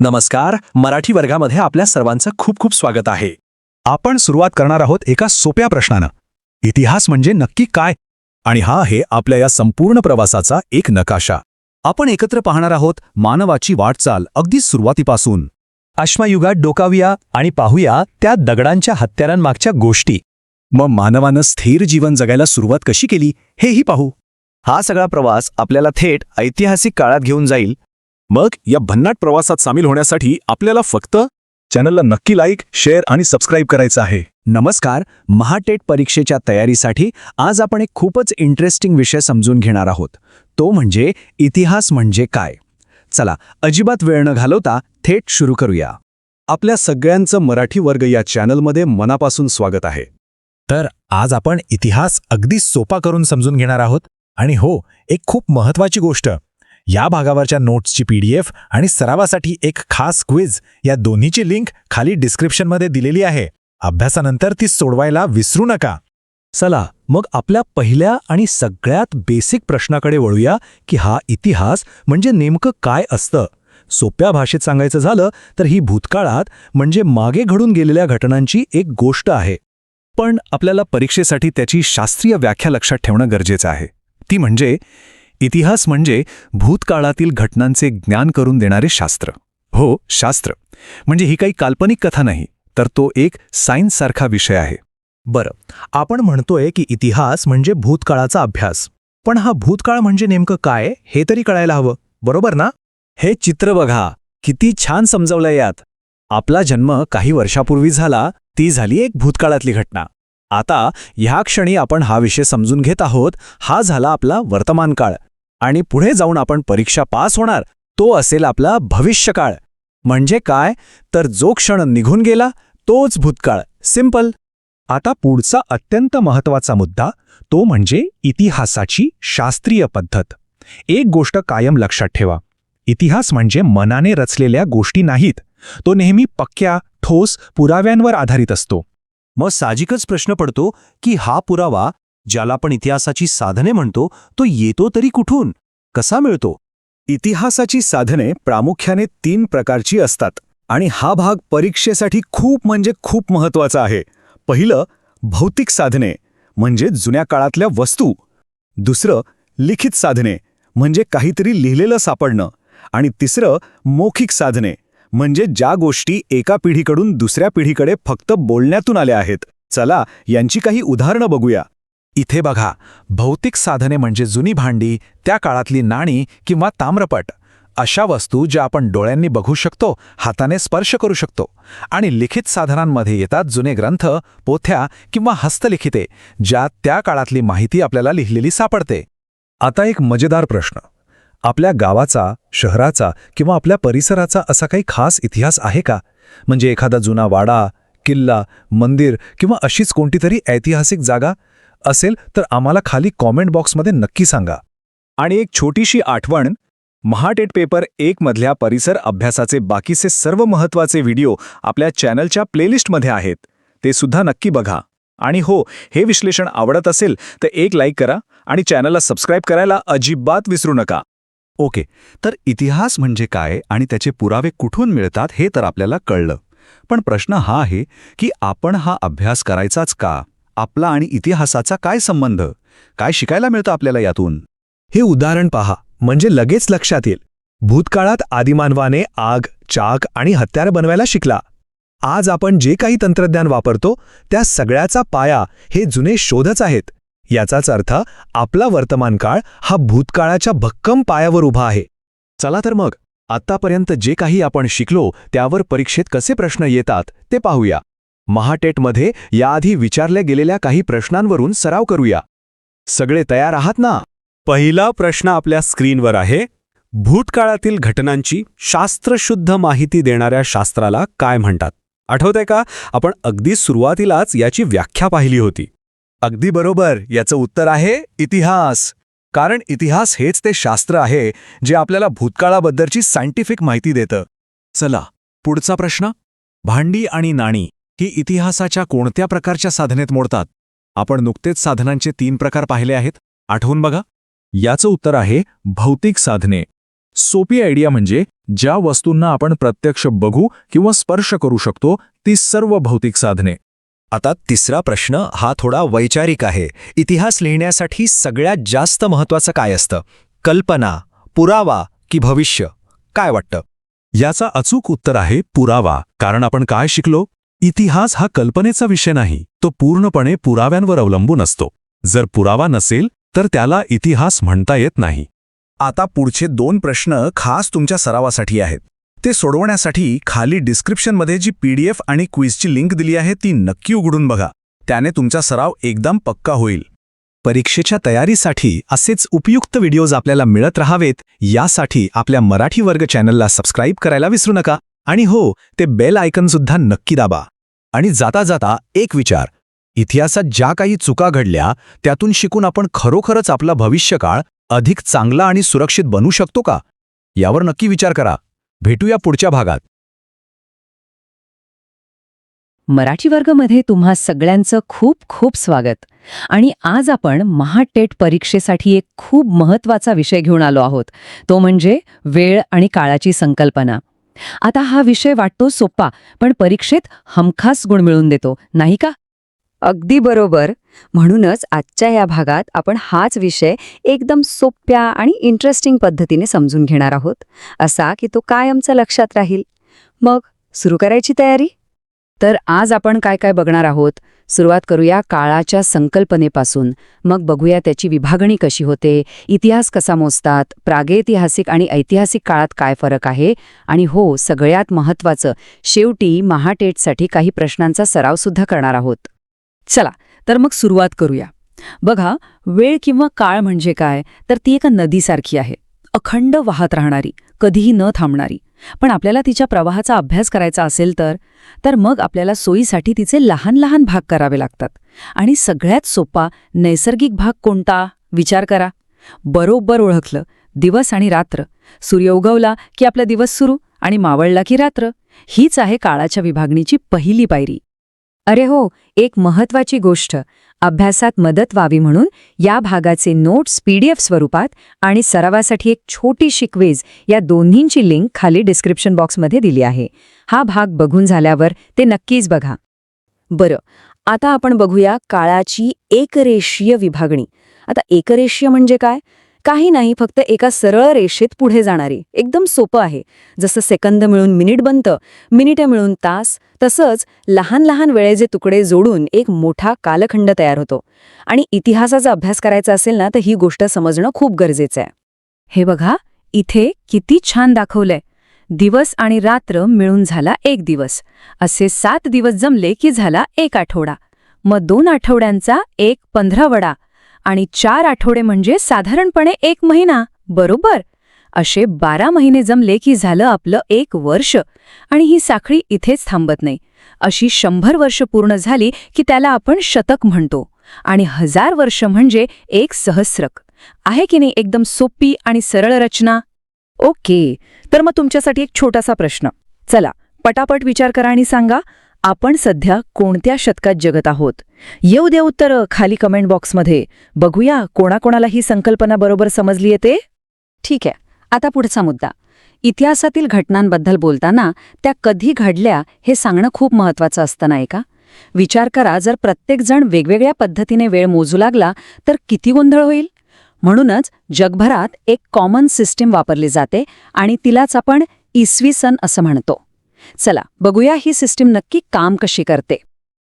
नमस्कार. मराठी वर्गामध्ये आपल्या सर्वांचं खूप खूप स्वागत आहे. आपण सुरुवात करणार आहोत एका सोप्या प्रश्नानं. इतिहास म्हणजे नक्की काय? आणि हा आहे आपल्या या संपूर्ण प्रवासाचा एक नकाशा. आपण एकत्र पाहणार आहोत मानवाची वाटचाल अगदी सुरुवातीपासून. अश्मयुगात डोकावूया आणि पाहूया त्या दगडांच्या हत्यारांमागच्या गोष्टी. मग मानवानं स्थिर जीवन जगायला सुरुवात कशी केली हेही पाहू. हा सगळा प्रवास आपल्याला थेट ऐतिहासिक काळात घेऊन जाईल. मग या भन्नाट प्रवासात सामील होण्यासाठी आपल्याला फक्त चॅनलला नक्की लाईक, शेअर आणि सबस्क्राईब करायचं आहे. नमस्कार. महाटेट परीक्षेच्या तयारीसाठी आज आपण एक खूपच इंटरेस्टिंग विषय समजून घेणार आहोत. तो म्हणजे इतिहास म्हणजे काय. चला, अजिबात वेळ न घालवता थेट सुरू करूया. आपल्या सगळ्यांचं मराठी वर्ग या चॅनलमध्ये मनापासून स्वागत आहे. तर आज आपण इतिहास अगदी सोपा करून समजून घेणार आहोत. आणि हो, एक खूप महत्त्वाची गोष्ट, या भागावरच्या नोट्सची PDF आणि सरावासाठी एक खास क्विज या दोन्हीची लिंक खाली डिस्क्रिप्शनमध्ये दिलेली आहे. अभ्यासानंतर ती सोडवायला विसरू नका. चला, मग आपल्या पहिल्या आणि सगळ्यात बेसिक प्रश्नाकडे वळूया की हा इतिहास म्हणजे नेमकं काय असतं. सोप्या भाषेत सांगायचं झालं तर ही भूतकाळात म्हणजे मागे घडून गेलेल्या घटनांची एक गोष्ट आहे. पण आपल्याला परीक्षेसाठी त्याची शास्त्रीय व्याख्या लक्षात ठेवणं गरजेचं आहे. ती म्हणजे इतिहास म्हणजे भूतकाळातील घटनांचे ज्ञान करून देणारे शास्त्र. हो, शास्त्र. म्हणजे ही काही काल्पनिक कथा नाही, तर तो एक सायन्ससारखा विषय आहे. बरं, आपण म्हणतोय की इतिहास म्हणजे भूतकाळाचा अभ्यास. पण हा भूतकाळ म्हणजे नेमकं काय हे तरी कळायला हवं, बरोबर ना? हे चित्र बघा, किती छान समजवलंय यात. आपला जन्म काही वर्षापूर्वी झाला, ती झाली एक भूतकाळातली घटना. आता ह्या क्षणी आपण हा विषय समजून घेत आहोत, हा झाला आपला वर्तमान काळ. आणि पुढे जाऊन आपण परीक्षा पास होणार, तो असेल आपला भविष्यकाळ. म्हणजे काय, तर जो क्षण निघून गेला तोच भूतकाळ. सिंपल. आता पुढचा अत्यंत महत्त्वाचा मुद्दा, तो म्हणजे इतिहासाची शास्त्रीय पद्धत. एक गोष्ट कायम लक्षात ठेवा, इतिहास म्हणजे मनाने रचलेल्या गोष्टी नाहीत. तो नेहमी पक्क्या, ठोस पुराव्यांवर आधारित असतो. मग साहजिकच प्रश्न पडतो की हा पुरावा, ज्याला आपण इतिहासाची साधने म्हणतो, तो येतो तरी कुठून, कसा मिळतो? इतिहासाची साधने प्रामुख्याने 3 प्रकारची असतात. आणि हा भाग परीक्षेसाठी खूप म्हणजे खूप महत्त्वाचा आहे. पहिलं, भौतिक साधने म्हणजे जुन्या काळातल्या वस्तू. दुसरं, लिखित साधने म्हणजे काहीतरी लिहिलेलं सापडणं. आणि तिसरं, मौखिक साधने म्हणजे ज्या गोष्टी एका पिढीकडून दुसऱ्या पिढीकडे फक्त बोलण्यातून आल्या आहेत. चला, यांची काही उदाहरणं बघूया. इथे बघा, भौतिक साधने म्हणजे जुनी भांडी, त्या काळातली नाणी किंवा ताम्रपट, अशा वस्तू ज्या आपण डोळ्यांनी बघू शकतो, हाताने स्पर्श करू शकतो. आणि लिखित साधनांमध्ये येतात जुने ग्रंथ, पोथ्या किंवा हस्तलिखिते, ज्यात त्या काळातली माहिती आपल्याला लिहिलेली सापडते. आता एक मजेदार प्रश्न, आपल्या गावाचा, शहराचा किंवा आपल्या परिसराचा असा काही खास इतिहास आहे का? म्हणजे एखादा जुना वाडा, किल्ला, मंदिर किंवा अशीच कोणतीतरी ऐतिहासिक जागा असेल तर आम्हाला खाली कॉमेंट बॉक्समध्ये नक्की सांगा. आणि एक छोटीशी आठवण, महाटेट पेपर 1 मधल्या परिसर अभ्यासाचे बाकीचे सर्व महत्त्वाचे व्हिडिओ आपल्या चॅनलच्या प्लेलिस्टमध्ये आहेत. ते सुद्धा नक्की बघा. आणि हो, हे विश्लेषण आवडत असेल तर एक लाईक करा आणि चॅनलला सबस्क्राईब करायला अजिबात विसरू नका. ओके, तर इतिहास म्हणजे काय आणि त्याचे पुरावे कुठून मिळतात हे तर आपल्याला कळलं. पण प्रश्न हा आहे की आपण हा अभ्यास करायचाच का? आपला आणि इतिहासाचा काय संबंध? काय शिकायला मिळतं आपल्याला यातून? हे उदाहरण पहा, म्हणजे लगेच लक्षात येईल. भूतकाळात आदिमानवाने आग, चाक आणि हत्यार बनवायला शिकला. आज आपण जे काही तंत्रज्ञान वापरतो त्या सगळ्याचा पाया हे जुने शोधच आहेत. याचाच अर्थ आपला वर्तमान काळ हा भूतकाळाच्या भक्कम पायावर उभा आहे. चला तर मग, आत्तापर्यंत जे काही आपण शिकलो त्यावर परीक्षेत कसे प्रश्न येतात ते पाहूया. महाटेटमध्ये याआधी विचारल्या गेलेल्या काही प्रश्नांवरून सराव करूया. सगळे तयार आहात ना? पहिला प्रश्न आपल्या स्क्रीनवर आहे. भूतकाळातील घटनांची शास्त्रशुद्ध माहिती देणाऱ्या शास्त्राला काय म्हणतात? आठवतंय का? आपण अगदी सुरुवातीलाच याची व्याख्या पाहिली होती. अगदी बरोबर, याचं उत्तर आहे इतिहास. कारण इतिहास हेच ते शास्त्र आहे जे आपल्याला भूतकाळाबद्दलची सायंटिफिक माहिती देतं. चला, पुढचा प्रश्न. भांडी आणि नाणी ही इतिहासाच्या कोणत्या प्रकारच्या साधनेत मोडतात? आपण नुकतेच साधनांचे 3 प्रकार पाहिले आहेत, आठवून बघा. याचं उत्तर आहे भौतिक साधने. सोपी आयडिया म्हणजे ज्या वस्तूंना आपण प्रत्यक्ष बघू किंवा स्पर्श करू शकतो ती सर्व भौतिक साधने. आता तिसरा प्रश्न हा थोडा वैचारिक आहे. इतिहास लिहिण्यासाठी सगळ्यात जास्त महत्वाचं काय असतं? कल्पना, पुरावा की भविष्य? काय वाटतं? याचा अचूक उत्तर आहे पुरावा. कारण आपण काय शिकलो? इतिहास हा कल्पनेचा विषय नाही, तो पूर्णपणे पुराव्यांवर अवलंबून असतो. जर पुरावा नसेल तर त्याला इतिहास म्हणता येत नाही. आता पुढचे 2 प्रश्न खास तुमच्या सरावासाठी आहेत. ते सोडवण्यासाठी खाली डिस्क्रिप्शनमध्ये जी PDF आणि क्विजची लिंक दिली आहे ती नक्की उघडून बघा. त्याने तुमचा सराव एकदम पक्का होईल. परीक्षेच्या तयारीसाठी असेच उपयुक्त व्हिडिओज आपल्याला मिळत राहावेत यासाठी आपल्या मराठी वर्ग चॅनलला सबस्क्राईब करायला विसरू नका. आणि हो, ते बेल आयकॉनसुद्धा नक्की दाबा. आणि जाता जाता एक विचार: इतिहासात ज्या काही चुका घडल्या त्यातून शिकून आपण खरोखरच आपला भविष्यकाळ अधिक चांगला आणि सुरक्षित बनवू शकतो का? यावर नक्की विचार करा. भेटूया पुढच्या भागात. मराठी वर्गमध्ये तुम्हा सगळ्यांचं खूप खूप स्वागत. आणि आज आपण महाटेट परीक्षेसाठी एक खूप महत्त्वाचा विषय घेऊन आलो आहोत. तो म्हणजे वेळ आणि काळाची संकल्पना. आता हा विषय वाटतो सोपा, पण परीक्षेत हमखास गुण मिळवून देतो, नाही का? अगदी बरोबर. म्हणूनच आजच्या या भागात आपण हाच विषय एकदम सोप्या आणि इंटरेस्टिंग पद्धतीने समजून घेणार आहोत, असा की तो कायमचा लक्षात राहील. मग सुरू करायची तयारी? तर आज आपण काय काय बघणार आहोत? सुरुवात करूया काळाच्या संकल्पनेपासून. मग बघूया त्याची विभागणी कशी होते, इतिहास कसा मोजतात, प्रागैतिहासिक आणि ऐतिहासिक काळात काय फरक आहे, आणि हो, सगळ्यात महत्त्वाचं, शेवटी महाटेटसाठी काही प्रश्नांचा सरावसुद्धा करणार आहोत. चला तर मग सुरुवात करूया. बघा, वेळ किंवा काळ म्हणजे काय, तर ती एका नदीसारखी आहे, अखंड वाहत राहणारी, कधीही न थांबणारी. पण आपल्याला तिच्या प्रवाहाचा अभ्यास करायचा असेल तर मग आपल्याला सोयीसाठी तिचे लहान लहान भाग करावे लागतात. आणि सगळ्यात सोपा नैसर्गिक भाग कोणता? विचार करा. बरोबर ओळखलं, दिवस आणि रात्र. सूर्य उगवला की आपला दिवस सुरू आणि मावळला की रात्र. हीच आहे काळाच्या विभागणीची पहिली पायरी. अरे हो, एक महत्वाची गोष्ट, अभ्यासात मदत व्हावी म्हणून या भागाचे नोट्स PDF स्वरूपात आणि सरावासाठी एक छोटीशी क्विज, या दोन्हींची लिंक खाली डिस्क्रिप्शन बॉक्समध्ये दिली आहे. हा भाग बघून झाल्यावर ते नक्कीच बघा. बरं, आता आपण बघूया काळाची एकरेषीय विभागणी. आता एकरेषीय म्हणजे काय? काही नाही, फक्त एका सरळ रेषेत पुढे जाणारी. एकदम सोपं आहे. जसं सेकंद मिळून मिनिट बनतं, मिनिटं मिळून तास, तसंच लहान लहान वेळेचे तुकडे जोडून एक मोठा कालखंड तयार होतो. आणि इतिहासाचा अभ्यास करायचा असेल ना, तर ही गोष्ट समजणं खूप गरजेचं आहे. हे बघा, इथे किती छान दाखवलंय. दिवस आणि रात्र मिळून झाला एक दिवस. असे 7 दिवस जमले की झाला एक आठवडा. मग 2 आठवड्यांचा एक 15वडा. आणि 4 आठवडे म्हणजे साधारणपणे 1 महिना, बरोबर? असे 12 महिने जमले की झालं आपलं 1 वर्ष. आणि ही साखळी इथेच थांबत नाही. अशी 100 वर्ष पूर्ण झाली की त्याला आपण शतक म्हणतो. आणि 1000 वर्ष म्हणजे एक सहस्रक. आहे की नाही एकदम सोपी आणि सरळ रचना? ओके, तर मग तुमच्यासाठी एक छोटासा प्रश्न. चला, पटापट विचार करा आणि सांगा, आपण सध्या कोणत्या शतकात जगत आहोत? येऊ द्या उत्तरं खाली कमेंट बॉक्समध्ये. बघूया कोणाकोणाला ही संकल्पना बरोबर समजली येते. ठीक आहे, आता पुढचा मुद्दा. इतिहासातील घटनांबद्दल बोलताना त्या कधी घडल्या हे सांगणं खूप महत्त्वाचं असतं, नाही का? विचार करा, जर प्रत्येकजण वेगवेगळ्या पद्धतीने वेळ मोजू लागला तर किती गोंधळ होईल. म्हणूनच जगभरात एक कॉमन सिस्टीम वापरली जाते आणि तिलाच आपण इसवी सन असं म्हणतो. चला बघूया ही सिस्टीम नक्की काम कशी करते.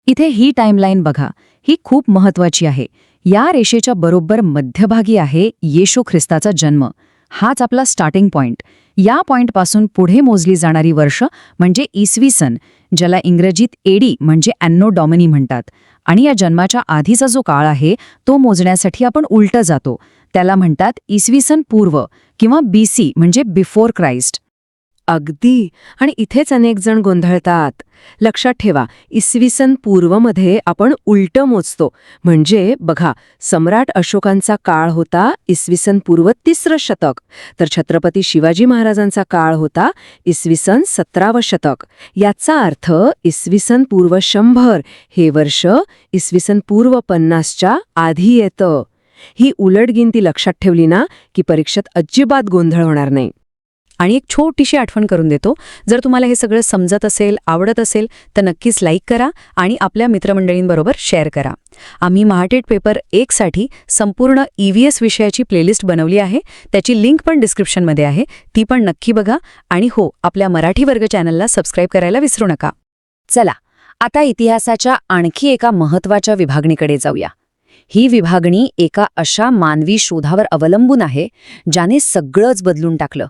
इथे ही टाईमलाईन बघा, ही खूप महत्त्वाची आहे. या रेषेच्या बरोबर मध्यभागी आहे येशू ख्रिस्ताचा जन्म. हाच आपला स्टार्टिंग पॉइंट. या पॉइंटपासून पुढे मोजली जाणारी वर्ष म्हणजे इसवी सन, ज्याला इंग्रजीत एडी म्हणजे ॲन्नो डॉमिनी म्हणतात. आणि या जन्माच्या आधीचा जो काळ आहे तो मोजण्यासाठी आपण उलटं जातो. त्याला म्हणतात इसवी सन पूर्व किंवा BC म्हणजे बिफोर क्राइस्ट. अगदी. आणि इथेच अनेक जण गोंधळतात. लक्षात ठेवा, इसवी सन पूर्वमध्ये आपण उलटं मोजतो. म्हणजे बघा, सम्राट अशोकांचा काळ होता इसवी सन पूर्व 3रं शतक, तर छत्रपती शिवाजी महाराजांचा काळ होता इसवी सन 17वं शतक. याचा अर्थ इसवी सन पूर्व 100 हे वर्ष इसवी सन पूर्व 50च्या आधी येतं. ही उलटगिनती लक्षात ठेवली ना की परीक्षेत अजिबात गोंधळ होणार नाही. आणि एक छोटीशी आठवण करून देतो, जर तुम्हाला हे सगळं समजत असेल, आवडत असेल, तर नक्कीच लाईक करा आणि आपल्या मित्रमंडळींबरोबर शेअर करा. आम्ही महाटेट पेपर 1 साठी संपूर्ण EVS विषयाची प्लेलिस्ट बनवली आहे. त्याची लिंक पण डिस्क्रिप्शनमध्ये आहे, ती पण नक्की बघा. आणि हो, आपल्या मराठी वर्ग चॅनलला सबस्क्राईब करायला विसरू नका. चला, आता इतिहासाच्या आणखी एका महत्त्वाच्या विभागणीकडे जाऊया. ही विभागणी एका अशा मानवी शोधावर अवलंबून आहे, ज्याने सगळंच बदलून टाकलं.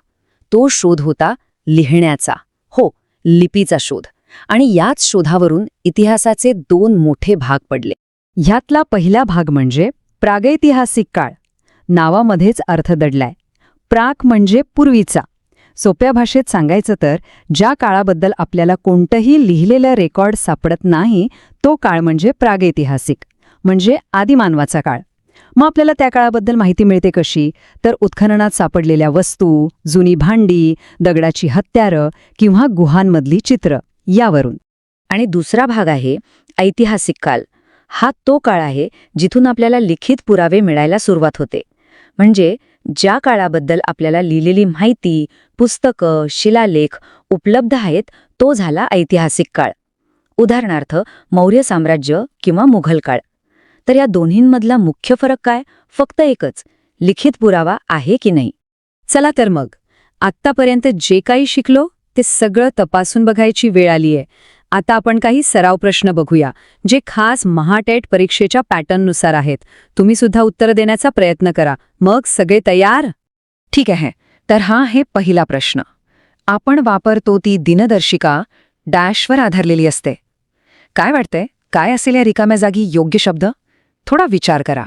तो शोध होता लिहिण्याचा. हो, लिपीचा शोध. आणि याच शोधावरून इतिहासाचे 2 मोठे भाग पडले. ह्यातला पहिला भाग म्हणजे प्रागैतिहासिक काळ. नावामध्येच अर्थ दडलाय. प्राक म्हणजे पूर्वीचा. सोप्या भाषेत सांगायचं तर ज्या काळाबद्दल आपल्याला कोणतंही लिहिलेलं रेकॉर्ड सापडत नाही, तो काळ म्हणजे प्रागैतिहासिक, म्हणजे आदिमानवाचा काळ. मग आपल्याला त्या काळाबद्दल माहिती मिळते कशी? तर उत्खननात सापडलेल्या वस्तू, जुनी भांडी, दगडाची हत्यारं किंवा गुहांमधली चित्र यावरून. आणि दुसरा भाग आहे ऐतिहासिक काल. हा तो काळ आहे जिथून आपल्याला लिखित पुरावे मिळायला सुरुवात होते. म्हणजे ज्या काळाबद्दल आपल्याला लिहिलेली माहिती, पुस्तकं, शिलालेख उपलब्ध आहेत, तो झाला ऐतिहासिक काळ. उदाहरणार्थ मौर्य साम्राज्य किंवा मुघल काळ. तर या दोन्हींमधला मुख्य फरक काय? फक्त एकच, लिखित पुरावा आहे की नाही. चला तर मग, आत्तापर्यंत जे काही शिकलो ते सगळं तपासून बघायची वेळ आलीये. आता आपण काही सराव प्रश्न बघूया, जे खास महाटेट परीक्षेच्या पॅटर्ननुसार आहेत. तुम्ही सुद्धा उत्तर देण्याचा प्रयत्न करा. मग सगळे तयार? ठीक आहे, तर हा आहे पहिला प्रश्न. आपण वापरतो ती दिनदर्शिका डॅशवर आधारलेली असते. काय वाटतंय, काय असेल या रिकाम्या जागी योग्य शब्द? थोडा विचार करा.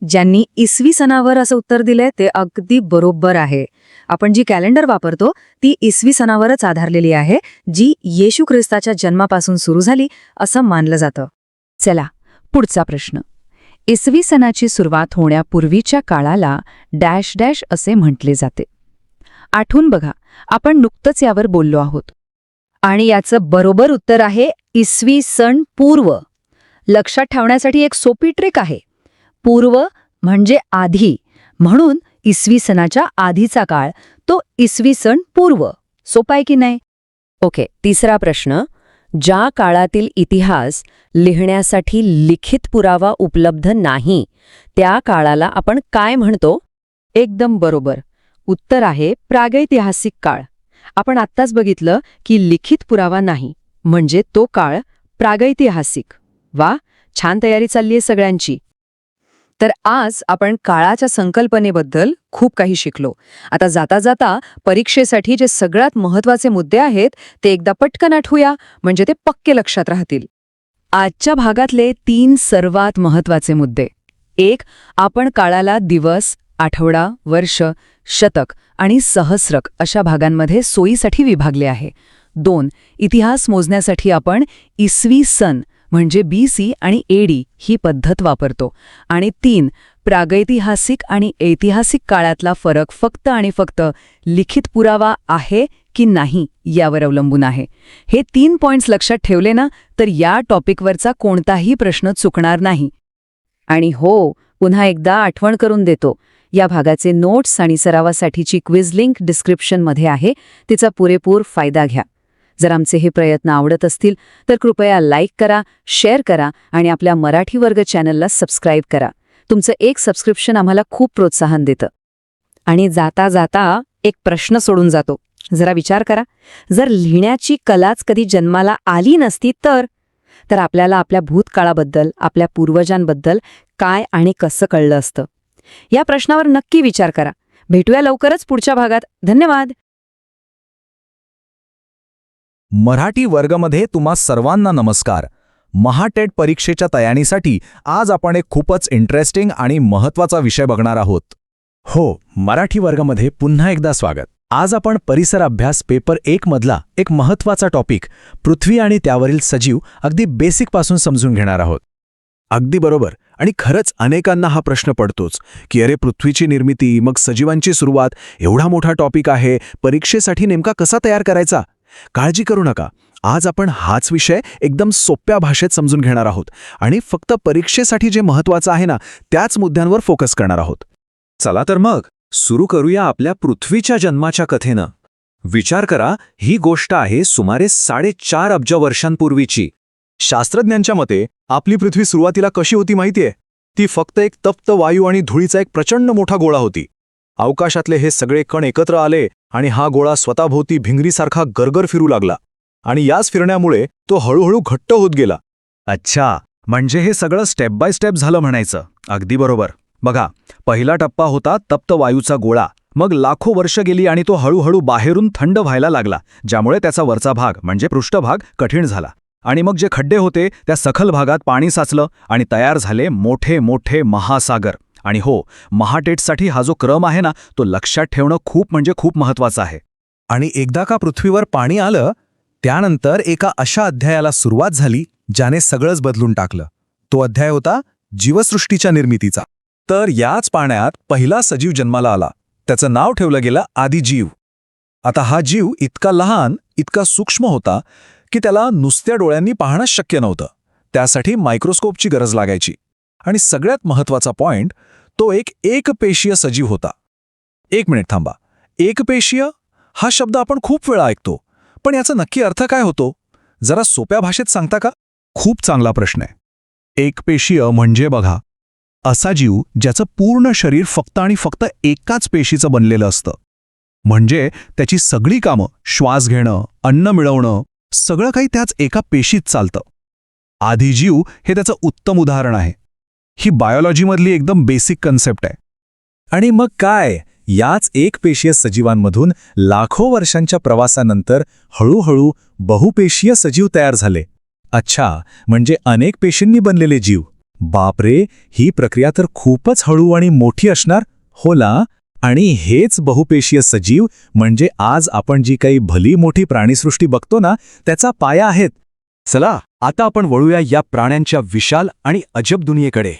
ज्यांनी इसवी सनावर असं उत्तर दिलंय ते अगदी बरोबर आहे. आपण जी कॅलेंडर वापरतो ती इसवी सनावरच आधारलेली आहे, जी येशू ख्रिस्ताच्या जन्मापासून सुरू झाली असं मानलं जातं. चला, पुढचा प्रश्न. इसवी सनाची सुरुवात होण्यापूर्वीच्या काळाला डॅश डॅश असे म्हटले जाते. आठवून बघा, आपण नुकतंच यावर बोललो आहोत. आणि याचं बरोबर उत्तर आहे इसवी सन पूर्व. लक्षात ठेवण्यासाठी एक सोपी ट्रिक आहे. पूर्व म्हणजे आधी, म्हणून इसवी सनाच्या आधीचा काळ तो इसवी सन पूर्व. सोपा आहे की नाही? ओके, तिसरा प्रश्न. ज्या काळातील इतिहास लिहिण्यासाठी लिखित पुरावा उपलब्ध नाही, त्या काळाला आपण काय म्हणतो? एकदम बरोबर. उत्तर आहे प्रागैतिहासिक काळ. आपण आत्ताच बघितलं की लिखित पुरावा नाही, म्हणजे तो काळ प्रागैतिहासिक. वा, छान तयारी चाललीये सगळ्यांची. तर आज आपण काळाच्या संकल्पनेबद्दल खूप काही शिकलो. आता जाता जाता परीक्षेसाठी जे सगळ्यात महत्त्वाचे मुद्दे आहेत ते एकदा पटकन आठवूया, म्हणजे ते पक्के लक्षात राहतील. आजच्या भागातले 3 सर्वात महत्त्वाचे मुद्दे. 1. आपण काळाला दिवस, आठवडा, वर्ष, शतक आणि सहस्रक अशा भागांमध्ये सोयीसाठी विभागले आहे. 2. इतिहास मोजण्यासाठी आपण इसवी सन म्हणजे BC आणि AD ही पद्धत वापरतो. आणि 3. प्रागैतिहासिक आणि ऐतिहासिक काळातला फरक फक्त आणि फक्त लिखित पुरावा आहे की नाही यावर अवलंबून आहे. हे 3 पॉइंट्स लक्षात ठेवले ना, तर या टॉपिकवरचा कोणताही प्रश्न चुकणार नाही. आणि हो, पुन्हा एकदा आठवण करून देतो, या भागाचे नोट्स आणि सरावासाठीची क्विज लिंक डिस्क्रिप्शनमध्ये आहे. तिचा पुरेपूर फायदा घ्या. जर आमचे हे प्रयत्न आवडत असतील तर कृपया लाईक करा, शेअर करा आणि आपल्या मराठी वर्ग चॅनलला सबस्क्राईब करा. तुमचं एक सबस्क्रिप्शन आम्हाला खूप प्रोत्साहन देतं. आणि जाता जाता एक प्रश्न सोडून जातो. जरा विचार करा, जर लिहिण्याची कलाच कधी जन्माला आली नसती तर आपल्याला आपल्या भूतकाळाबद्दल, आपल्या पूर्वजांबद्दल काय आणि कसं कळलं असतं? या प्रश्नावर नक्की विचार करा. भेटूया लवकरच पुढच्या भागात. धन्यवाद. मराठी वर्गमध्ये तुम्हा सर्वांना नमस्कार. महाटेट परीक्षेच्या तयारीसाठी आज आपण एक खूपच इंटरेस्टिंग आणि महत्त्वाचा विषय बघणार आहोत. हो, मराठी वर्गामध्ये पुन्हा एकदा स्वागत. आज आपण परिसर अभ्यास पेपर 1 मधला एक महत्त्वाचा टॉपिक, पृथ्वी आणि त्यावरील सजीव, अगदी बेसिकपासून समजून घेणार आहोत. अगदी बरोबर. आणि खरंच अनेकांना हा प्रश्न पडतोच की अरे, पृथ्वीची निर्मिती, मग सजीवांची सुरुवात, एवढा मोठा टॉपिक आहे, परीक्षेसाठी नेमका कसा तयार करायचा? काळजी करू नका, आज आपण हाच विषय एकदम सोप्या भाषेत समजून घेणार आहोत आणि फक्त परीक्षेसाठी जे महत्त्वाचं आहे ना, त्याच मुद्द्यांवर फोकस करणार आहोत. चला तर मग सुरू करूया आपल्या पृथ्वीच्या जन्माच्या कथेनं. विचार करा, ही गोष्ट आहे सुमारे 4.5 अब्ज वर्षांपूर्वीची. शास्त्रज्ञांच्या मते आपली पृथ्वी सुरुवातीला कशी होती माहितीये? ती फक्त एक तप्त वायू आणि धुळीचा एक प्रचंड मोठा गोळा होती. अवकाशातले हे सगळे कण एकत्र आले आणि हा गोळा स्वतःभोवती भिंगरीसारखा गरगर फिरू लागला. आणि याच फिरण्यामुळे तो हळूहळू घट्ट होत गेला. अच्छा, म्हणजे हे सगळं स्टेप बाय स्टेप झालं म्हणायचं. अगदी बरोबर. बघा, पहिला टप्पा होता तप्त वायूचा गोळा. मग लाखो वर्ष गेली आणि तो हळूहळू बाहेरून थंड व्हायला लागला, ज्यामुळे त्याचा वरचा भाग म्हणजे पृष्ठभाग कठीण झाला. आणि मग जे खड्डे होते त्या सखल भागात पाणी साचलं आणि तयार झाले मोठे मोठे महासागर. आणि हो, महाटेटसाठी हा जो क्रम आहे ना, तो लक्षात ठेवणं खूप म्हणजे खूप महत्वाचं आहे. आणि एकदा का पृथ्वीवर पाणी आलं, त्यानंतर एका अशा अध्यायाला सुरुवात झाली ज्याने सगळंच बदलून टाकलं. तो अध्याय होता जीवसृष्टीच्या निर्मितीचा. तर याच पाण्यात पहिला सजीव जन्माला आला. त्याचं नाव ठेवलं गेलं आदिजीव. आता हा जीव इतका लहान, इतका सूक्ष्म होता की त्याला नुसत्या डोळ्यांनी पाहणंच शक्य नव्हतं. त्यासाठी मायक्रोस्कोपची गरज लागायची. आणि सगळ्यात महत्त्वाचा पॉइंट, तो एक एकपेशीय सजीव होता. एक मिनिट थांबा. एकपेशीय हा शब्द आपण खूप वेळा ऐकतो, पण याचा नक्की अर्थ काय होतो? जरा सोप्या भाषेत सांगता का? खूप चांगला प्रश्न आहे. एकपेशीय म्हणजे बघा, असा जीव ज्याचं पूर्ण शरीर फक्त आणि फक्त एकाच पेशीचं बनलेलं असतं. म्हणजे त्याची सगळी कामं, श्वास घेणं, अन्न मिळवणं, सगळं काही त्याच एका पेशीत चालतं. आदिजीव हे त्याचं उत्तम उदाहरण आहे. ही बायोलॉजीमधली एकदम बेसिक कन्सेप्ट आहे. आणि मग काय, याच एकपेशीय सजीवांमधून लाखो वर्षांच्या प्रवासानंतर हळूहळू बहुपेशीय सजीव तयार झाले. अच्छा, म्हणजे अनेक पेशींनी बनलेले जीव. बापरे, ही प्रक्रिया तर खूपच हळू आणि मोठी असणार. हो ना? आणि हेच बहुपेशीय सजीव म्हणजे आज आपण जी काही भली मोठी प्राणीसृष्टी बघतो ना, त्याचा पाया आहेत. चला, आता आपण वळूया या प्राण्यांच्या विशाल आणि अजब दुनियेकडे.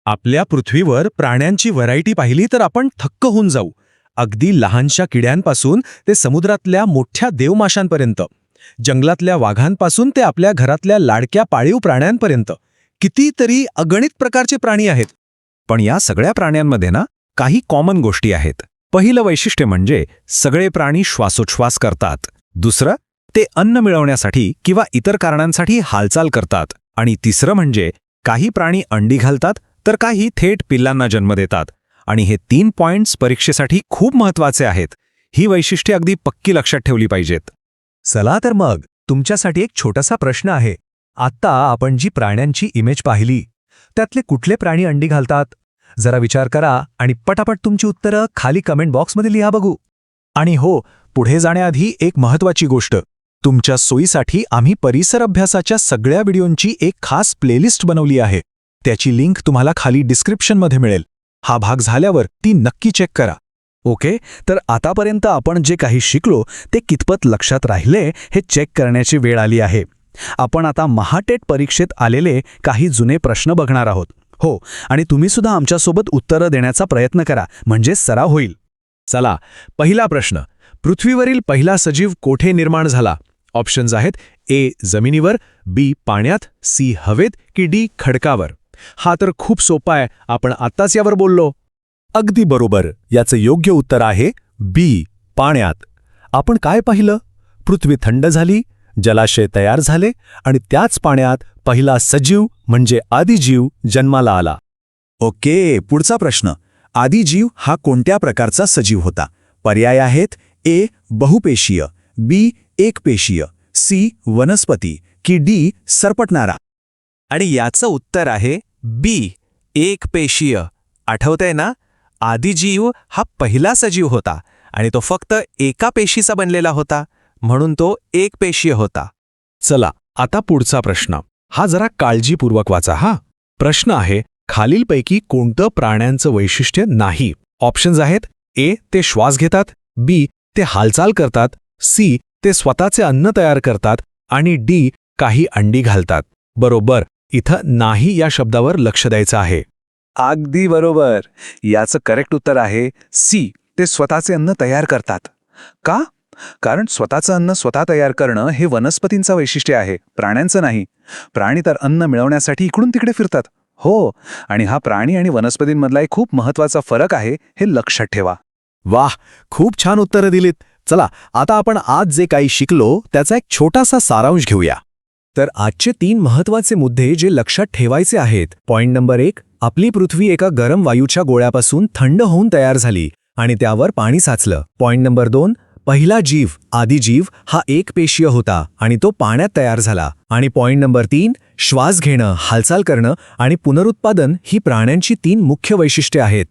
आपल्या पृथ्वीवर प्राण्यांची व्हरायटी पाहिली तर आपण थक्क होऊन जाऊ. अगदी लहानशा किड्यांपासून ते समुद्रातल्या मोठ्या देवमाशांपर्यंत, जंगलातल्या वाघांपासून ते आपल्या घरातल्या लाडक्या पाळीव प्राण्यांपर्यंत कितीतरी अगणित प्रकारचे प्राणी आहेत. पण या सगळ्या प्राण्यांमध्ये ना काही कॉमन गोष्टी आहेत. पहिलं वैशिष्ट्य म्हणजे सगळे प्राणी श्वासोच्छ्वास करतात. दुसरं, ते अन्न मिळवण्यासाठी किंवा इतर कारणांसाठी हालचाल करतात. आणि तिसरं म्हणजे काही प्राणी अंडी घालतात तर काही थेट पिल्लांना जन्म देतात. आणि हे 3 पॉइंट्स परीक्षेसाठी खूप महत्वाचे आहेत. ही वैशिष्ट्ये अगदी पक्की लक्षात ठेवली पाहिजेत. चला तर मग, तुमच्यासाठी एक छोटासा प्रश्न आहे. आत्ता आपण जी प्राण्यांची इमेज पाहिली, त्यातले कुठले प्राणी अंडी घालतात? जरा विचार करा आणि पटापट तुमची उत्तरं खाली कमेंट बॉक्समध्ये लिहा बघू. आणि हो, पुढे जाण्याआधी एक महत्त्वाची गोष्ट. तुमच्या सोयीसाठी आम्ही परिसर अभ्यासाच्या सगळ्या व्हिडिओंची एक खास प्लेलिस्ट बनवली आहे. त्याची लिंक तुम्हाला खाली डिस्क्रिप्शनमध्ये मिळेल. हा भाग झाल्यावर ती नक्की चेक करा. ओके, तर आतापर्यंत आपण जे काही शिकलो ते कितपत लक्षात राहिले हे चेक करण्याची वेळ आली आहे. आपण आता महाटेट परीक्षेत आलेले काही जुने प्रश्न बघणार आहोत. हो, आणि तुम्ही सुद्धा आमच्यासोबत उत्तरं देण्याचा प्रयत्न करा, म्हणजे सराव होईल. चला, पहिला प्रश्न. पृथ्वीवरील पहिला सजीव कोठे निर्माण झाला? ऑप्शन्स आहेत: ए जमिनीवर, बी पाण्यात, सी हवेत की डी खडकावर. हा तर खूप सोपा आहे, आपण आत्ताच यावर बोललो. अगदी बरोबर. याचं योग्य उत्तर आहे बी पाण्यात. आपण काय पाहिलं? पृथ्वी थंड झाली, जलाशय तयार झाले आणि त्याच पाण्यात पहिला सजीव म्हणजे आदिजीव जन्माला आला. ओके, पुढचा प्रश्न. आदिजीव हा कोणत्या प्रकारचा सजीव होता? पर्याय आहेत: ए बहुपेशीय, बी एकपेशीय, सी वनस्पती की डी सरपटणारा. आणि याचं उत्तर आहे बी एकपेशीय. आठवतंय ना? आदिजीव हा पहिला सजीव होता आणि तो फक्त एका पेशीचा बनलेला होता, म्हणून तो एकपेशीय होता. चला, आता पुढचा प्रश्न. हा जरा काळजीपूर्वक वाचा हा. प्रश्न आहे: खालीलपैकी कोणतं प्राण्यांचं वैशिष्ट्य नाही? ऑप्शन्स आहेत: ए ते श्वास घेतात, बी ते हालचाल करतात, सी ते स्वतःचे अन्न तयार करतात आणि डी काही अंडी घालतात. बरोबर, इथं नाही या शब्दावर लक्ष द्यायचं आहे. अगदी बरोबर. याचं करेक्ट उत्तर आहे सी, ते स्वतःचे अन्न तयार करतात. का? कारण स्वतःचं अन्न स्वतः तयार करणं हे वनस्पतींचं वैशिष्ट्य आहे, प्राण्यांचं नाही. प्राणी तर अन्न मिळवण्यासाठी इकडून तिकडे फिरतात. हो, आणि हा प्राणी आणि वनस्पतींमधला एक खूप महत्त्वाचा फरक आहे, हे लक्षात ठेवा. वाह, खूप छान उत्तरं दिलीत. चला आता आपण आज जे काही शिकलो त्याचा एक छोटासा सारांश घेऊया. तर आजचे 3 महत्वाचे मुद्दे जे लक्षात ठेवायचे आहेत. पॉइंट नंबर 1, आपली पृथ्वी एका गरम वायूच्या गोळ्यापासून थंड होऊन तयार झाली आणि त्यावर पाणी साचलं. पॉइंट नंबर 2, पहिला जीव आदिजीव हा एकपेशीय होता आणि तो पाण्यात तयार झाला. आणि पॉइंट नंबर 3, श्वास घेणं, हालचाल करणं आणि पुनरुत्पादन ही प्राण्यांची 3 मुख्य वैशिष्ट्ये आहेत.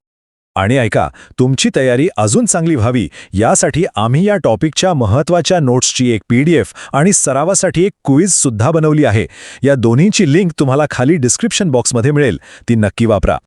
आणि ऐका, तुमची तयारी अजून चांगली व्हावी यासाठी आम्ही या टॉपिकच्या महत्त्वाच्या नोट्सची एक PDF आणि सरावासाठी एक क्विज सुद्धा बनवली आहे. या दोन्हीची लिंक तुम्हाला खाली डिस्क्रिप्शन बॉक्समध्ये मिळेल, ती नक्की वापरा.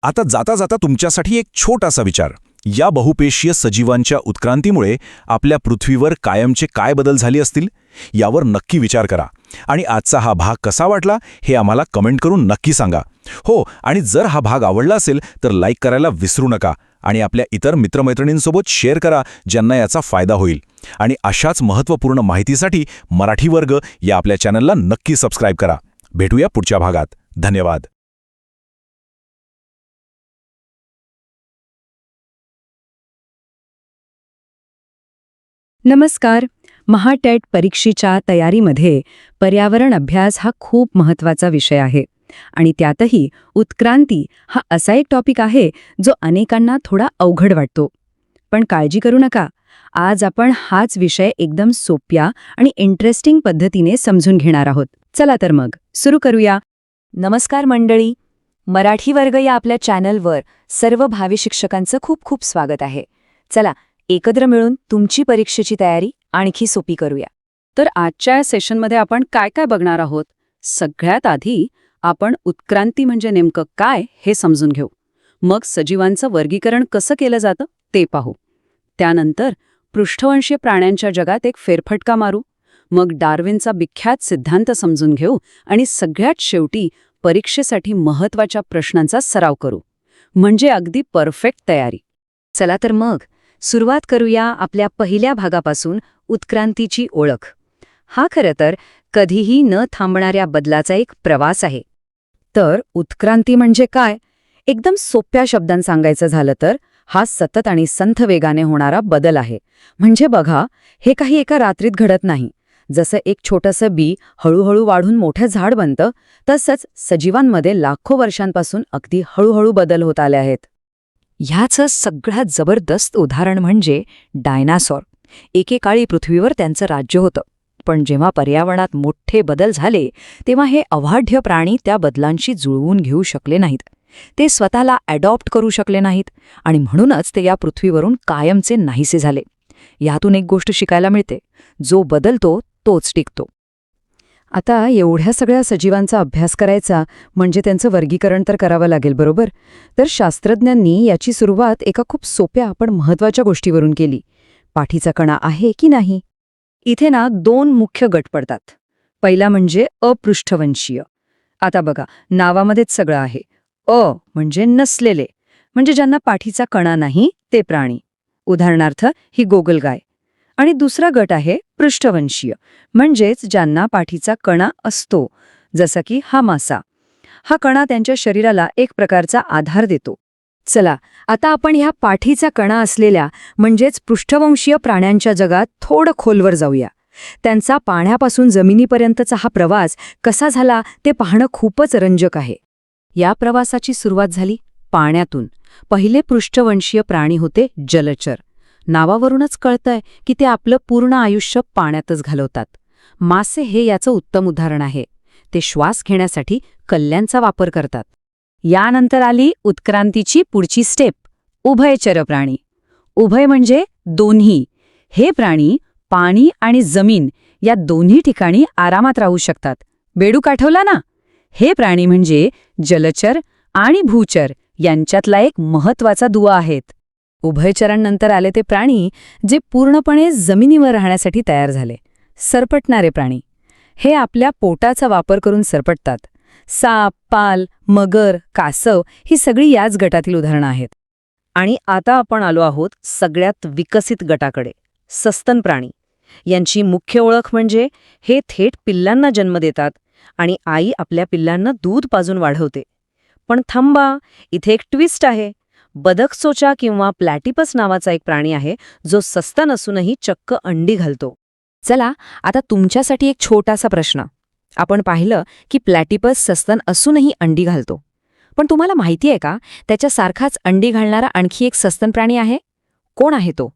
आता जाता जाता तुमच्यासाठी एक छोटासा विचार. या बहुपेशीय सजीवांच्या उत्क्रांतीमुळे आपल्या पृथ्वीवर कायमचे काय बदल झाले असतील यावर नक्की विचार करा. आणि आजचा हा भाग कसा वाटला हे आम्हाला कमेंट करून नक्की सांगा. हो, आणि जर हा भाग आवडला असेल तर लाईक करायला विसरू नका आणि आपल्या इतर मित्रमैत्रिणींसोबत शेअर करा ज्यांना याचा फायदा होईल. आणि अशाच महत्त्वपूर्ण माहितीसाठी मराठी वर्ग या आपल्या चॅनलला नक्की सबस्क्राईब करा. भेटूया पुढच्या भागात. धन्यवाद. नमस्कार. महाटेट परीक्षेच्या तयारीमध्ये पर्यावरण अभ्यास हा खूप महत्त्वाचा विषय आहे आणि त्यातही उत्क्रांती हा असा एक टॉपिक आहे जो अनेकांना थोडा अवघड वाटतो. पण काळजी करू नका, आज आपण हाच विषय एकदम सोप्या आणि इंटरेस्टिंग पद्धतीने समजून घेणार आहोत. चला तर मग सुरू करूया. नमस्कार मंडळी, मराठी वर्ग या आपल्या चॅनलवर सर्व भावी शिक्षकांचं खूप खूप स्वागत आहे. चला एकत्र मिळून तुमची परीक्षेची तयारी आणखी सोपी करूया. तर आजच्या या सेशनमध्ये आपण काय काय बघणार आहोत? सगळ्यात आधी आपण उत्क्रांती म्हणजे नेमकं काय हे समजून घेऊ. मग सजीवांचं वर्गीकरण कसं केलं जातं ते पाहू. त्यानंतर पृष्ठवंशीय प्राण्यांच्या जगात एक फेरफटका मारू. मग डार्विनचा विख्यात सिद्धांत समजून घेऊ आणि सगळ्यात शेवटी परीक्षेसाठी महत्त्वाच्या प्रश्नांचा सराव करू. म्हणजे अगदी परफेक्ट तयारी. चला तर मग सुरुवात करूया आपल्या पहिल्या भागापासून, उत्क्रांतीची ओळख. हा खरं तर कधीही न थांबणाऱ्या बदलाचा एक प्रवास आहे. तर उत्क्रांती म्हणजे काय? एकदम सोप्या शब्दांत सांगायचं झालं तर हा सतत आणि संथ वेगाने होणारा बदल आहे. म्हणजे बघा, हे काही एका रात्रीत घडत नाही. जसं एक छोटंसं बी हळूहळू वाढून मोठं झाड बनतं, तसंच सजीवांमध्ये लाखो वर्षांपासून अगदी हळूहळू बदल होत आले आहेत. ह्याचं सगळ्यात जबरदस्त उदाहरण म्हणजे डायनासॉर. एकेकाळी पृथ्वीवर त्यांचं राज्य होतं, पण जेव्हा पर्यावरणात मोठे बदल झाले तेव्हा हे अवाढ्य प्राणी त्या बदलांशी जुळवून घेऊ शकले नाहीत. ते स्वतःला अडॉप्ट करू शकले नाहीत आणि म्हणूनच ते या पृथ्वीवरून कायमचे नाहीसे झाले. यातून एक गोष्ट शिकायला मिळते, जो बदलतो तोच टिकतो. आता एवढ्या सगळ्या सजीवांचा अभ्यास करायचा म्हणजे त्यांचं वर्गीकरण तर करावं लागेल, बरोबर? तर शास्त्रज्ञांनी याची सुरुवात एका खूप सोप्या पण महत्त्वाच्या गोष्टीवरून केली. पाठीचा कणा आहे की नाही? इथे 2 मुख्य गट पडतात. पहिला म्हणजे अपृष्ठवंशीय. आता बघा, नावामध्येच सगळं आहे. अ म्हणजे नसलेले, म्हणजे ज्यांना पाठीचा कणा नाही ते प्राणी. उदाहरणार्थ ही गोगलगाय. आणि दुसरा गट आहे पृष्ठवंशीय, म्हणजेच ज्यांना पाठीचा कणा असतो, जसं की हा मासा. हा कणा त्यांच्या शरीराला एक प्रकारचा आधार देतो. चला आता आपण ह्या पाठीचा कणा असलेल्या म्हणजेच पृष्ठवंशीय प्राण्यांच्या जगात थोडं खोलवर जाऊया. त्यांचा पाण्यापासून जमिनीपर्यंतचा हा प्रवास कसा झाला ते पाहणं खूपच रंजक आहे. या प्रवासाची सुरुवात झाली पाण्यातून. पहिले पृष्ठवंशीय प्राणी होते जलचर. नावावरूनच कळतंय की ते आपलं पूर्ण आयुष्य पाण्यातच घालवतात. मासे हे याचं उत्तम उदाहरण आहे. ते श्वास घेण्यासाठी कल्ल्यांचा वापर करतात. यानंतर आली उत्क्रांतीची पुढची स्टेप, उभयचर प्राणी. उभय म्हणजे दोन्ही. हे प्राणी पाणी आणि जमीन या दोन्ही ठिकाणी आरामात राहू शकतात. बेडूक आठवला ना? हे प्राणी म्हणजे जलचर आणि भूचर यांच्यातला एक महत्त्वाचा दुवा आहेत. उभयचरांनंतर आले ते प्राणी जे पूर्णपणे जमिनीवर राहण्यासाठी तयार झाले. सरपटणारे प्राणी. हे आपल्या पोटाचा वापर करून सरपटतात. साप, पाल, मगर, कासव ही सगळी याच गटातील उदाहरणं आहेत. आणि आता आपण आलो आहोत सगळ्यात विकसित गटाकडे, सस्तन प्राणी. यांची मुख्य ओळख म्हणजे हे थेट पिल्लांना जन्म देतात आणि आई आपल्या पिल्लांना दूध पाजून वाढवते. पण थांबा, इथे एक ट्विस्ट आहे. बदकचोचा किंवा प्लॅटिपस नावाचा एक प्राणी आहे जो सस्तन नसूनही चक्क अंडी घालतो. चला आता तुमच्यासाठी एक छोटासा प्रश्न. आपण पाहिलं की प्लॅटिपस सस्तन असूनही अंडी घालतो. पण तुम्हाला माहिती आहे का त्याच्यासारखाच अंडी घालणारा आणखी एक सस्तन प्राणी आहे? कोण आहे तो?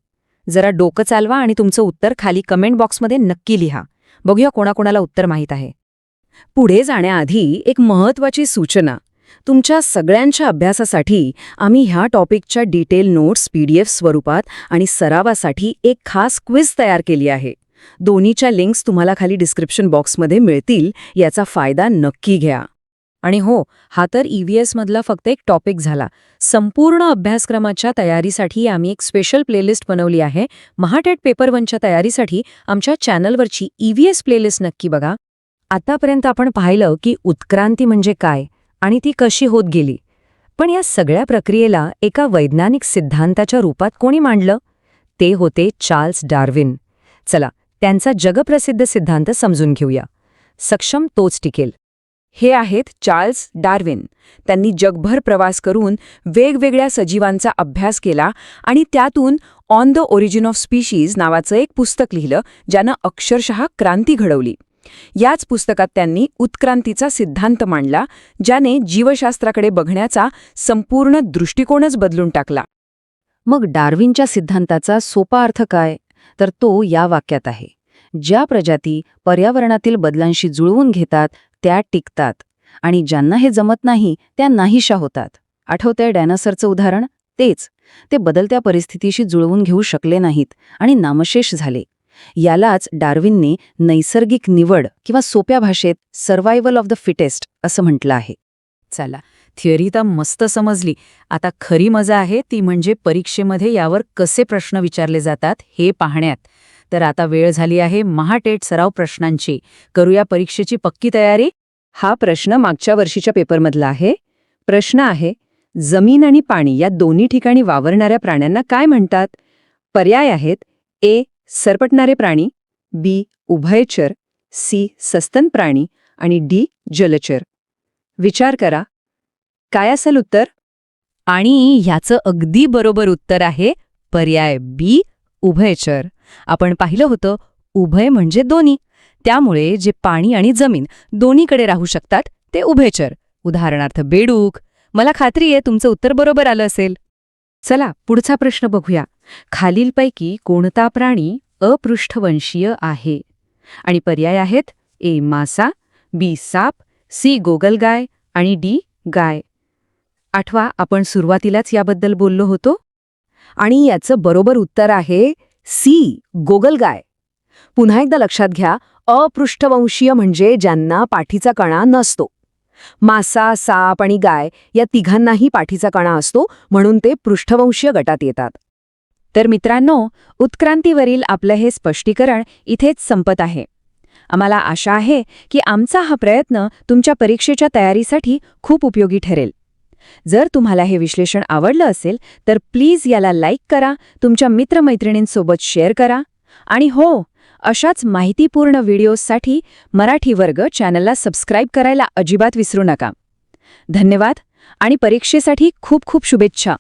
जरा डोकं चालवा आणि तुमचं उत्तर खाली कमेंट बॉक्समध्ये नक्की लिहा. बघूया कोणाकोणाला उत्तर माहीत आहे. पुढे जाण्याआधी एक महत्त्वाची सूचना. तुमच्या सगळ्यांच्या अभ्यासासाठी आम्ही ह्या टॉपिकच्या डिटेल नोट्स PDF स्वरूपात आणि सरावासाठी एक खास क्विज तयार केली आहे. दोन्हीच्या लिंक्स तुम्हाला खाली डिस्क्रिप्शन बॉक्समध्ये मिळतील. याचा फायदा नक्की घ्या. आणि हो, हा तर EVS मधला फक्त एक टॉपिक झाला. संपूर्ण अभ्यासक्रमाच्या तयारीसाठी आम्ही एक स्पेशल प्लेलिस्ट बनवली आहे. महाटेट पेपर 1च्या तयारीसाठी आमच्या चॅनलवरची EVS प्लेलिस्ट नक्की बघा. आतापर्यंत आपण पाहिलं की उत्क्रांती म्हणजे काय आणि ती कशी होत गेली. पण या सगळ्या प्रक्रियेला एका वैज्ञानिक सिद्धांताच्या रूपात कोणी मांडलं? ते होते चार्ल्स डार्विन. चला, त्यांचा जगप्रसिद्ध सिद्धांत समजून घेऊया. सक्षम तोच टिकेल. हे आहेत चार्ल्स डार्विन. त्यांनी जगभर प्रवास करून वेगवेगळ्या सजीवांचा अभ्यास केला आणि त्यातून on the origin of species नावाचं एक पुस्तक लिहिलं, ज्यानं अक्षरशः क्रांती घडवली. याच पुस्तकात त्यांनी उत्क्रांतीचा सिद्धांत मांडला, ज्याने जीवशास्त्राकडे बघण्याचा संपूर्ण दृष्टिकोनच बदलून टाकला. मग डार्विनच्या सिद्धांताचा सोपा अर्थ काय? तर तो या वाक्यात आहे: ज्या प्रजाती पर्यावरणातील बदलांशी जुळवून घेतात त्या टिकतात आणि ज्यांना हे जमत नाही त्या नाहीशा होतात. आठवतंय डायनासॉरचं उदाहरण? तेच. ते बदलत्या परिस्थितीशी जुळवून घेऊ शकले नाहीत आणि नामशेष झाले. यालाच डार्विनने नैसर्गिक निवड किंवा सोप्या भाषेत सर्व्हायव्हल ऑफ द फिटेस्ट असं म्हटलं आहे. चला, थिअरी तर मस्त समजली. आता खरी मजा आहे ती म्हणजे परीक्षेमध्ये यावर कसे प्रश्न विचारले जातात हे पाहण्यात. तर आता वेळ झाली आहे महाटेट सराव प्रश्नांची. करूया परीक्षेची पक्की तयारी. हा प्रश्न मागच्या वर्षीच्या पेपरमधला आहे. प्रश्न आहे, जमीन आणि पाणी या दोन्ही ठिकाणी वावरणाऱ्या प्राण्यांना काय म्हणतात? पर्याय आहेत: A. सरपटणारे प्राणी, B. उभयचर, C. सस्तन प्राणी आणि D. जलचर. विचार करा, काय असेल उत्तर? आणि ह्याचं अगदी बरोबर उत्तर आहे पर्याय B. उभयचर. आपण पाहिलं होतं उभय म्हणजे दोन्ही. त्यामुळे जे पाणी आणि जमीन दोन्हीकडे राहू शकतात ते उभयचर. उदाहरणार्थ बेडूक. मला खात्री आहे तुमचं उत्तर बरोबर आलं असेल. चला पुढचा प्रश्न बघूया. खालीलपैकी कोणता प्राणी अपृष्ठवंशीय आहे? आणि पर्याय आहेत: A. मासा, B. साप, C. गोगलगाय आणि D. गाय. आठवा, आपण सुरुवातीलाच याबद्दल बोललो होतो. आणि याचं बरोबर उत्तर आहे C. गोगलगाय. पुन्हा एकदा लक्षात घ्या, अपृष्ठवंशीय म्हणजे ज्यांना पाठीचा कणा नसतो. मासा, साप आणि गाय या तिघांनाही पाठीचा कणा असतो, म्हणून ते पृष्ठवंशीय गटात येतात. तर मित्रांनो, उत्क्रांतीवरील आपलं हे स्पष्टीकरण इथेच संपत आहे. आम्हाला आशा आहे की आमचा हा प्रयत्न तुमच्या परीक्षेच्या तयारीसाठी खूप उपयोगी ठरेल. जर तुम्हाला हे विश्लेषण आवडलं असेल तर प्लीज याला लाईक करा, तुमच्या मित्रमैत्रिणींसोबत शेअर करा. आणि हो, अशाच माहितीपूर्ण व्हिडिओजसाठी मराठी वर्ग चॅनलला सबस्क्राईब करायला अजिबात विसरू नका. धन्यवाद आणि परीक्षेसाठी खूप खूप शुभेच्छा.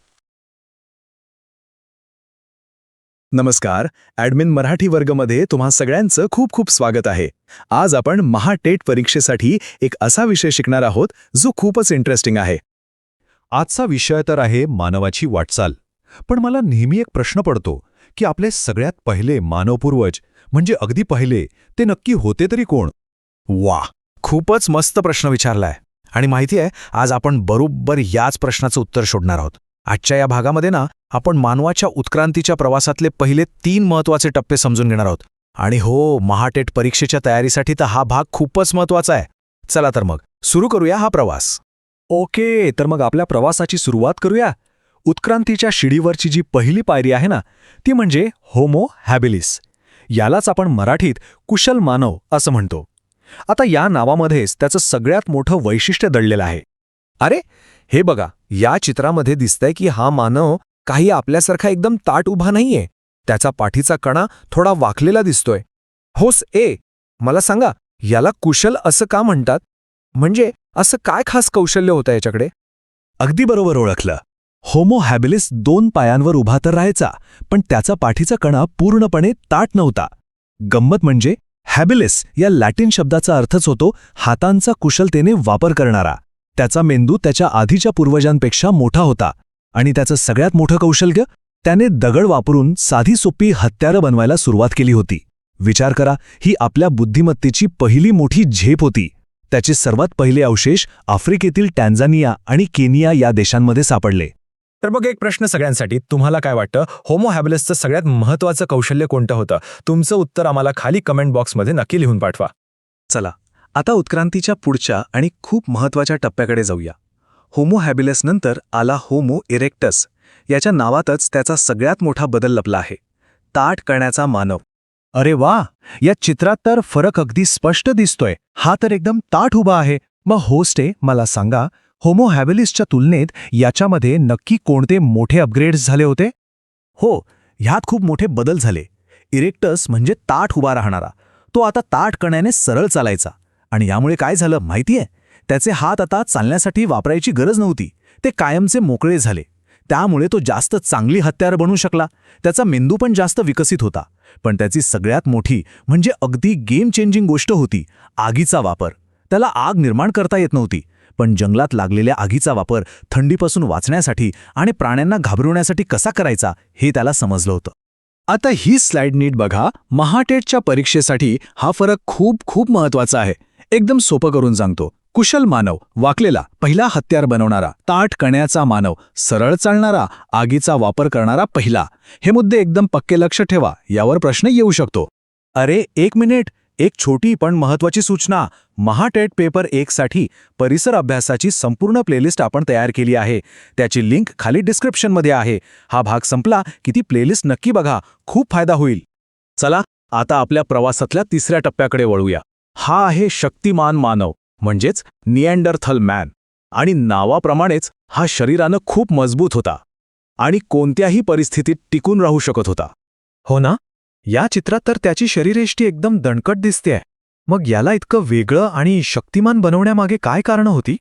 नमस्कार, ॲडमिन मराठी वर्गमध्ये तुम्हा सगळ्यांचं खूप खूप स्वागत आहे. आज आपण महाटेट परीक्षेसाठी एक असा विषय शिकणार आहोत जो खूपच इंटरेस्टिंग आहे. आजचा विषय तर आहे मानवाची वाटचाल. पण मला नेहमी एक प्रश्न पडतो की आपले सगळ्यात पहिले मानवपूर्वज म्हणजे अगदी पहिले ते नक्की होते तरी कोण? वाह, खूपच मस्त प्रश्न विचारलाय. आणि माहिती आहे, आज आपण बरोबर याच प्रश्नाचं उत्तर शोधणार आहोत. आजच्या या भागामध्ये ना आपण मानवाच्या उत्क्रांतीच्या प्रवासातले पहिले 3 महत्त्वाचे टप्पे समजून घेणार आहोत. आणि हो, महाटेट परीक्षेच्या तयारीसाठी तर हा भाग खूपच महत्त्वाचा आहे. चला तर मग सुरू करूया हा प्रवास. ओके, तर मग आपल्या प्रवासाची सुरुवात करूया. उत्क्रांतीच्या शिडीवरची जी पहिली पायरी आहे ना, ती म्हणजे होमो हॅबिलिस. यालाच आपण मराठीत कुशल मानव असं म्हणतो. आता या नावामध्येच त्याचं सगळ्यात मोठं वैशिष्ट्य दडलेलं आहे. अरे, हे बघा, या चित्रामध्ये दिसतंय की हा मानव काही आपल्यासारखा एकदम ताट उभा नाहीये. त्याचा पाठीचा कणा थोडा वाकलेला दिसतोय. होस ए, मला सांगा, याला कुशल असं का म्हणतात? म्हणजे असं काय खास कौशल्य होतं याच्याकडे? अगदी बरोबर ओळखलं. होमो हॅबिलिस 2 पायांवर उभा तर राहायचा, पण त्याचा पाठीचा कणा पूर्णपणे ताठ नव्हता. गंमत म्हणजे हॅबिलिस या लॅटिन शब्दाचा अर्थच होतो हातांचा कुशलतेने वापर करणारा. त्याचा मेंदू त्याच्या आधीच्या पूर्वजांपेक्षा मोठा होता आणि त्याचं सगळ्यात मोठं कौशल्य, त्याने दगड वापरून साधी सोपी हत्यारं बनवायला सुरुवात केली होती. विचार करा, ही आपल्या बुद्धिमत्तेची पहिली मोठी झेप होती. त्याचे सर्वात पहिले अवशेष आफ्रिकेतील टॅन्झानिया आणि केनिया या देशांमध्ये सापडले. तर मग एक प्रश्न सगळ्यांसाठी, तुम्हाला काय वाटतं, होमो हॅबिलिसचं सगळ्यात महत्त्वाचं कौशल्य कोणतं होतं? तुमचं उत्तर आम्हाला खाली कमेंट बॉक्समध्ये नक्की लिहून पाठवा. चला, आता उत्क्रांतीच्या पुढच्या आणि खूप महत्त्वाच्या टप्प्याकडे जाऊया. होमो हॅबिलिसनंतर आला होमो इरेक्टस. याच्या नावातच त्याचा सगळ्यात मोठा बदल लपला आहे, ताठ कण्याचा मानव. अरे वा, या चित्रात तर फरक अगदी स्पष्ट दिसतोय. हा तर एकदम ताठ उभा आहे. मग होस्टे, मला सांगा, होमो हॅबिलिसच्या तुलनेत याच्यामध्ये नक्की कोणते मोठे अपग्रेड्स झाले होते? हो, ह्यात खूप मोठे बदल झाले. इरेक्टस म्हणजे ताठ उभा राहणारा, तो आता ताठ कण्याने सरळ चालायचा. आणि यामुळे काय झालं माहितीये? त्याचे हात आता चालण्यासाठी वापरायची गरज नव्हती, ते कायमचे मोकळे झाले. त्यामुळे तो जास्त चांगली हत्यार बनवू शकला. त्याचा मेंदू पण जास्त विकसित होता. पण त्याची सगळ्यात मोठी म्हणजे अगदी गेम चेंजिंग गोष्ट होती आगीचा वापर. त्याला आग निर्माण करता येत नव्हती, पण जंगलात लागलेल्या आगीचा वापर थंडीपासून वाचण्यासाठी आणि प्राण्यांना घाबरवण्यासाठी कसा करायचा हे त्याला समजलं होतं. आता ही स्लाइड नीट बघा. महाटेटच्या परीक्षेसाठी हा फरक खूप खूप महत्वाचा आहे. एकदम सोपं करून सांगतो. कुशल मानव, वाकलेला, पहिला हत्यार बनवणारा. ताठ कण्याचा मानव, सरळ चालणारा, आगीचा वापर करणारा पहिला. हे मुद्दे एकदम पक्के लक्ष ठेवा, यावर प्रश्न येऊ शकतो. अरे, 1 मिनिट, एक छोटी पण महत्त्वाची सूचना. महाटेट पेपर 1 साठी परिसर अभ्यासाची संपूर्ण प्लेलिस्ट आपण तयार केली आहे. त्याची लिंक खाली डिस्क्रिप्शनमध्ये आहे. हा भाग संपला की ती प्लेलिस्ट नक्की बघा, खूप फायदा होईल. चला, आता आपल्या प्रवासातल्या तिसऱ्या टप्प्याकडे वळूया. हा आहे शक्तिमान मानव, म्हणजेच निएंडरथल मॅन. आणि नावाप्रमाणेच हा शरीरानं खूप मजबूत होता आणि कोणत्याही परिस्थितीत टिकून राहू शकत होता. हो ना? या चित्रात तर त्याची शरीरयष्टी एकदम दणकट दिसतेय. मग याला इतकं वेगळं आणि शक्तिमान बनवण्यामागे काय कारणं होती?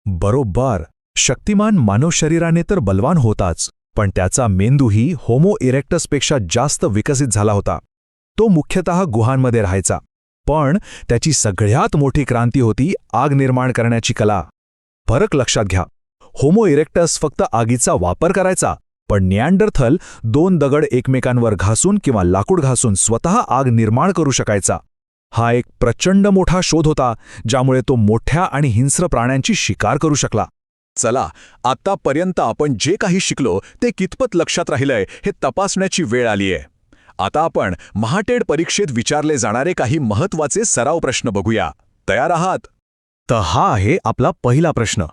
बरोबर, शक्तिमान मानव शरीराने तर बलवान होताच, पण त्याचा मेंदूही होमो इरेक्टसपेक्षा जास्त विकसित झाला होता. तो मुख्यतः गुहांमध्ये राहायचा. पण त्याची सगळ्यात मोठी क्रांती होती आग निर्माण करण्याची कला. फरक लक्षात घ्या, होमो इरेक्टस फक्त आगीचा वापर करायचा, पण निएंडरथल 2 दगड एकमेकांवर घासून किंवा लाकूड घासून स्वतः आग निर्माण करू शकायचा. हा एक प्रचंड मोठा शोध होता, ज्यामुळे तो मोठ्या आणि हिंस्र प्राण्यांची शिकार करू शकला. चला, आतापर्यंत आपण जे काही शिकलो ते कितपत लक्षात राहिलंय हे तपासण्याची वेळ आलीय. आता आपण महाटेट परीक्षेत विचारले जाणारे काही महत्त्वाचे सराव प्रश्न बघूया. तयार आहात? तर हा आहे आपला पहिला प्रश्न.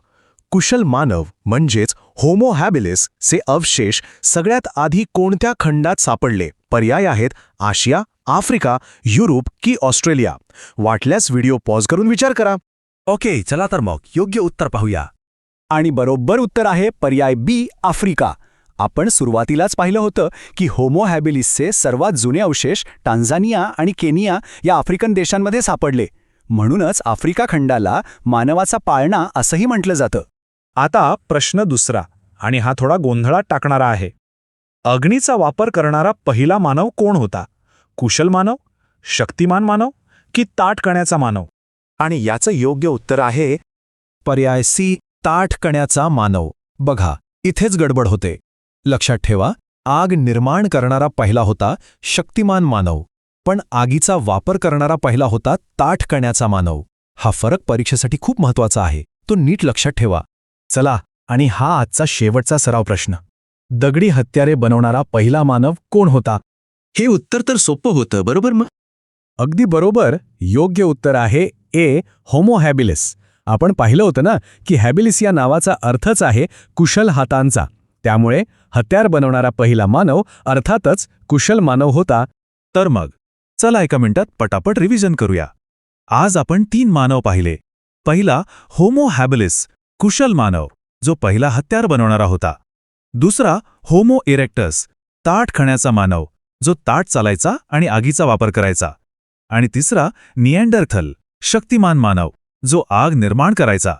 कुशल मानव म्हणजेच होमो हॅबिलिस चे अवशेष सगळ्यात आधी कोणत्या खंडात सापडले? पर्याय आहेत आशिया, आफ्रिका, युरोप की ऑस्ट्रेलिया. वाटल्यास व्हिडिओ पॉज करून विचार करा. ओके, चला तर मग योग्य उत्तर पाहूया. आणि बरोबर उत्तर आहे पर्याय बी, आफ्रिका. आपण सुरुवातीलाच पाहिलं होतं की होमो हॅबिलिसचे सर्वात जुने अवशेष टांझानिया आणि केनिया या आफ्रिकन देशांमध्ये सापडले. म्हणूनच आफ्रिका खंडाला मानवाचा पाळणा असंही म्हटलं जातं. आता प्रश्न दुसरा, आणि हा थोडा गोंधळात टाकणारा आहे. अग्नीचा वापर करणारा पहिला मानव कोण होता? कुशल मानव, शक्तिमान मानव की ताठ कण्याचा मानव? आणि याचं योग्य उत्तर आहे पर्याय सी, ताठ कण्याचा मानव. बघा, इथेच गडबड होते. लक्षात ठेवा, आग निर्माण करणारा पहिला होता शक्तिमान मानव, पण आगीचा वापर करणारा पहिला होता ताठ कण्याचा मानव. हा फरक परीक्षेसाठी खूप महत्त्वाचा आहे, तो नीट लक्षात ठेवा. चला, आणि हा आजचा शेवटचा सराव प्रश्न. दगडी हत्यारे बनवणारा पहिला मानव कोण होता? हे उत्तर तर सोपं होतं, बरोबर मग? अगदी बरोबर. योग्य उत्तर आहे ए, होमो हॅबिलिस. आपण पाहिलं होतं ना की हॅबिलिस या नावाचा अर्थच आहे कुशल हातांचा. त्यामुळे हत्यार बनवणारा पहिला मानव अर्थातच कुशल मानव होता. तर मग चला एका मिनिटात पटापट रिव्हिजन करूया. आज आपण 3 मानव पाहिले. पहिला होमो हॅबिलिस, कुशल मानव, जो पहिला हत्यार बनवणारा होता. दुसरा होमो इरेक्टस, ताठ खण्याचा मानव, जो ताठ चालायचा आणि आगीचा वापर करायचा. आणि तिसरा निएंडरथल, शक्तिमान मानव, जो आग निर्माण करायचा.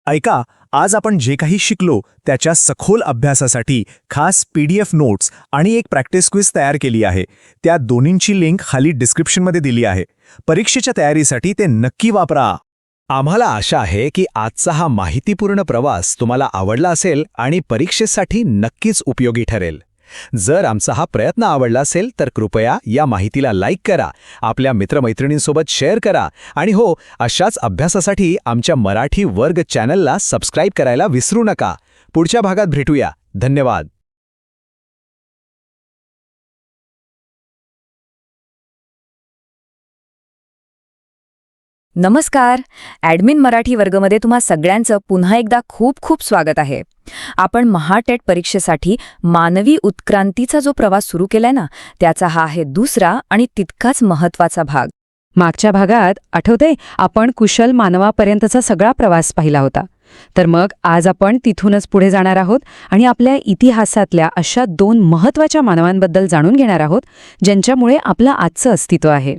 ऐका, आज आपण जे काही शिकलो त्याच्या सखोल अभ्यासासाठी खास PDF नोट्स आणि एक प्रॅक्टिस क्विज तयार केली आहे. त्या दोन्हींची लिंक खाली डिस्क्रिप्शनमध्ये दिली आहे. परीक्षेच्या तयारीसाठी ते नक्की वापरा. आम्हाला आशा आहे की आजचा हा माहितीपूर्ण प्रवास तुम्हाला आवडला असेल आणि परीक्षेसाठी नक्कीच उपयोगी ठरेल. जर आमचा हा प्रयत्न आवडला असेल तर कृपया या माहितीला लाईक करा, आपल्या मित्रमैत्रिणींसोबत शेअर करा आणि हो, अशाच अभ्यासासाठी आमच्या मराठी वर्ग चॅनलला सबस्क्राईब करायला विसरू नका. पुढच्या भागात भेटूया. धन्यवाद. नमस्कार. ॲडमिन मराठी वर्गमध्ये तुम्हा सगळ्यांचं पुन्हा एकदा खूप खूप स्वागत आहे. आपण महाटेट परीक्षेसाठी मानवी उत्क्रांतीचा जो प्रवास सुरू केलाय ना, त्याचा हा आहे दुसरा आणि तितकाच महत्त्वाचा भाग. मागच्या भागात आठवते आपण कुशल मानवापर्यंतचा सगळा प्रवास पाहिला होता. तर मग आज आपण तिथूनच पुढे जाणार आहोत आणि आपल्या इतिहासातल्या अशा 2 महत्त्वाच्या मानवांबद्दल जाणून घेणार आहोत, ज्यांच्यामुळे आपलं आजचं अस्तित्व आहे.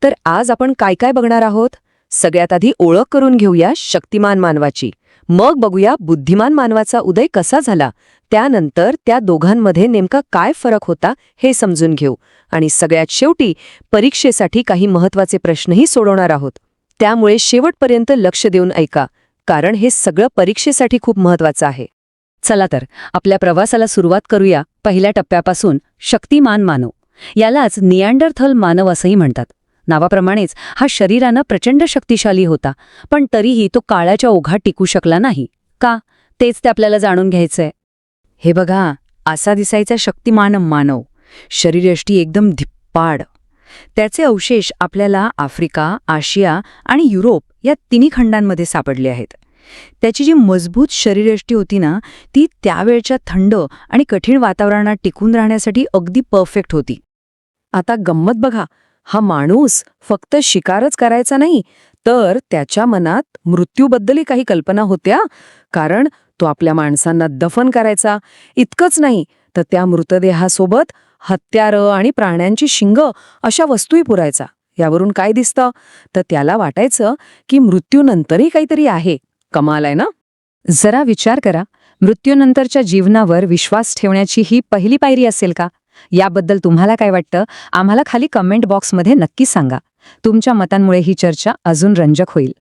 तर आज आपण काय काय बघणार आहोत? सगळ्यात आधी ओळख करून घेऊया शक्तिमान मानवाची. मग बघूया बुद्धिमान मानवाचा उदय कसा झाला. त्यानंतर त्या दोघांमध्ये नेमका काय फरक होता हे समजून घेऊ. आणि सगळ्यात शेवटी परीक्षेसाठी काही महत्त्वाचे प्रश्नही सोडवणार आहोत. त्यामुळे शेवटपर्यंत लक्ष देऊन ऐका, कारण हे सगळं परीक्षेसाठी खूप महत्त्वाचं आहे. चला तर आपल्या प्रवासाला सुरुवात करूया पहिल्या टप्प्यापासून. शक्तिमान मानव, यालाच निअँडरथल मानव असंही म्हणतात. नावाप्रमाणेच हा शरीरानं प्रचंड शक्तिशाली होता, पण तरीही तो काळाच्या ओघात टिकू शकला नाही. का? तेच ते आपल्याला जाणून घ्यायचंय. हे बघा, असा दिसायचा शक्तिमान मानव, शरीरयष्टी एकदम धिप्पाड. त्याचे अवशेष आपल्याला आफ्रिका, आशिया आणि युरोप या तिन्ही खंडांमध्ये सापडले आहेत. त्याची जी मजबूत शरीरयष्टी होती ना, ती त्यावेळच्या थंड आणि कठीण वातावरणात टिकून राहण्यासाठी अगदी परफेक्ट होती. आता गंमत बघा, हा माणूस फक्त शिकारच करायचा नाही, तर त्याच्या मनात मृत्यूबद्दलही काही कल्पना होत्या. कारण तो आपल्या माणसांना दफन करायचा. इतकंच नाही तर त्या मृतदेहासोबत हत्यारं आणि प्राण्यांची शिंगं अशा वस्तूही पुरायचा. यावरून काय दिसतं? तर त्याला वाटायचं की मृत्यूनंतरही काहीतरी आहे. कमाल आहे ना? जरा विचार करा, मृत्यूनंतरच्या जीवनावर विश्वास ठेवण्याची ही पहिली पायरी असेल का? याबद्दल तुम्हाला काय वाटतं? आम्हाला खाली कमेंट बॉक्समध्ये नक्की सांगा. तुमच्या मतांमुळे ही चर्चा अजून रंजक होईल.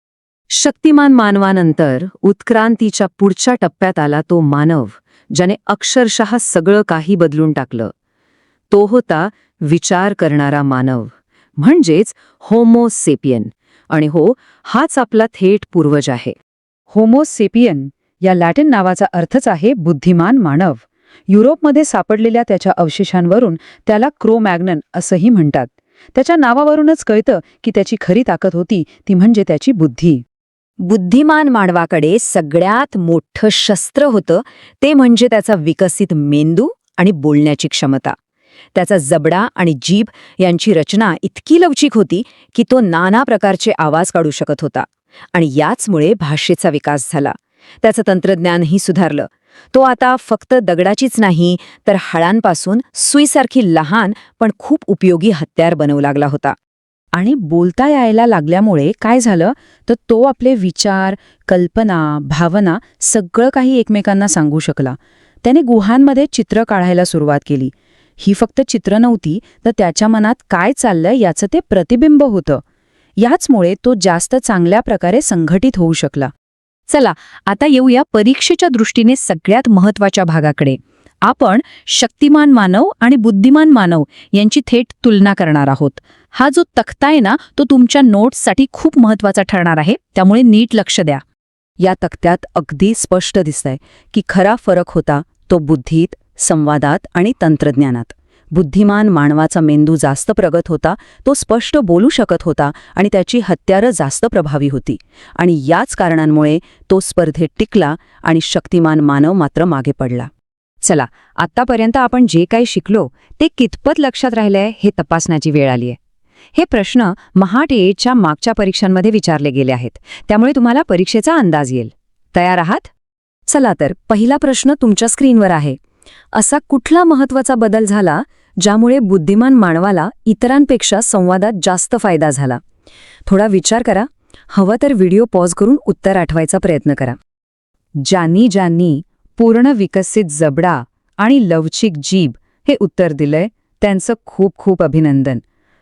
शक्तिमान मानवानंतर उत्क्रांतीच्या पुढच्या टप्प्यात आला तो मानव, ज्याने अक्षरशः सगळं काही बदलून टाकलं. तो होता विचार करणारा मानव, म्हणजेच होमो सेपियन. आणि हो, हाच आपला थेट पूर्वज आहे. होमो सेपियन या लॅटिन नावाचा अर्थच आहे बुद्धिमान मानव. युरोपमध्ये सापडलेल्या त्याच्या अवशेषांवरून त्याला क्रो-मॅग्नन असंही म्हणतात. त्याच्या नावावरूनच कळतं की त्याची खरी ताकद होती ती म्हणजे त्याची बुद्धी. बुद्धिमान मानवाकडे सगळ्यात मोठं शस्त्र होतं ते म्हणजे त्याचा विकसित मेंदू आणि बोलण्याची क्षमता. त्याचा जबडा आणि जीभ यांची रचना इतकी लवचिक होती की तो नाना प्रकारचे आवाज काढू शकत होता. आणि याचमुळे भाषेचा विकास झाला. त्याचं तंत्रज्ञानही सुधारलं. तो आता फक्त दगडाचीच नाही तर हाडांपासून सुईसारखी लहान पण खूप उपयोगी हत्यार बनवू लागला होता. आणि बोलता यायला लागल्यामुळे काय झालं तर तो आपले विचार, कल्पना, भावना सगळं काही एकमेकांना सांगू शकला. त्याने गुहांमध्ये चित्र काढायला सुरुवात केली. ही फक्त चित्र नव्हती तर त्याच्या मनात काय चाललंय याचं ते प्रतिबिंब होतं. याचमुळे तो जास्त चांगल्या प्रकारे संघटित होऊ शकला. चला आता येऊया परीक्षेच्या दृष्टीने सगळ्यात महत्त्वाच्या भागाकडे. आपण शक्तिमान मानव आणि बुद्धिमान मानव यांची थेट तुलना करणार आहोत. हा जो तक्ता आहे ना, तो तुमच्या नोट्ससाठी खूप महत्त्वाचा ठरणार आहे, त्यामुळे नीट लक्ष द्या. या तक्त्यात अगदी स्पष्ट दिसतंय की खरा फरक होता तो बुद्धीत, संवादात आणि तंत्रज्ञानात. बुद्धिमान मानवाचा मेंदू जास्त प्रगत होता, तो स्पष्ट बोलू शकत होता आणि त्याची हत्यारं जास्त प्रभावी होती. आणि याच कारणांमुळे तो स्पर्धेत टिकला आणि शक्तिमान मानव मात्र मागे पडला. चला, आत्तापर्यंत आपण जे काही शिकलो ते कितपत लक्षात राहिलंय हे तपासण्याची वेळ आलीय. हे प्रश्न महाटेटच्या मागच्या परीक्षांमध्ये विचारले गेले आहेत, त्यामुळे तुम्हाला परीक्षेचा अंदाज येईल. तयार आहात? चला तर पहिला प्रश्न तुमच्या स्क्रीनवर आहे. असा कुठला महत्त्वाचा बदल झाला ज्यामुळे बुद्धिमान मानवाला इतरांपेक्षा संवादात जास्त फायदा झाला? थोडा विचार करा. हवं तर व्हिडिओ पॉज करून उत्तर आठवायचा प्रयत्न करा. ज्यांनी ज्यांनी पूर्ण विकसित जबडा आणि लवचिक जीभ हे उत्तर दिलंय त्यांचं खूप खूप अभिनंदन.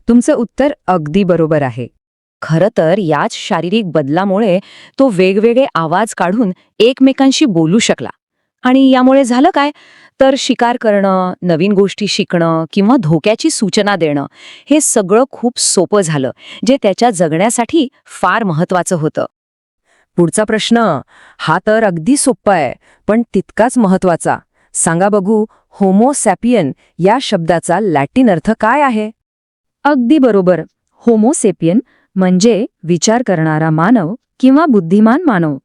तुमचं उत्तर अगदी बरोबर आहे. खरं तर याच शारीरिक बदलामुळे तो वेगवेगळे आवाज काढून एकमेकांशी बोलू शकला. आणि यामुळे झालं काय तर शिकार करणं, नवीन गोष्टी शिकणं किंवा धोक्याची सूचना देणं हे सगळं खूप सोपं झालं, जे त्याच्या जगण्यासाठी फार महत्वाचं होतं. पुढचा प्रश्न हा तर अगदी सोपा आहे, पण तितकाच महत्वाचा. सांगा बघू, होमो सॅपियन या शब्दाचा लॅटिन अर्थ काय आहे? अगदी बरोबर. होमोसेपियन म्हणजे विचार करणारा मानव किंवा बुद्धिमान मानव.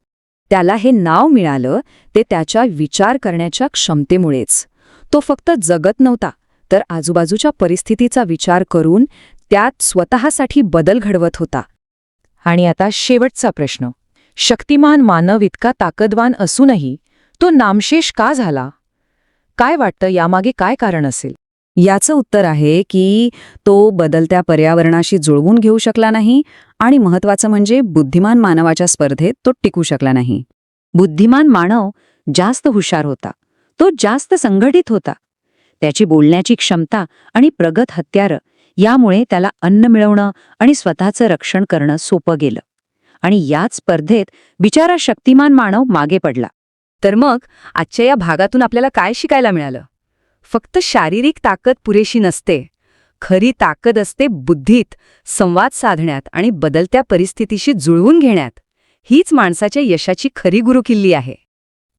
त्याला हे नाव मिळालं ते त्याच्या विचार करण्याच्या क्षमतेमुळेच. तो फक्त जगत नव्हता, तर आजूबाजूच्या परिस्थितीचा विचार करून त्यात स्वतःसाठी बदल घडवत होता. आणि आता शेवटचा प्रश्न. शक्तिमान मानव इतका ताकदवान असूनही तो नामशेष का झाला? काय वाटतं, यामागे काय कारण असेल? याचं उत्तर आहे की तो बदलत्या पर्यावरणाशी जुळवून घेऊ शकला नाही आणि महत्वाचं म्हणजे बुद्धिमान मानवाच्या स्पर्धेत तो टिकू शकला नाही. बुद्धिमान मानव जास्त हुशार होता, तो जास्त संघटित होता. त्याची बोलण्याची क्षमता आणि प्रगत हत्यारं यामुळे त्याला अन्न मिळवणं आणि स्वतःचं रक्षण करणं सोपं गेलं. आणि याच स्पर्धेत बिचारा शक्तिमान मानव मागे पडला. तर मग आजच्या या भागातून आपल्याला काय शिकायला मिळालं? फक्त शारीरिक ताकद पुरेशी नसते. खरी ताकद असते बुद्धीत, संवाद साधण्यात आणि बदलत्या परिस्थितीशी जुळवून घेण्यात. हीच माणसाच्या यशाची खरी गुरुकिल्ली आहे.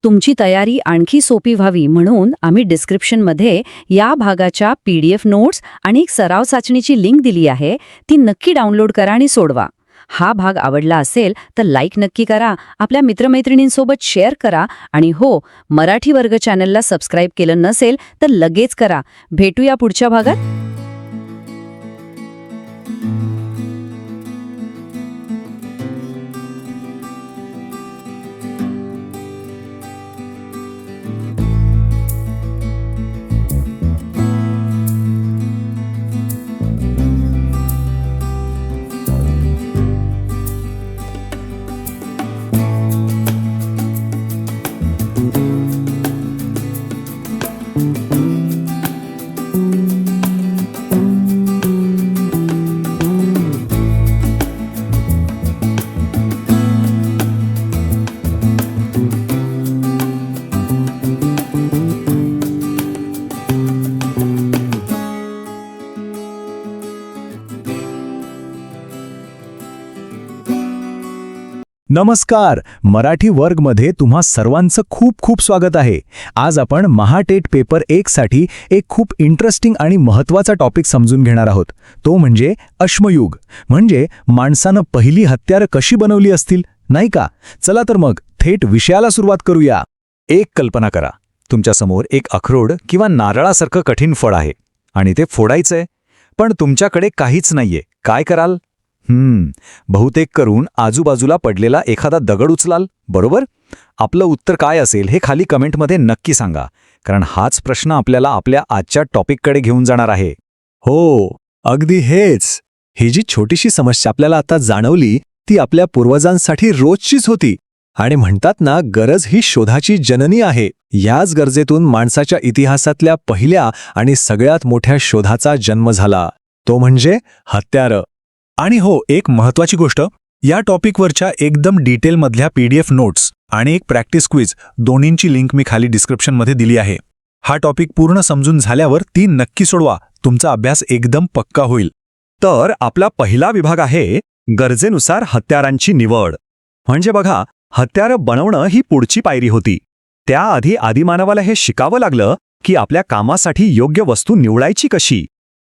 तुमची तयारी आणखी सोपी व्हावी म्हणून आम्ही डिस्क्रिप्शनमध्ये या भागाच्या PDF नोट्स आणि एक सराव चाचणीची लिंक दिली आहे. ती नक्की डाउनलोड करा आणि सोडवा. हा भाग आवडला असेल तर लाईक नक्की करा, आपल्या मित्रमैत्रिणींसोबत शेअर करा आणि हो, मराठी वर्ग चॅनलला सबस्क्राईब केलं नसेल तर लगेच करा. भेटूया पुढच्या भागात. नमस्कार. मराठी वर्गमध्ये तुम्हा सर्वांचं खूप खूप स्वागत आहे. आज आपण महाटेट पेपर 1 साठी एक खूप इंटरेस्टिंग आणि महत्त्वाचा टॉपिक समजून घेणार आहोत. तो म्हणजे अश्मयुग, म्हणजे माणसानं पहिली हत्यारं कशी बनवली असतील, नाही का? चला तर मग थेट विषयाला सुरुवात करूया. एक कल्पना करा, तुमच्यासमोर एक अक्रोड किंवा नारळासारखं कठीण फळ आहे आणि ते फोडायचंय, पण तुमच्याकडे काहीच नाहीये. काय कराल? बहुतेक करून आजूबाजूला पडलेला एखादा दगड उचलाल, बरोबर? आपलं उत्तर काय असेल हे खाली कमेंटमध्ये नक्की सांगा, कारण हाच प्रश्न आपल्याला आपल्या आजच्या टॉपिककडे घेऊन जाणार आहे. हो, अगदी हेच. ही जी छोटीशी समस्या आपल्याला आता जाणवली ती आपल्या पूर्वजांसाठी रोजचीच होती. आणि म्हणतात ना, गरज ही शोधाची जननी आहे. याच गरजेतून माणसाच्या इतिहासातल्या पहिल्या आणि सगळ्यात मोठ्या शोधाचा जन्म झाला, तो म्हणजे हत्यारं. आणि हो, एक महत्वाची गोष्ट, या टॉपिकवरच्या एकदम डिटेलमधल्या PDF नोट्स आणि एक प्रॅक्टिस क्विज दोन्हींची लिंक मी खाली डिस्क्रिप्शनमध्ये दिली आहे. हा टॉपिक पूर्ण समजून झाल्यावर ती नक्की सोडवा, तुमचा अभ्यास एकदम पक्का होईल. तर आपला पहिला विभाग आहे गरजेनुसार हत्यारांची निवड. म्हणजे बघा, हत्यारं बनवणं ही पुढची पायरी होती. त्याआधी आदिमानवाला हे शिकावं लागलं की आपल्या कामासाठी योग्य वस्तू निवडायची कशी.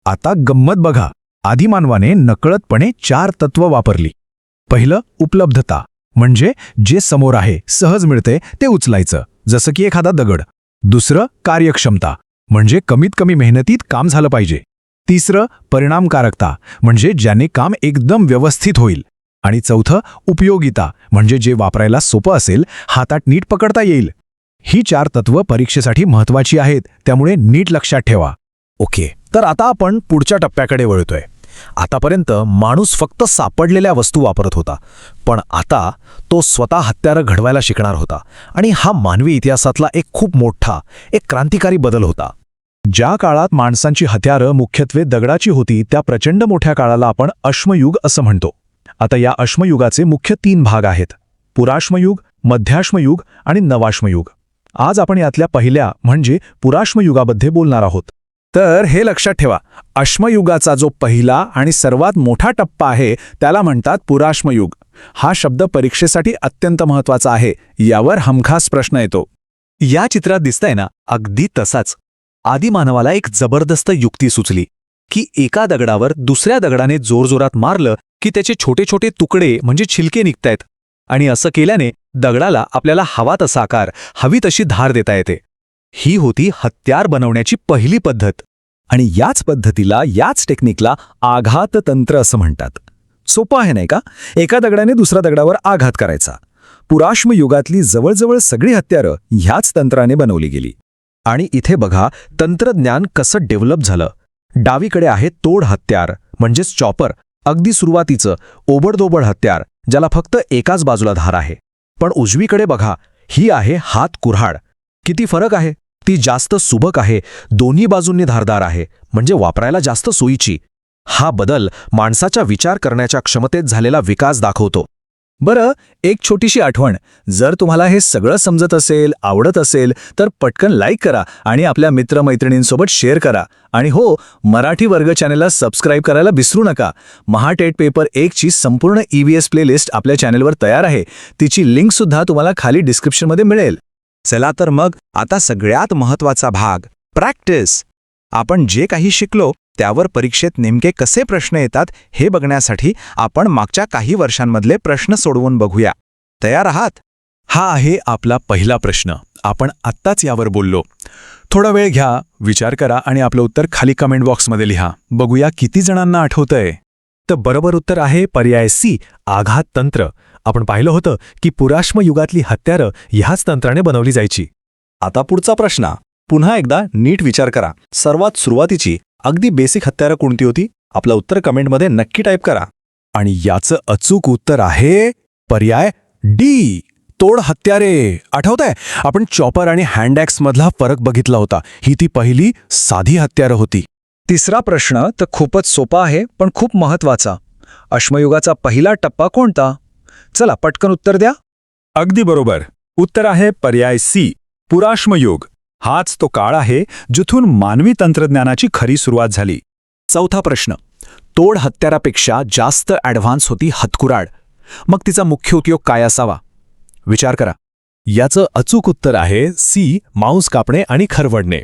आता गंमत बघा, आदिमानवाने नकळतपणे 4 तत्व वापरली. पहिलं, उपलब्धता, म्हणजे जे समोर आहे, सहज मिळते ते उचलायचं, जसं की एखादा दगड. दुसरं, कार्यक्षमता, म्हणजे कमीत कमी मेहनतीत काम झालं पाहिजे. तिसरं, परिणामकारकता, म्हणजे ज्याने काम एकदम व्यवस्थित होईल. आणि चौथं, उपयोगिता, म्हणजे जे वापरायला सोपं असेल, हातात नीट पकडता येईल. ही 4 तत्व परीक्षेसाठी महत्वाची आहेत, त्यामुळे नीट लक्षात ठेवा. ओके, तर आता आपण पुढच्या टप्प्याकडे वळतोय. आतापर्यंत माणूस फक्त सापडलेल्या वस्तू वापरत होता, पण आता तो स्वतः हत्यारं घडवायला शिकणार होता. आणि हा मानवी इतिहासातला एक खूप मोठा, एक क्रांतिकारी बदल होता. ज्या काळात माणसांची हत्यारं मुख्यत्वे दगडाची होती, त्या प्रचंड मोठ्या काळाला आपण अश्मयुग असं म्हणतो. आता या अश्मयुगाचे मुख्य 3 भाग आहेत: पुराश्मयुग, मध्याश्मयुग आणि नवाश्मयुग. आज आपण यातल्या पहिल्या म्हणजे पुराश्मयुगाबद्दल बोलणार आहोत. तर हे लक्षात ठेवा, अश्मयुगाचा जो पहिला आणि सर्वात मोठा टप्पा आहे त्याला म्हणतात पुराश्मयुग. हा शब्द परीक्षेसाठी अत्यंत महत्वाचा आहे. यावर हमखास प्रश्न येतो. या चित्रात दिसतंय ना, अगदी तसाच. आदिमानवाला एक जबरदस्त युक्ती सुचली की एका दगडावर दुसऱ्या दगडाने जोरजोरात मारलं की त्याचे छोटे छोटे तुकडे म्हणजे छिलके निघतायत. आणि असं केल्याने दगडाला आपल्याला हवा तसा आकार, हवी तशी धार देता येते. ही होती हत्यार बनवण्याची पहिली पद्धत. आणि याच पद्धतीला, याच टेक्निकला आघात तंत्र असं म्हणतात. सोपं आहे नाही का? एका दगडाने दुसऱ्या दगडावर आघात करायचा. पुराश्मयुगातली जवळजवळ सगळी हत्यारं ह्याच तंत्राने बनवली गेली. आणि इथे बघा तंत्रज्ञान कसं डेव्हलप झालं. डावीकडे आहे तोड हत्यार म्हणजेच चॉपर, अगदी सुरुवातीचं ओबडधोबड हत्यार ज्याला फक्त एकाच बाजूला धार आहे. पण उजवीकडे बघा, ही आहे हात कुऱ्हाड. किती फरक आहे? ती जास्त सुबक आहे, दोन्ही बाजूंनी धारदार आहे, म्हणजे वापरायला जास्त सोयीची. हा बदल माणसाच्या विचार करण्याच्या क्षमतेत झालेला विकास दाखवतो. बरं, एक छोटीशी आठवण. जर तुम्हाला हे सगळं समजत असेल, आवडत असेल, तर पटकन लाईक करा आणि आपल्या मित्रमैत्रिणींसोबत शेअर करा. आणि हो, मराठी वर्ग चॅनलला सबस्क्राईब करायला विसरू नका. महाटेट पेपर 1 ची संपूर्ण EVS प्लेलिस्ट आपल्या चॅनलवर तयार आहे. तिची लिंकसुद्धा तुम्हाला खाली डिस्क्रिप्शनमध्ये मिळेल. चला तर मग आता सगळ्यात महत्वाचा भाग, प्रॅक्टिस. आपण जे काही शिकलो त्यावर परीक्षेत नेमके कसे प्रश्न येतात हे बघण्यासाठी आपण मागच्या काही वर्षांमधले प्रश्न सोडवून बघूया. तयार आहात? हा आहे आपला पहिला प्रश्न. आपण आत्ताच यावर बोललो. थोडा वेळ घ्या, विचार करा आणि आपलं उत्तर खाली कमेंट बॉक्समध्ये लिहा. बघूया किती जणांना आठवतंय. तर बरोबर उत्तर आहे पर्याय सी, आघात तंत्र. आपण पाहिलं होतं की पुराश्मयुगातली हत्यारं ह्याच तंत्राने बनवली जायची. आता पुढचा प्रश्न. पुन्हा एकदा नीट विचार करा. सर्वात सुरुवातीची अगदी बेसिक हत्यारं कोणती होती? आपलं उत्तर कमेंटमध्ये नक्की टाईप करा. आणि याचं अचूक उत्तर आहे पर्याय डी, तोड हत्यारे. आठवतंय, आपण चॉपर आणि हँडॲक्समधला फरक बघितला होता. ही ती पहिली साधी हत्यारं होती. तिसरा प्रश्न तर खूपच सोपा आहे, पण खूप महत्वाचा. अश्मयुगाचा पहिला टप्पा कोणता? चला पटकन उत्तर द्या. अगदी बरोबर. उत्तर आहे पर्याय सी, पुराश्मयुग. हाच तो काळ आहे जिथून मानवी तंत्रज्ञानाची खरी सुरुवात झाली. चौथा प्रश्न. तोड हत्यारापेक्षा जास्त ॲडव्हान्स होती हतकुराड. मग तिचा मुख्य उपयोग काय असावा? विचार करा. याचं अचूक उत्तर आहे सी, मांस कापणे आणि खरवडणे.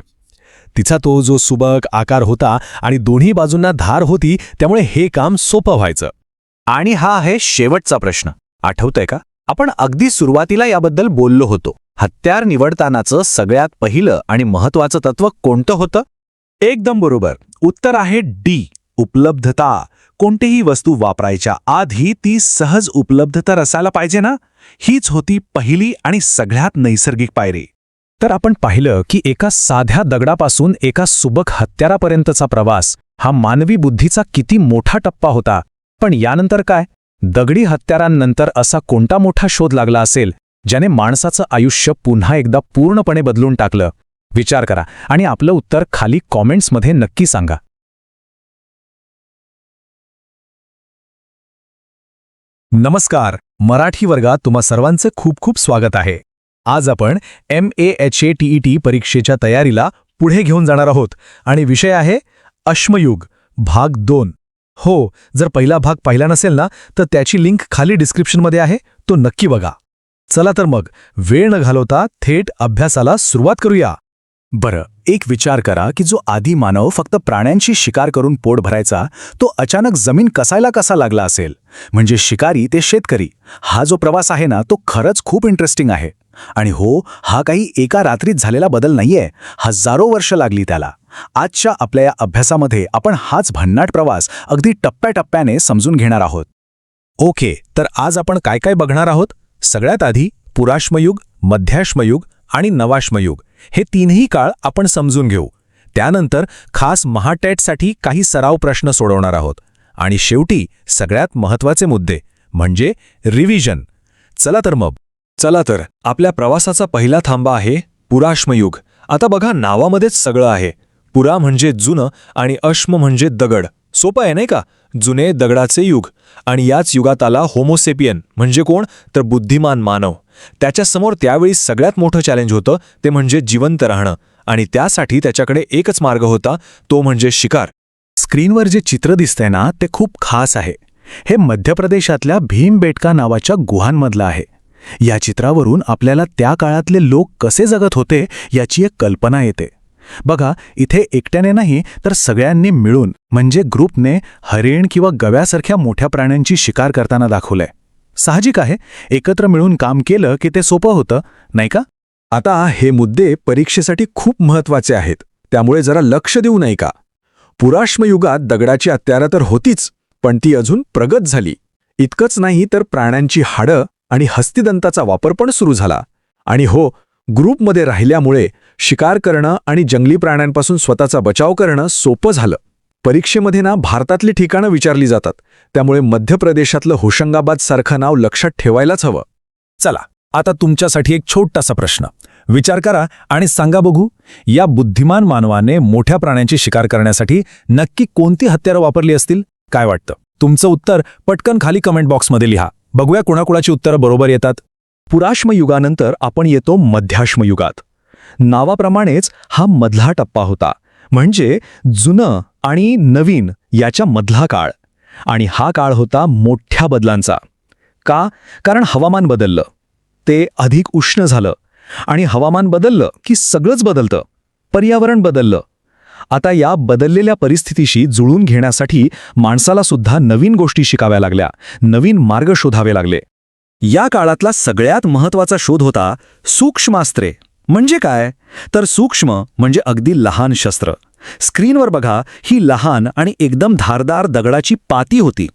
तिचा तो जो सुबक आकार होता आणि दोन्ही बाजूंना धार होती, त्यामुळे हे काम सोपं व्हायचं. आणि हा आहे शेवटचा प्रश्न. आठवतंय का? आपण अगदी सुरुवातीला याबद्दल बोललो होतो. हत्यार निवडतानाचं सगळ्यात पहिलं आणि महत्वाचं तत्व कोणतं होतं? एकदम बरोबर. उत्तर आहे डी, उपलब्धता. कोणतीही वस्तू वापरायच्या आधी ती सहज उपलब्ध तर असायला पाहिजे ना. हीच होती पहिली आणि सगळ्यात नैसर्गिक पायरी. तर आपण पाहिलं की एका साध्या दगडापासून एका सुबक हत्यारापर्यंतचा प्रवास हा मानवी बुद्धीचा किती मोठा टप्पा होता. पण यानंतर काय? दगडी हत्यारांनंतर असा कोणता मोठा शोध लागला असेल ज्याने माणसाचं आयुष्य पुन्हा एकदा पूर्णपणे बदलून टाकलं? विचार करा आणि आपलं उत्तर खाली कॉमेंट्समध्ये नक्की सांगा. नमस्कार, मराठी वर्गात तुम्हा सर्वांचं खूप खूप स्वागत आहे. आज आपण MAHA-TET परीक्षेच्या तयारीला पुढे घेऊन जाणार आहोत आणि विषय आहे अश्मयुग भाग 2. हो, जर पहिला भाग पाहिला नसेल ना, तर त्याची लिंक खाली डिस्क्रिप्शनमध्ये आहे, तो नक्की बघा. चला तर मग वेळ न घालवता थेट अभ्यासाला सुरुवात करूया. बरं, एक विचार करा की जो आदी मानव फक्त प्राण्यांची शिकार करून पोट भरायचा, तो अचानक जमीन कसायला कसा लागला असेल? म्हणजे शिकारी ते शेतकरी, हा जो प्रवास आहे ना, तो खरंच खूप इंटरेस्टिंग आहे. आणि हो, हा काही एका रात्रीत झालेला बदल नाहीये, हजारो वर्ष लागली त्याला. आजच्या आपल्या या अभ्यासामध्ये आपण हाच भन्नाट प्रवास अगदी टप्प्याटप्प्याने समजून घेणार आहोत. ओके, तर आज आपण काय काय बघणार आहोत? सगळ्यात आधी पुराश्मयुग, मध्याश्मयुग आणि नवाश्मयुग हे तीनही काळ आपण समजून घेऊ. त्यानंतर खास महाटेटसाठी काही सराव प्रश्न सोडवणार आहोत. आणि शेवटी सगळ्यात महत्त्वाचे मुद्दे म्हणजे रिव्हिजन. चला तर आपल्या प्रवासाचा पहिला थांबा आहे पुराश्मयुग. आता बघा, नावामध्येच सगळं आहे. पुरा म्हणजे जुनं आणि अश्म म्हणजे दगड. सोपं आहे नाही का? जुने दगडाचे युग. आणि याच युगात आला होमोसेपियन म्हणजे कोण? तर बुद्धिमान मानव. त्याच्यासमोर त्यावेळी सगळ्यात मोठं चॅलेंज होतं ते म्हणजे जिवंत राहणं. आणि त्यासाठी त्याच्याकडे एकच मार्ग होता, तो म्हणजे शिकार. स्क्रीनवर जे चित्र दिसतंय ना, ते खूप खास आहे. हे मध्य प्रदेशातल्या भीमबेटका नावाच्या गुहांमधलं आहे. या चित्रावरून आपल्याला त्या काळातले लोक कसे जगत होते याची एक कल्पना येते. बघा, इथे एकट्याने नाही तर सगळ्यांनी मिळून म्हणजे ग्रुपने हरिण किंवा गव्यासारख्या मोठ्या प्राण्यांची शिकार करताना दाखवलंय. साहजिक आहे, एकत्र मिळून काम केलं की ते सोपं होतं, नाही का? आता हे मुद्दे परीक्षेसाठी खूप महत्त्वाचे आहेत, त्यामुळे जरा लक्ष देऊ नये का? पुराश्मयुगात दगडाची हत्यारं तर होतीच, पण ती अजून प्रगत झाली. इतकंच नाही तर प्राण्यांची हाडं आणि हस्तिदंताचा वापर पण सुरू झाला. आणि हो, ग्रुपमध्ये राहिल्यामुळे शिकार करणं आणि जंगली प्राण्यांपासून स्वतःचा बचाव करणं सोपं झालं. परीक्षेमध्ये ना भारतातली ठिकाणं विचारली जातात, त्यामुळे मध्य प्रदेशातलं होशंगाबादसारखं नाव लक्षात ठेवायलाच हवं. चला, आता तुमच्यासाठी एक छोटासा प्रश्न. विचार करा आणि सांगा बघू, या बुद्धिमान मानवाने मोठ्या प्राण्यांची शिकार करण्यासाठी नक्की कोणती हत्यारं वापरली असतील? काय वाटतं? तुमचं उत्तर पटकन खाली कमेंट बॉक्समध्ये लिहा. बघूया कोणाकोणाची उत्तरं बरोबर येतात. पुराश्मयुगानंतर आपण येतो मध्याश्मयुगात. नावाप्रमाणेच हा मधला टप्पा होता, म्हणजे जुनं आणि नवीन याच्या मधला काळ. आणि हा काळ होता मोठ्या बदलांचा. का? कारण हवामान बदललं, ते अधिक उष्ण झालं. आणि हवामान बदललं की सगळंच बदलतं. पर्यावरण बदललं. आता या बदललेल्या परिस्थितीशी जुळून घेण्यासाठी माणसाला सुद्धा नवीन गोष्टी शिकाव्या लागल्या, नवीन मार्ग शोधावे लागले. या काळातला सगळ्यात महत्त्वाचा शोध होता सूक्ष्मास्त्रे. म्हणजे काय? तर सूक्ष्म म्हणजे अगदी लहान शस्त्र. स्क्रीनवर बघा, ही लहान आणि एकदम धारदार दगडाची पाती होती.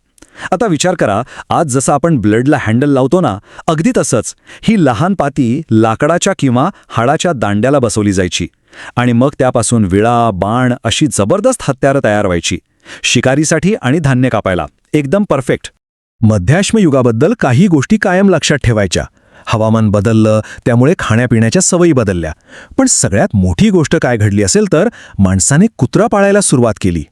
आता विचार करा, आज जसं आपण ब्लेडला हँडल लावतो ना, अगदी तसंच ही लहान पाती लाकडाच्या किंवा हाडाच्या दांड्याला बसवली जायची. आणि मग त्यापासून विळा, बाण अशी जबरदस्त हत्यारं तयार व्हायची. शिकारीसाठी आणि धान्य कापायला एकदम परफेक्ट. मध्याश्मयुगाबद्दल काही गोष्टी कायम लक्षात ठेवायच्या. हवामान बदललं, त्यामुळे खाण्यापिण्याच्या सवयी बदलल्या. पण सगळ्यात मोठी गोष्ट काय घडली असेल तर माणसाने कुत्रा पाळायला सुरुवात केली.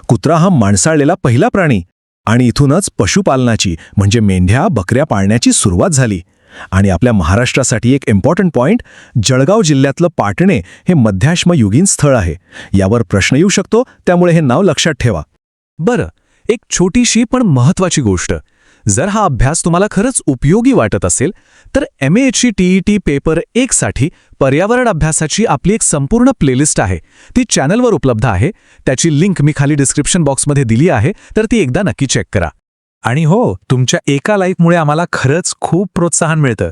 कुत्रा हा माणसाळलेला पहिला प्राणी. आणि इथूनच पशुपालनाची म्हणजे मेंढ्या, बकऱ्या पाळण्याची सुरुवात झाली. आणि आपल्या महाराष्ट्रासाठी एक इम्पॉर्टंट पॉइंट, जळगाव जिल्ह्यातलं पाटणे हे मध्याश्मयुगीन स्थळ आहे. यावर प्रश्न येऊ शकतो, त्यामुळे हे नाव लक्षात ठेवा. बरं, एक छोटीशी पण महत्त्वाची गोष्ट. जर हा अभ्यास तुम्हाला खरंच उपयोगी वाटत असेल तर MAHC TET पेपर 1 साठी पर्यावरण अभ्यासाची आपली एक संपूर्ण प्लेलिस्ट आहे. ती चॅनलवर उपलब्ध आहे. त्याची लिंक मी खाली डिस्क्रिप्शन बॉक्समध्ये दिली आहे, तर ती एकदा नक्की चेक करा. आणि हो, तुमच्या एका लाईकमुळे आम्हाला खरंच खूप प्रोत्साहन मिळतं.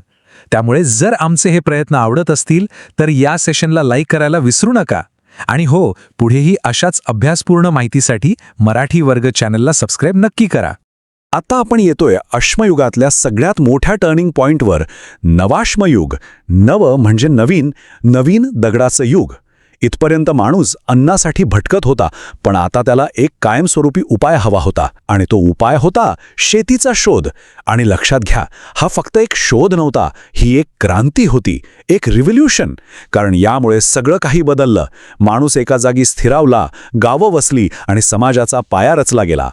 त्यामुळे जर आमचे हे प्रयत्न आवडत असतील तर या सेशनला लाईक करायला विसरू नका. आणि हो, पुढेही अशाच अभ्यासपूर्ण माहितीसाठी मराठी वर्ग चॅनलला सबस्क्राईब नक्की करा. आता आपण येतोय अश्मयुगातल्या सगळ्यात मोठ्या टर्निंग पॉइंटवर, नवाश्मयुग. नव म्हणजे नवीन, नवीन दगडाचं युग. इथपर्यंत माणूस अन्नासाठी भटकत होता, पण आता त्याला एक कायमस्वरूपी उपाय हवा होता. आणि तो उपाय होता शेतीचा शोध. आणि लक्षात घ्या, हा फक्त एक शोध नव्हता, ही एक क्रांती होती, एक रिव्होल्यूशन. कारण यामुळे सगळं काही बदललं. माणूस एका जागी स्थिरावला, गावं वसली आणि समाजाचा पाया रचला गेला.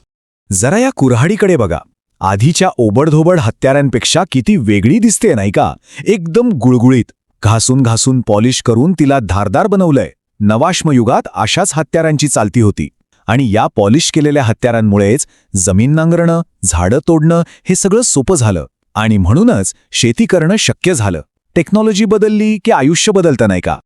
जरा या कुऱ्हाडीकडे बघा. आधीच्या ओबडधोबड हत्यारांपेक्षा किती वेगळी दिसते, नाही का? एकदम गुळगुळीत, घासून घासून पॉलिश करून तिला धारदार बनवलंय. नवाश्मयुगात अशाच हत्यारांची चालती होती. आणि या पॉलिश केलेल्या हत्यारांमुळेच जमीन नांगरणं, झाडं तोडणं हे सगळं सोपं झालं. आणि म्हणूनच शेती करणं शक्य झालं. टेक्नॉलॉजी बदलली की आयुष्य बदलतं, नाही का?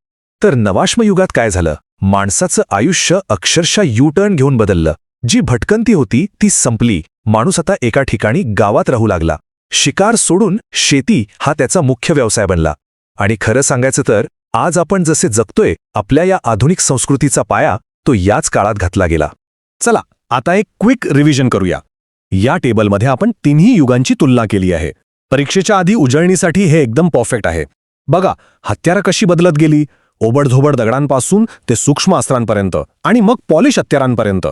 तर नवाश्मयुगात काय झालं? माणसाचं आयुष्य अक्षरशः U-टर्न घेऊन बदललं. जी भटकंती होती ती संपली. माणूस आता एका ठिकाणी गावात राहू लागला. शिकार सोडून शेती हा त्याचा मुख्य व्यवसाय बनला. आणि खरं सांगायचं तर आज आपण जसे जगतोय, आपल्या या आधुनिक संस्कृतीचा पाया तो याच काळात घातला गेला. चला, आता एक क्विक रिव्हिजन करूया. या टेबलमध्ये आपण तिन्ही युगांची तुलना केली आहे. परीक्षेच्या आधी उजळणीसाठी हे एकदम परफेक्ट आहे. बघा, हत्यारं कशी बदलत गेली, ओबडधोबड दगडांपासून ते सूक्ष्म अस्त्रांपर्यंत आणि मग पॉलिश हत्यारांपर्यंत.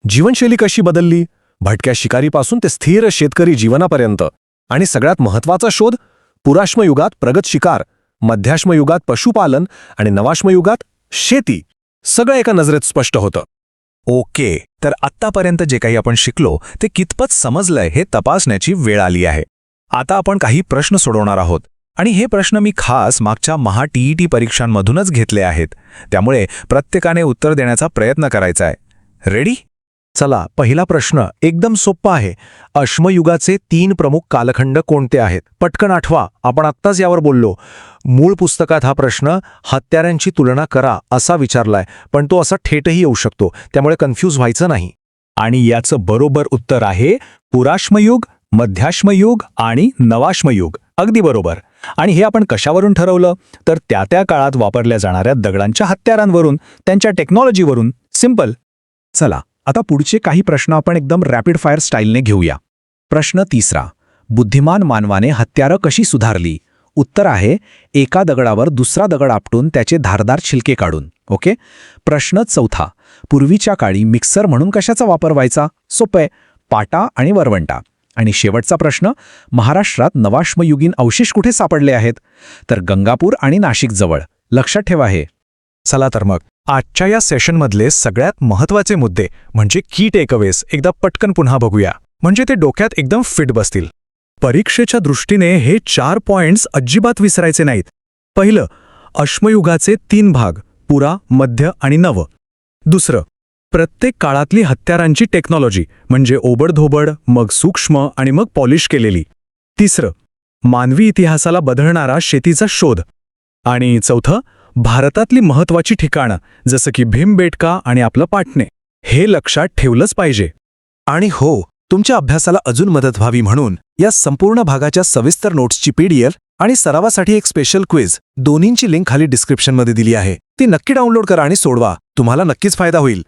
जीवनशैली कशी बदलली, भटक्या शिकारीपासून ते स्थिर शेतकरी जीवनापर्यंत. आणि सगळ्यात महत्वाचा शोध, पुराश्मयुगात प्रगत शिकार, मध्याश्मयुगात पशुपालन आणि नवाश्मयुगात शेती, सगळं एका नजरेत स्पष्ट होतं. ओके, तर आत्तापर्यंत जे काही आपण शिकलो ते कितपत समजलंय हे तपासण्याची वेळ आली आहे. आता आपण काही प्रश्न सोडवणार आहोत आणि हे प्रश्न मी खास मागच्या TET परीक्षांमधूनच घेतले आहेत. त्यामुळे प्रत्येकाने उत्तर देण्याचा प्रयत्न करायचा आहे. रेडी? चला, पहिला प्रश्न एकदम सोपा आहे. अश्मयुगाचे 3 प्रमुख कालखंड कोणते आहेत? पटकन आठवा, आपण आत्ताच यावर बोललो. मूळ पुस्तकात हा प्रश्न हत्यारांची तुलना करा असा विचारलाय, पण तो असा थेटही येऊ शकतो, त्यामुळे कन्फ्यूज व्हायचं नाही. आणि याचं बरोबर उत्तर आहे पुराश्मयुग, मध्याश्मयुग आणि नवाश्मयुग. अगदी बरोबर. आणि हे आपण कशावरून ठरवलं? तर त्या काळात वापरल्या जाणाऱ्या दगडांच्या हत्यारांवरून, त्यांच्या टेक्नॉलॉजीवरून. सिंपल. चला, आता पुढचे काही प्रश्न आपण एकदम रॅपिड फायर स्टाईलने घेऊया. प्रश्न 3. बुद्धिमान मानवाने हत्यारं कशी सुधारली? उत्तर आहे एका दगडावर दुसरा दगड आपटून त्याचे धारदार छिलके काढून. ओके. प्रश्न 4. पूर्वीच्या काळी मिक्सर म्हणून कशाचा वापर व्हायचा? सोपे, पाटा आणि वरवंटा. आणि शेवटचा प्रश्न, महाराष्ट्रात नवाश्मयुगीन अवशेष कुठे सापडले आहेत? तर गंगापूर आणि नाशिक जवळ. लक्षात ठेवा हे. चला तर मग आजच्या या सेशनमधले सगळ्यात महत्त्वाचे मुद्दे म्हणजे की टेकअवेज एकदा पटकन पुन्हा बघूया, म्हणजे ते डोक्यात एकदम फिट बसतील. परीक्षेच्या दृष्टीने हे 4 पॉइंट्स अजिबात विसरायचे नाहीत. पहिलं, अश्मयुगाचे 3 भाग, पुरा, मध्य आणि नव. दुसरं, प्रत्येक काळातली हत्यारांची टेक्नॉलॉजी, म्हणजे ओबडधोबड, मग सूक्ष्म आणि मग पॉलिश केलेली. तिसरं, मानवी इतिहासाला बदलणारा शेतीचा शोध. आणि चौथं, भारतातली महत्त्वाची ठिकाणं जसं की भीमबेटका आणि आपलं पाटणे. हे लक्षात ठेवलंच पाहिजे. आणि हो, तुमच्या अभ्यासाला अजून मदत व्हावी म्हणून या संपूर्ण भागाच्या सविस्तर नोट्सची PDF आणि सरावासाठी एक स्पेशल क्विज, दोन्हींची लिंक खाली डिस्क्रिप्शनमध्ये दिली आहे. ती नक्की डाउनलोड करा आणि सोडवा. तुम्हाला नक्कीच फायदा होईल.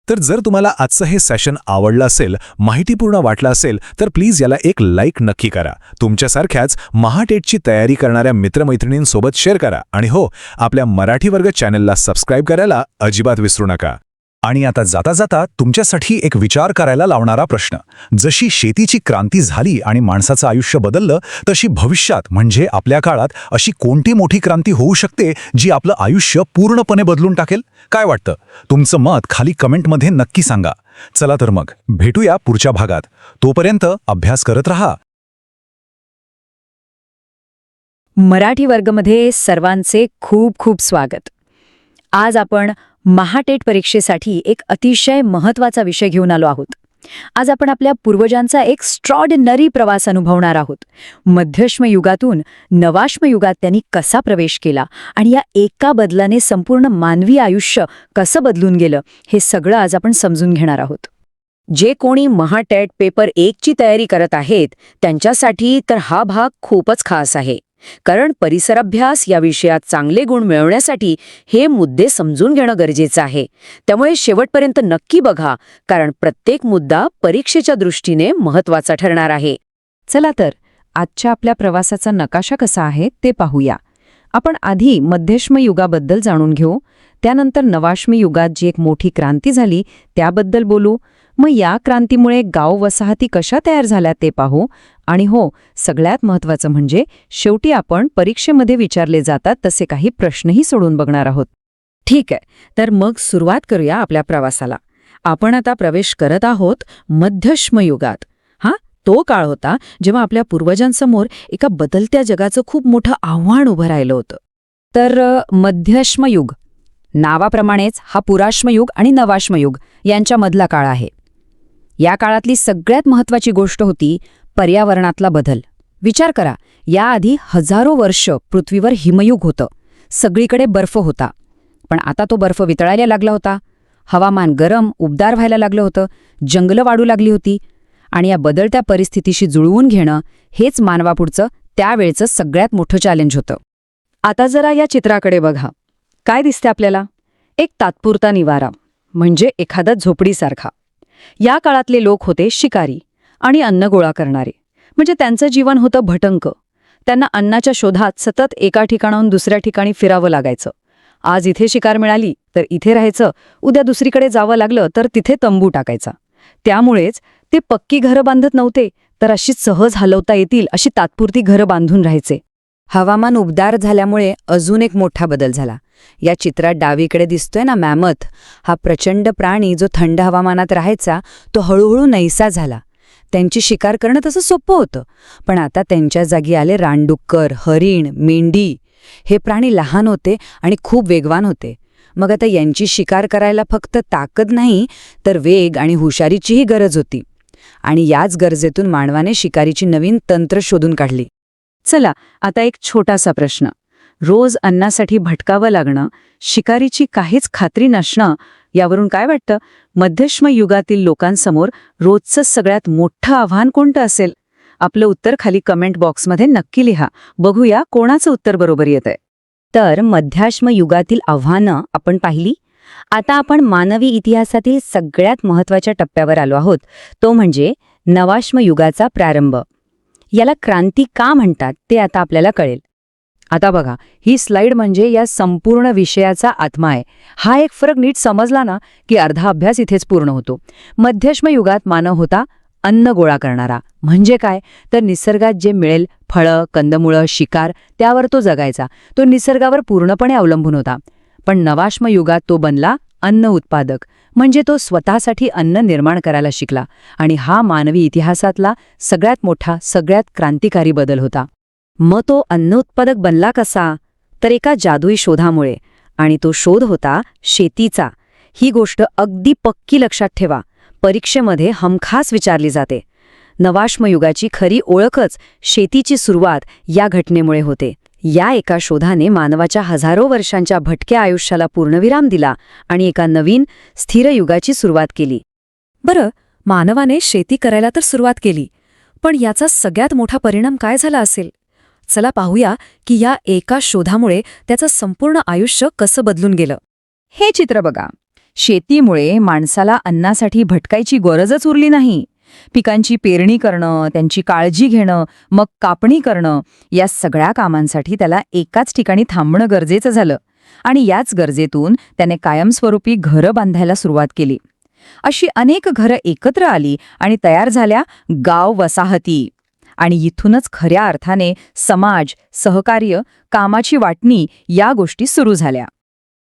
तर जर तुम्हाला आजचं हे सेशन आवडलं असेल, माहितीपूर्ण वाटलं असेल, तर प्लीज याला एक लाईक नक्की करा. तुमच्यासारख्याच महाटेटची तयारी करणाऱ्या मित्रमैत्रिणींसोबत शेअर करा. आणि हो, आपल्या मराठी वर्ग चॅनलला सबस्क्राईब करायला अजिबात विसरू नका. आणि आता जाता जाता तुमच्यासाठी एक विचार करायला लावणारा प्रश्न. जशी शेतीची क्रांती झाली आणि माणसाचं आयुष्य बदललं, तशी भविष्यात म्हणजे आपल्या काळात अशी कोणती मोठी क्रांती होऊ शकते जी आपलं आयुष्य पूर्णपणे बदलून टाकेल? काय वाटतं? तुमचं मत खाली कमेंटमध्ये नक्की सांगा. चला तर मग भेटूया पुढच्या भागात. तोपर्यंत अभ्यास करत राहा. मराठी वर्गमध्ये सर्वांचे खूप खूप स्वागत. आज आपण महाटेट परीक्षेसाठी एक अतिशय महत्त्वाचा विषय घेऊन आलो आहोत. आज आपण आपल्या पूर्वजांचा एक एक्स्ट्रॉर्डिनरी प्रवास अनुभवणार आहोत. मध्यश्म युगातून नवाश्म युगात त्यांनी कसा प्रवेश केला आणि या एका बदलाने संपूर्ण मानवी आयुष्य कसं बदलून गेलं, हे सगळं आज आपण समजून घेणार आहोत. जे कोणी महाटेट पेपर 1 ची तयारी करत आहेत त्यांच्यासाठी तर हा भाग खूपच खास आहे. कारण परिसर अभ्यास या विषयात चांगले गुण मिळवण्यासाठी हे मुद्दे समजून घेणं गरजेचं आहे. त्यामुळे शेवटपर्यंत नक्की बघा, कारण प्रत्येक मुद्दा परीक्षेच्या दृष्टीने महत्त्वाचा ठरणार आहे. चला तर आजच्या आपल्या प्रवासाचा नकाशा कसा आहे ते पाहूया. आपण आधी मध्यश्म युगाबद्दल जाणून घेऊ, त्यानंतर नवाश्म युगात जी एक मोठी क्रांती झाली त्याबद्दल बोलू. मग या क्रांतीमुळे गाव वसाहती कशा तयार झाल्या ते पाहू. आणि हो, सगळ्यात महत्त्वाचं म्हणजे शेवटी आपण परीक्षेमध्ये विचारले जातात तसे काही प्रश्नही सोडून बघणार आहोत. ठीक आहे, तर मग सुरुवात करूया आपल्या प्रवासाला. आपण आता प्रवेश करत आहोत मध्यश्म युगात. तो काळ होता जेव्हा आपल्या पूर्वजांसमोर एका बदलत्या जगाचं खूप मोठं आव्हान उभं राहिलं होतं. तर मध्यश्म युग नावाप्रमाणेच हा पुराश्मयुग आणि नवाश्मयुग यांच्यामधला काळ आहे. या काळातली सगळ्यात महत्त्वाची गोष्ट होती पर्यावरणातला बदल. विचार करा, याआधी हजारो वर्ष पृथ्वीवर हिमयुग होतं, सगळीकडे बर्फ होता. पण आता तो बर्फ वितळायला लागला होता, हवामान गरम उबदार व्हायला लागलं होतं, जंगलं वाढू लागली होती. आणि या बदलत्या परिस्थितीशी जुळवून घेणं हेच मानवापुढचं त्यावेळचं सगळ्यात मोठं चॅलेंज होतं. आता जरा या चित्राकडे बघा. काय दिसते आपल्याला? एक तात्पुरता निवारा, म्हणजे एखादा झोपडीसारखा. या काळातले लोक होते शिकारी आणि अन्न गोळा करणारे, म्हणजे त्यांचं जीवन होतं भटंक. त्यांना अन्नाच्या शोधात सतत एका ठिकाणाहून दुसऱ्या ठिकाणी फिरावं लागायचं. आज इथे शिकार मिळाली तर इथे राहायचं, उद्या दुसरीकडे जावं लागलं तर तिथे तंबू टाकायचा. त्यामुळेच ते पक्की घरं बांधत नव्हते, तर अशी सहज हलवता येतील अशी तात्पुरती घरं बांधून राहायचे. हवामान उबदार झाल्यामुळे अजून एक मोठा बदल झाला. या चित्रात डावीकडे दिसतोय ना मॅमथ, हा प्रचंड प्राणी जो थंड हवामानात राहायचा तो हळूहळू नैसा झाला. त्यांची शिकार करणं तसं सोपं होतं, पण आता त्यांच्या जागी आले रानडुक्कर, हरिण, मेंढी. हे प्राणी लहान होते आणि खूप वेगवान होते. मग आता यांची शिकार करायला फक्त ताकद नाही, तर वेग आणि हुशारीचीही गरज होती. आणि याच गरजेतून मानवाने शिकारीची नवीन तंत्र शोधून काढली. चला आता एक छोटासा प्रश्न. रोज अन्नासाठी भटकावं लागणं, शिकारीची काहीच खात्री नसणं, यावरून काय वाटतं? मध्यश्म युगातील लोकांसमोर रोजचं सगळ्यात मोठं आव्हान कोणतं असेल? आपलं उत्तर खाली कमेंट बॉक्समध्ये नक्की लिहा. बघूया कोणाचं उत्तर बरोबर येतंय. तर मध्याश्म युगातील आव्हानं आपण पाहिली. आता आपण मानवी इतिहासातील सगळ्यात महत्त्वाच्या टप्प्यावर आलो आहोत, तो म्हणजे नवाश्म युगाचा प्रारंभ. याला क्रांती का म्हणतात ते आता आपल्याला कळेल. आता बघा, ही स्लाइड म्हणजे या संपूर्ण विषयाचा आत्मा आहे. हा एक फरक नीट समजला ना की अर्धा अभ्यास इथेच पूर्ण होतो. मध्यश्म युगात मानव होता अन्न गोळा करणारा. म्हणजे काय? तर निसर्गात जे मिळेल, फळं, कंदमुळं, शिकार, त्यावर तो जगायचा. तो निसर्गावर पूर्णपणे अवलंबून होता. पण नवाश्म युगात तो बनला अन्न उत्पादक, म्हणजे तो स्वतःसाठी अन्न निर्माण करायला शिकला. आणि हा मानवी इतिहासातला सगळ्यात मोठा, सगळ्यात क्रांतिकारी बदल होता. मग तो अन्न उत्पादक बनला कसा? तर एका जादुई शोधामुळे. आणि तो शोध होता शेतीचा. ही गोष्ट अगदी पक्की लक्षात ठेवा. परीक्षेमध्ये हमखास विचारली जाते. नवाश्म युगाची खरी ओळखच शेतीची सुरुवात या घटनेमुळे होते. या एका शोधाने मानवाच्या हजारो वर्षांच्या भटक्या आयुष्याला पूर्णविराम दिला आणि एका नवीन स्थिर युगाची सुरुवात केली. बरं, मानवाने शेती करायला तर सुरुवात केली, पण याचा सगळ्यात मोठा परिणाम काय झाला असेल? चला पाहूया की या एका शोधामुळे त्याचं संपूर्ण आयुष्य कसं बदलून गेलं. हे चित्र बघा. शेतीमुळे माणसाला अन्नासाठी भटकायची गरजच उरली नाही. पिकांची पेरणी करणं, त्यांची काळजी घेणं, मग कापणी करणं, या सगळ्या कामांसाठी त्याला एकाच ठिकाणी थांबणं गरजेचं झालं. आणि याच गरजेतून त्याने कायमस्वरूपी घरं बांधायला सुरुवात केली. अशी अनेक घरं एकत्र आली आणि तयार झाल्या गाव वसाहती. आणि इथूनच खऱ्या अर्थाने समाज, सहकार्य, कामाची वाटणी या गोष्टी सुरू झाल्या.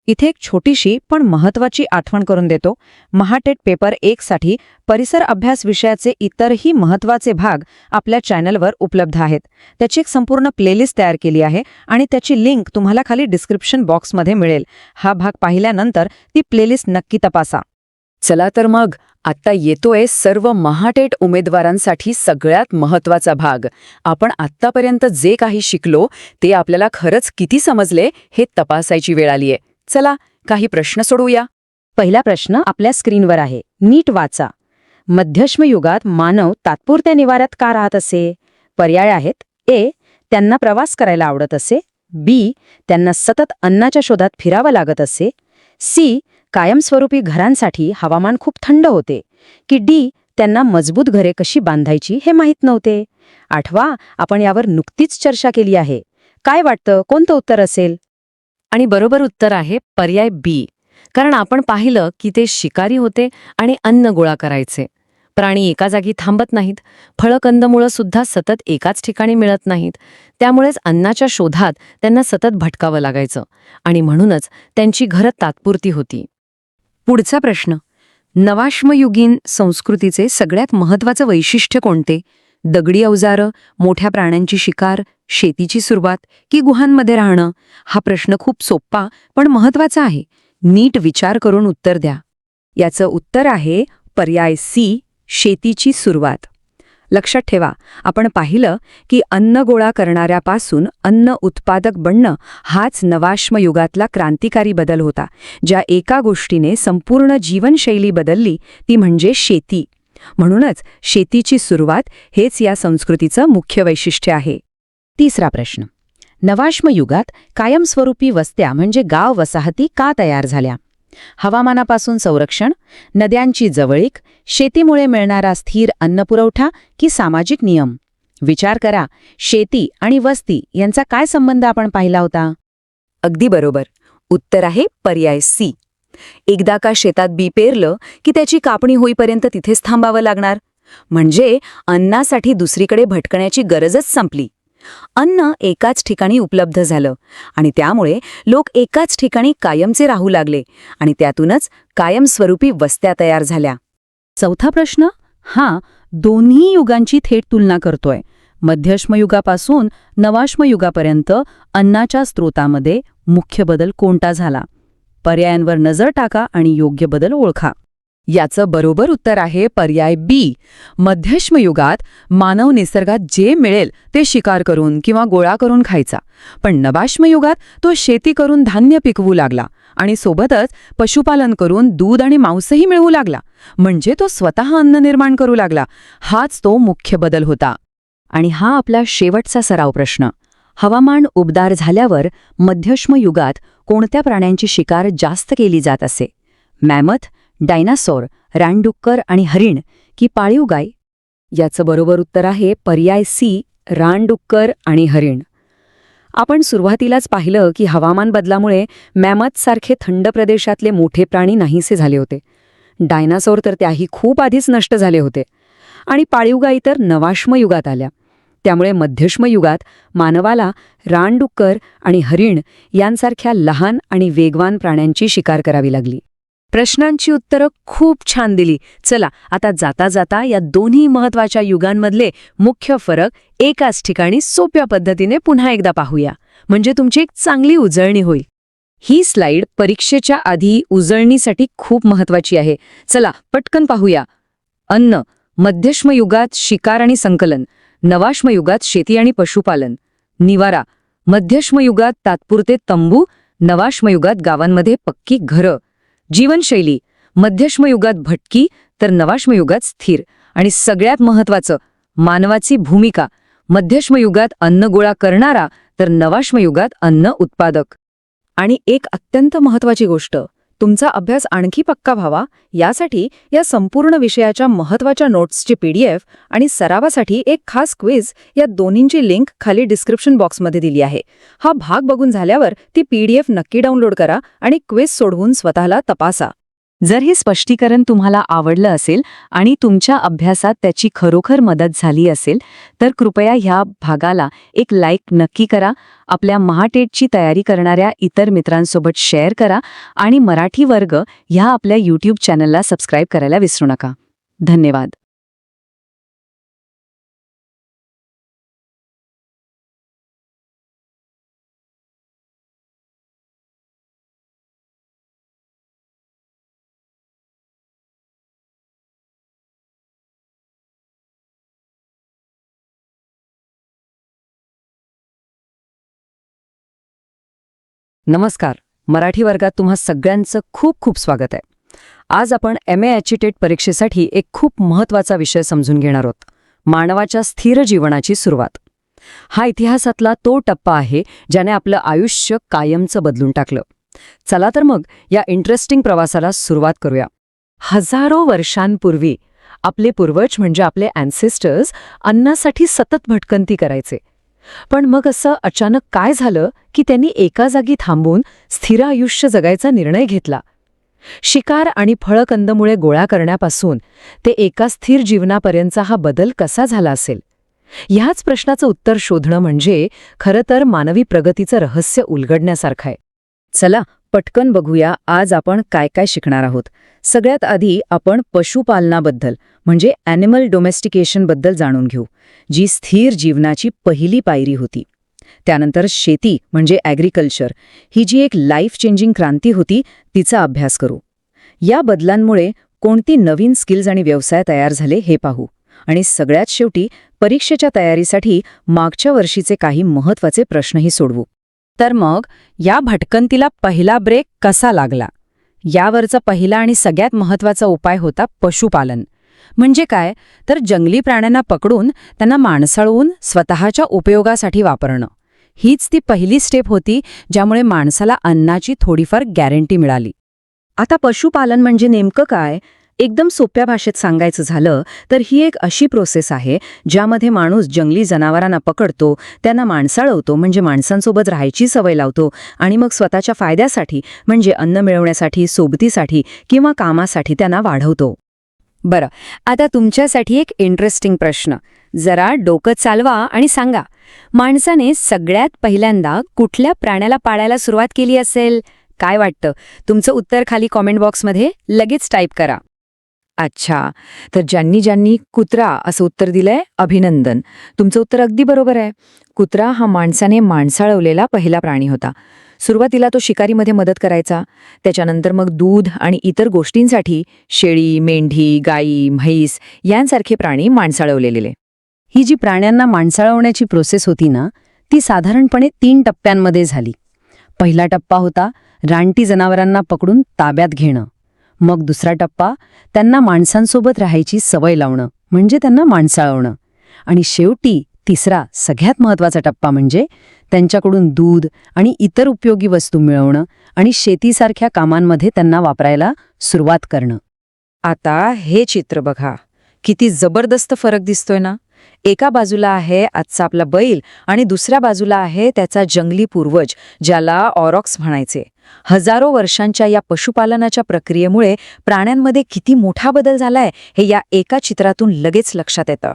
इथे एक छोटीशी पण महत्त्वाची आठवण करून देतो. महाटेट पेपर 1 साठी परिसर अभ्यास विषयाचे इतरही महत्त्वाचे भाग आपल्या चॅनलवर उपलब्ध आहेत. त्याची एक संपूर्ण प्लेलिस्ट तयार केली आहे आणि त्याची लिंक तुम्हाला खाली डिस्क्रिप्शन बॉक्समध्ये मिळेल. हा भाग पाहिल्यानंतर ती प्लेलिस्ट नक्की तपासा. चला तर मग आता येतोय सर्व महाटेट उमेदवारांसाठी सगळ्यात महत्त्वाचा भाग. आपण आत्तापर्यंत जे काही शिकलो ते आपल्याला खरंच किती समजले हे तपासायची वेळ आलीये. चला काही प्रश्न सोडवूया. पहिला प्रश्न आपल्या स्क्रीनवर आहे, नीट वाचा. मध्यश्म युगात मानव तात्पुरत्या निवाऱ्यात का राहत असे? पर्याय आहेत: ए, त्यांना प्रवास करायला आवडत असे; बी, त्यांना सतत अन्नाच्या शोधात फिरावं लागत असे; सी, कायमस्वरूपी घरांसाठी हवामान खूप थंड होते; की डी, त्यांना मजबूत घरे कशी बांधायची हे माहीत नव्हते. आठवा, आपण यावर नुकतीच चर्चा केली आहे. काय वाटतं, कोणतं उत्तर असेल? आणि बरोबर उत्तर आहे पर्याय बी. कारण आपण पाहिलं की ते शिकारी होते आणि अन्न गोळा करायचे. प्राणी एका जागी थांबत नाहीत. फळं, कंदमुळं सुद्धा सतत एकाच ठिकाणी मिळत नाहीत. त्यामुळेच अन्नाच्या शोधात त्यांना सतत भटकावं लागायचं आणि म्हणूनच त्यांची घरं तात्पुरती होती. पुढचा प्रश्न, नवाश्मयुगीन संस्कृतीचे सगळ्यात महत्त्वाचं वैशिष्ट्य कोणते? दगडी अवजारं, मोठ्या प्राण्यांची शिकार, शेतीची सुरुवात की गुहांमध्ये राहणं? हा प्रश्न खूप सोपा पण महत्त्वाचा आहे. नीट विचार करून उत्तर द्या. याचं उत्तर आहे पर्याय सी, शेतीची सुरुवात. लक्षात ठेवा, आपण पाहिलं की अन्न गोळा करणाऱ्यापासून अन्न उत्पादक बनणं हाच नवाश्मयुगातला क्रांतिकारी बदल होता. ज्या एका गोष्टीने संपूर्ण जीवनशैली बदलली ती म्हणजे शेती. म्हणूनच शेतीची सुरुवात हेच या संस्कृतीचं मुख्य वैशिष्ट्य आहे. तिसरा प्रश्न, नवाश्मयुगात कायमस्वरूपी वस्त्या म्हणजे गाव वसाहती का तयार झाल्या? हवामानापासून संरक्षण, नद्यांची जवळीक, शेतीमुळे मिळणारा स्थिर अन्नपुरवठा की सामाजिक नियम? विचार करा, शेती आणि वस्ती यांचा काय संबंध आपण पाहिला होता? अगदी बरोबर, उत्तर आहे पर्याय सी. एकदा का शेतात बी पेरलं की त्याची कापणी होईपर्यंत तिथेच थांबावं लागणार. म्हणजे अन्नासाठी दुसरीकडे भटकण्याची गरजच संपली. अन्न एकाच ठिकाणी उपलब्ध झालं आणि त्यामुळे लोक एकाच ठिकाणी कायमचे राहू लागले आणि त्यातूनच कायमस्वरूपी वस्त्या तयार झाल्या. चौथा प्रश्न हा दोन्ही युगांची थेट तुलना करतोय. मध्यश्मयुगापासून नवाश्मयुगापर्यंत अन्नाच्या स्रोतामध्ये मुख्य बदल कोणता झाला? पर्यायांवर नजर टाका आणि योग्य बदल ओळखा. याचं बरोबर उत्तर आहे पर्याय बी. मध्यश्मयुगात मानव निसर्गात जे मिळेल ते शिकार करून किंवा गोळा करून खायचा, पण नवाश्मयुगात तो शेती करून धान्य पिकवू लागला आणि सोबतच पशुपालन करून दूध आणि मांसही मिळवू लागला. म्हणजे तो स्वतः अन्न निर्माण करू लागला. हाच तो मुख्य बदल होता. आणि हा आपला शेवटचा सराव प्रश्न. हवामान उबदार झाल्यावर मध्यश्मयुगात कोणत्या प्राण्यांची शिकार जास्त केली जात असे? मॅमथ, डायनासोर, रानडुक्कर आणि हरिण की पाळीव गाय? याचं बरोबर उत्तर आहे पर्याय सी, रानडुक्कर आणि हरिण. आपण सुरुवातीलाच पाहिलं की हवामान बदलामुळे मॅमथसारखे थंड प्रदेशातले मोठे प्राणी नाहीसे झाले होते. डायनासोर तर त्याही खूप आधीच नष्ट झाले होते आणि पाळीव गायी तर नवाश्मयुगात आल्या. त्यामुळे मध्यश्मयुगात मानवाला रानडुक्कर आणि हरिण यांसारख्या लहान आणि वेगवान प्राण्यांची शिकार करावी लागली. प्रश्नांची उत्तरं खूप छान दिली. चला आता जाता जाता या दोन्ही महत्वाच्या युगांमधले मुख्य फरक एकाच ठिकाणी सोप्या पद्धतीने पुन्हा एकदा पाहूया, म्हणजे तुमची एक चांगली उजळणी होईल. ही स्लाईड परीक्षेच्या आधी उजळणीसाठी खूप महत्वाची आहे. चला पटकन पाहूया. अन्न मध्यश्मयुगात शिकार आणि संकलन, नवाश्मयुगात शेती आणि पशुपालन. निवारा मध्यश्मयुगात तात्पुरते तंबू, नवाश्मयुगात गावांमध्ये पक्की घरं. जीवनशैली मध्यश्मयुगात भटकी तर नवाश्मयुगात स्थिर. आणि सगळ्यात महत्वाचं मानवाची भूमिका, मध्यश्मयुगात अन्न गोळा करणारा तर नवाश्मयुगात अन्न उत्पादक. आणि एक अत्यंत महत्वाची गोष्ट, तुमचा अभ्यास आणखी पक्का व्हावा यासाठी या संपूर्ण विषयाच्या महत्वाच्या नोट्सची PDF आणि सरावासाठी एक खास क्विज या दोन्हींची लिंक खाली डिस्क्रिप्शन बॉक्समध्ये दिली आहे. हा भाग बघून झाल्यावर ती PDF नक्की डाउनलोड करा आणि क्विज सोडवून स्वतःला तपासा. जर हे स्पष्टीकरण तुम्हाला आवडलं असेल आणि तुमच्या अभ्यासात त्याची खरोखर मदत झाली असेल तर कृपया ह्या भागाला एक लाईक नक्की करा. आपल्या महाटेटची तयारी करणाऱ्या इतर मित्रांसोबत शेअर करा आणि मराठी वर्ग ह्या आपल्या YouTube चॅनलला सबस्क्राईब करायला विसरू नका. धन्यवाद. नमस्कार. मराठी वर्गात तुम्हा सगळ्यांचं खूप खूप स्वागत आहे. आज आपण MA ॲचिटेट परीक्षेसाठी एक खूप महत्वाचा विषय समजून घेणार आहोत, मानवाच्या स्थिर जीवनाची सुरुवात. हा इतिहासातला तो टप्पा आहे ज्याने आपलं आयुष्य कायमचं बदलून टाकलं. चला तर मग या इंटरेस्टिंग प्रवासाला सुरुवात करूया. हजारो वर्षांपूर्वी आपले पूर्वज म्हणजे आपले ॲन्सेस्टर्स अन्नासाठी सतत भटकंती करायचे. पण मग असं अचानक काय झालं की त्यांनी एका जागी थांबून स्थिर आयुष्य जगायचा निर्णय घेतला. शिकार आणि फळकंदमुळे गोळा करण्यापासून ते एका स्थिर जीवनापर्यंतचा हा बदल कसा झाला असेल? ह्याच प्रश्नाचं उत्तर शोधणं म्हणजे खरं तर मानवी प्रगतीचं रहस्य उलगडण्यासारखं आहे. चला पटकन बघूया आज आपण काय काय शिकणार आहोत. सगळ्यात आधी आपण पशुपालनाबद्दल म्हणजे ॲनिमल डोमेस्टिकेशनबद्दल जाणून घेऊ, जी स्थिर जीवनाची पहिली पायरी होती. त्यानंतर शेती म्हणजे ॲग्रिकल्चर, ही जी एक लाईफ चेंजिंग क्रांती होती, तिचा अभ्यास करू. या बदलांमुळे कोणती नवीन स्किल्स आणि व्यवसाय तयार झाले हे पाहू. आणि सगळ्यात शेवटी परीक्षेच्या तयारीसाठी मागच्या वर्षीचे काही महत्त्वाचे प्रश्नही सोडवू. तर मग या भटकंतीला पहिला ब्रेक कसा लागला? यावरचा पहिला आणि सगळ्यात महत्त्वाचा उपाय होता पशुपालन. म्हणजे काय तर जंगली प्राण्यांना पकडून त्यांना माणसाळवून स्वतःच्या उपयोगासाठी वापरणं. हीच ती पहिली स्टेप होती ज्यामुळे माणसाला अन्नाची थोडीफार गॅरंटी मिळाली. आता पशुपालन म्हणजे नेमकं काय? एकदम सोप्या भाषेत सांगायचं झालं तर ही एक अशी प्रोसेस आहे ज्यामध्ये माणूस जंगली जनावरांना पकडतो, त्यांना माणसाळवतो म्हणजे माणसांसोबत राहायची सवय लावतो आणि मग स्वतःच्या फायद्यासाठी म्हणजे अन्न मिळवण्यासाठी, सोबतीसाठी किंवा कामासाठी त्यांना वाढवतो. बरं, आता तुमच्यासाठी एक इंटरेस्टिंग प्रश्न. जरा डोकं चालवा आणि सांगा, माणसाने सगळ्यात पहिल्यांदा कुठल्या प्राण्याला पाळायला सुरुवात केली असेल? काय वाटतं? तुमचं उत्तर खाली कॉमेंट बॉक्समध्ये लगेच टाईप करा. अच्छा, तर ज्यांनी कुत्रा असं उत्तर दिलंय, अभिनंदन. तुमचं उत्तर अगदी बरोबर आहे. कुत्रा हा माणसाने माणसाळवलेला पहिला प्राणी होता. सुरुवातीला तो शिकारीमध्ये मदत करायचा. त्याच्यानंतर मग दूध आणि इतर गोष्टींसाठी शेळी, मेंढी, गाई, म्हैस यांसारखे प्राणी माणसाळवलेले. ही जी प्राण्यांना माणसाळवण्याची प्रोसेस होती ना, ती साधारणपणे 3 टप्प्यांमध्ये झाली. पहिला टप्पा होता रानटी जनावरांना पकडून ताब्यात घेणं. मग दुसरा टप्पा त्यांना माणसांसोबत राहायची सवय लावणं, म्हणजे त्यांना माणसाळवणं. आणि शेवटी तिसरा सगळ्यात महत्त्वाचा टप्पा म्हणजे त्यांच्याकडून दूध आणि इतर उपयोगी वस्तू मिळवणं आणि शेतीसारख्या कामांमध्ये त्यांना वापरायला सुरुवात करणं. आता हे चित्र बघा, किती जबरदस्त फरक दिसतोय ना. एका बाजूला आहे आजचा आपला बैल आणि दुसऱ्या बाजूला आहे त्याचा जंगली पूर्वज, ज्याला ऑरॉक्स म्हणायचे. हजारो वर्षांच्या या पशुपालनाच्या प्रक्रियेमुळे प्राण्यांमध्ये किती मोठा बदल झालाय हे या एका चित्रातून लगेच लक्षात येतं.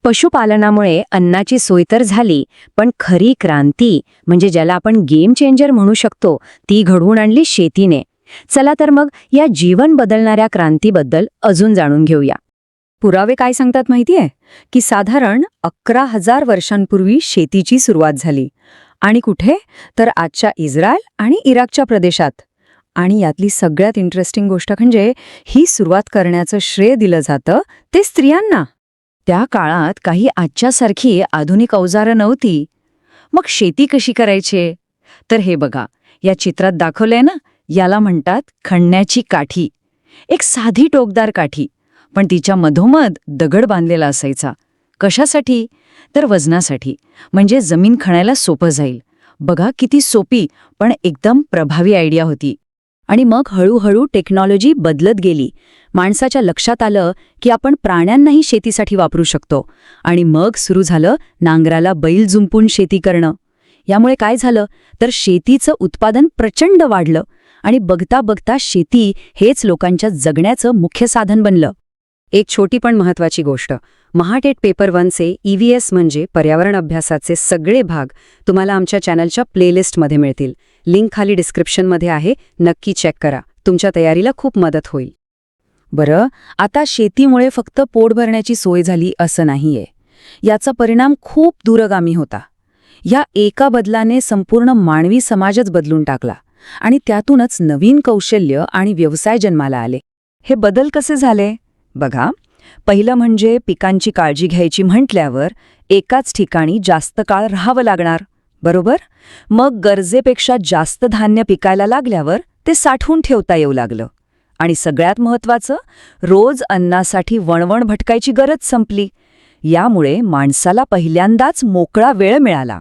पशुपालनामुळे अन्नाची सोय तर झाली, पण खरी क्रांती म्हणजे ज्याला आपण गेम चेंजर म्हणू शकतो, ती घडवून आणली शेतीने. चला तर मग या जीवन बदलणाऱ्या क्रांतीबद्दल अजून जाणून घेऊया. पुरावे काय सांगतात माहितीये? की साधारण 11,000 वर्षांपूर्वी शेतीची सुरुवात झाली. आणि कुठे? तर आजच्या इस्रायल आणि इराकच्या प्रदेशात. आणि यातली सगळ्यात इंटरेस्टिंग गोष्ट म्हणजे ही सुरुवात करण्याचं श्रेय दिलं जातं ते स्त्रियांना. त्या काळात काही आजच्यासारखी आधुनिक अवजारं नव्हती. मग शेती कशी करायची? तर हे बघा, या चित्रात दाखवलंय ना, याला म्हणतात खणण्याची काठी. एक साधी टोकदार काठी, पण तिच्या मधोमध दगड बांधलेला असायचा. कशासाठी? तर वजनासाठी, म्हणजे जमीन खणायला सोपं जाईल. बघा किती सोपी पण एकदम प्रभावी आयडिया होती. आणि मग हळूहळू टेक्नॉलॉजी बदलत गेली. माणसाच्या लक्षात आलं की आपण प्राण्यांनाही शेतीसाठी वापरू शकतो. आणि मग सुरू झालं नांगराला बैल जुंपून शेती करणं. यामुळे काय झालं तर शेतीचं उत्पादन प्रचंड वाढलं आणि बघता बघता शेती हेच लोकांच्या जगण्याचं मुख्य साधन बनलं. एक छोटी पण महत्वाची गोष्ट, महाटेट पेपर 1चे EVS म्हणजे पर्यावरण अभ्यासाचे सगळे भाग तुम्हाला आमच्या चॅनलच्या प्लेलिस्टमध्ये मिळतील. लिंक खाली डिस्क्रिप्शनमध्ये आहे, नक्की चेक करा. तुमच्या तयारीला खूप मदत होईल. बरं, आता शेतीमुळे फक्त पोट भरण्याची सोय झाली असं नाहीये. याचा परिणाम खूप दूरगामी होता. या एका बदलाने संपूर्ण मानवी समाजच बदलून टाकला आणि त्यातूनच नवीन कौशल्य आणि व्यवसाय जन्माला आले. हे बदल कसे झाले? बघा, पहिलं म्हणजे पिकांची काळजी घ्यायची म्हटल्यावर एकाच ठिकाणी जास्त काळ राहावं लागणार, बरोबर? मग गरजेपेक्षा जास्त धान्य पिकायला लागल्यावर ते साठवून ठेवता येऊ लागलं. आणि सगळ्यात महत्त्वाचं, रोज अन्नासाठी वणवण भटकायची गरज संपली. यामुळे माणसाला पहिल्यांदाच मोकळा वेळ मिळाला.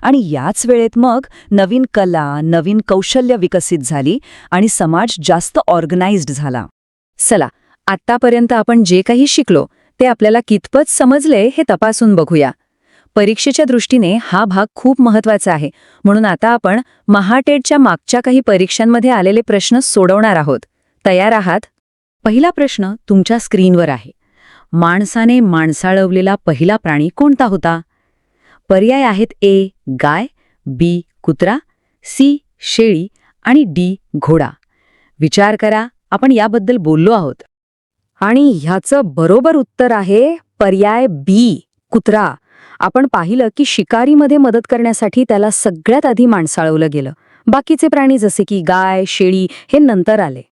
आणि याच वेळेत मग नवीन कला, नवीन कौशल्य विकसित झाली आणि समाज जास्त ऑर्गनाइज्ड झाला. चला, आत्तापर्यंत आपण जे काही शिकलो ते आपल्याला कितपत समजले हे तपासून बघूया. परीक्षेच्या दृष्टीने हा भाग खूप महत्त्वाचा आहे, म्हणून आता आपण महाटेटच्या मागच्या काही परीक्षांमध्ये आलेले प्रश्न सोडवणार आहोत. तयार आहात? पहिला प्रश्न तुमच्या स्क्रीनवर आहे. माणसाने माणसाळवलेला पहिला प्राणी कोणता होता? पर्याय आहेत ए. गाय, बी. कुत्रा, सी. शेळी आणि डी. घोडा. विचार करा, आपण याबद्दल बोललो आहोत. आणि ह्याचं बरोबर उत्तर आहे पर्याय बी. कुत्रा. आपण पाहिलं की शिकारीमध्ये मदत करण्यासाठी त्याला सगळ्यात आधी माणसाळवलं गेलं. बाकीचे प्राणी जसे की गाय, शेळी हे नंतर आले.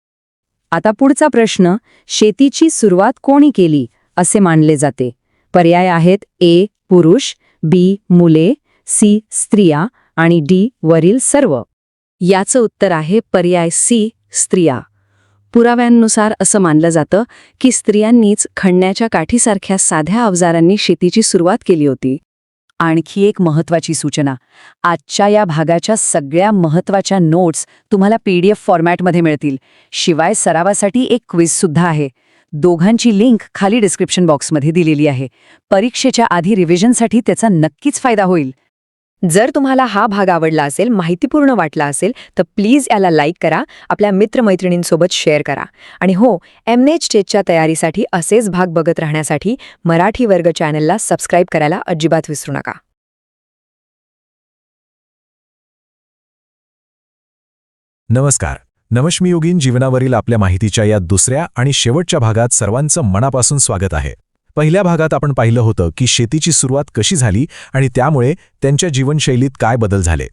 आता पुढचा प्रश्न, शेतीची सुरुवात कोणी केली असे मानले जाते? पर्याय आहेत ए. पुरुष, बी. मुले, सी. स्त्रिया आणि डी. वरील सर्व. याचं उत्तर आहे पर्याय सी. स्त्रिया. पुराव्यांनुसार असं मानलं जातं की स्त्रियांनीच खणण्याच्या काठीसारख्या साध्या अवजारांनी शेतीची सुरुवात केली होती. आणखी एक महत्त्वाची सूचना, आजच्या या भागाच्या सगळ्या महत्त्वाच्या नोट्स तुम्हाला PDF फॉर्मॅटमध्ये मिळतील. शिवाय सरावासाठी एक क्विझसुद्धा आहे. दोघांची लिंक खाली डिस्क्रिप्शन बॉक्समध्ये दिलेली आहे. परीक्षेच्या आधी रिव्हिजनसाठी त्याचा नक्कीच फायदा होईल. जर तुम्हाला हा भाग आवडला असेल, माहितीपूर्ण वाटला असेल, तर प्लीज याला लाईक करा, आपल्या मित्रमैत्रिणींसोबत शेअर करा. आणि हो, एमनेट स्टेटच्या तयारीसाठी असेच भाग बघत राहण्यासाठी मराठी वर्ग चॅनलला सबस्क्राईब करायला अजिबात विसरू नका. नमस्कार. नवश्मी योगीन जीवनावरील आपल्या माहितीच्या या दुसऱ्या आणि शेवटच्या भागात सर्वांचं मनापासून स्वागत आहे. पहिल्या भागात आपण पाहिलं होतं की शेतीची सुरुवात कशी झाली आणि त्यामुळे त्यांच्या जीवनशैलीत काय बदल झाले.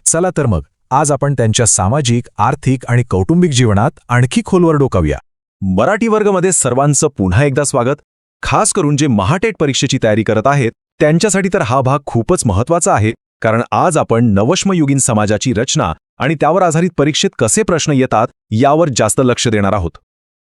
चला तर मग आज आपण त्यांच्या सामाजिक, आर्थिक आणि कौटुंबिक जीवनात आणखी खोलवर डोकावूया. मराठी वर्गमध्ये सर्वांचं पुन्हा एकदा स्वागत. खास करून जे महाटेट परीक्षेची तयारी करत आहेत त्यांच्यासाठी तर हा भाग खूपच महत्त्वाचा आहे, कारण आज आपण नवश्मयुगीन समाजाची रचना आणि त्यावर आधारित परीक्षेत कसे प्रश्न येतात यावर जास्त लक्ष देणार आहोत.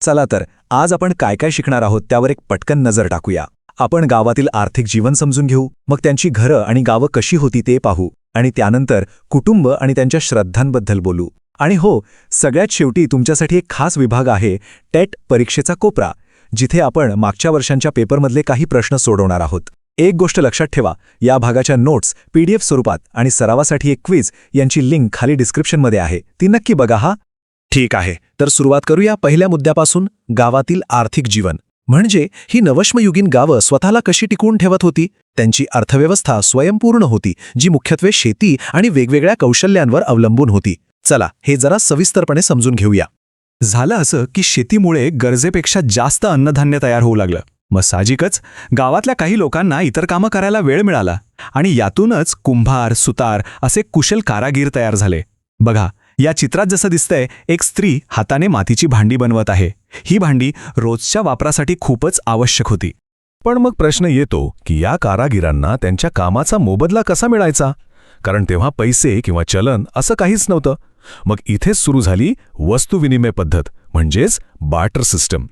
चला तर आज आपण काय काय शिकणार आहोत त्यावर एक पटकन नजर टाकूया. आपण गावातील आर्थिक जीवन समजून घेऊ, मग त्यांची घरं आणि गावं कशी होती ते पाहू, आणि त्यानंतर कुटुंब आणि त्यांच्या श्रद्धांबद्दल बोलू. आणि हो, सगळ्यात शेवटी तुमच्यासाठी एक खास विभाग आहे, टेट परीक्षेचा कोपरा, जिथे आपण मागच्या वर्षांच्या पेपरमधले काही प्रश्न सोडवणार आहोत. एक गोष्ट लक्षात ठेवा, या भागाच्या नोट्स PDF स्वरूपात आणि सरावासाठी एक क्विज यांची लिंक खाली डिस्क्रिप्शनमध्ये आहे, ती नक्की बघा हा. ठीक आहे, तर सुरुवात करूया पहिल्या मुद्द्यापासून, गावातील आर्थिक जीवन. म्हणजे ही नवश्मयुगीन गावं स्वतःला कशी टिकवून ठेवत होती. त्यांची अर्थव्यवस्था स्वयंपूर्ण होती, जी मुख्यत्वे शेती आणि वेगवेगळ्या कौशल्यांवर अवलंबून होती. चला हे जरा सविस्तरपणे समजून घेऊया. झालं असं की शेतीमुळे गरजेपेक्षा जास्त अन्नधान्य तयार होऊ लागलं. मग साहजिकच गावातल्या काही लोकांना इतर कामं करायला वेळ मिळाला आणि यातूनच कुंभार, सुतार असे कुशल कारागीर तयार झाले. बघा, या चित्रात जसं दिसतंय, एक स्त्री हाताने मातीची भांडी बनवत आहे. ही भांडी रोजच्या वापरासाठी खूपच आवश्यक होती. पण मग प्रश्न येतो की या कारागिरांना त्यांच्या कामाचा मोबदला कसा मिळायचा, कारण तेव्हा पैसे किंवा चलन असं काहीच नव्हतं. मग इथेच सुरू झाली वस्तुविनिमय पद्धत, म्हणजेच बार्टर सिस्टम.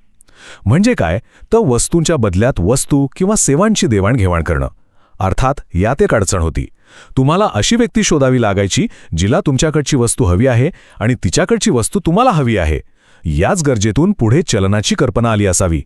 म्हणजे काय, तर वस्तूंच्या बदल्यात वस्तू किंवा सेवांची देवाणघेवाण करणं. अर्थात यात एक अडचण होती. तुम्हाला अशी व्यक्ती शोधावी लागायची जिला तुमच्याकडची वस्तू हवी आहे आणि तिच्याकडची वस्तू तुम्हाला हवी आहे. याच गरजेतून पुढे चलनाची कल्पना आली असावी.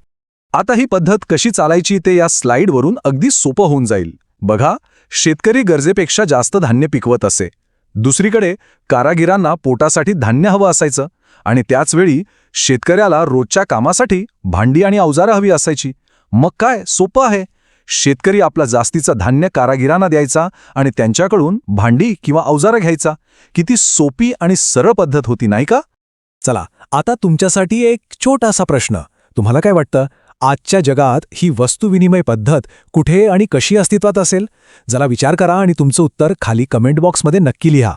आता ही पद्धत कशी चालायची ते या स्लाईडवरून अगदी सोपं होऊन जाईल. बघा, शेतकरी गरजेपेक्षा जास्त धान्य पिकवत असे. दुसरीकडे कारागिरांना पोटासाठी धान्य हवं असायचं आणि त्याचवेळी शेतकऱ्याला रोजच्या कामासाठी भांडी आणि अवजारं हवी असायची. मग काय, सोपं आहे. शेतकरी आपला जास्तीचं धान्य कारागिरांना द्यायचा आणि त्यांच्याकडून भांडी किंवा अवजारं घ्यायचा. किती सोपी आणि सरळ पद्धत होती, नाही का? चला आता तुमच्यासाठी एक छोटासा प्रश्न. तुम्हाला काय वाटतं, आजच्या जगात ही वस्तुविनिमय पद्धत कुठे आणि कशी अस्तित्वात असेल? जरा विचार करा आणि तुमचं उत्तर खाली कमेंट बॉक्समध्ये नक्की लिहा.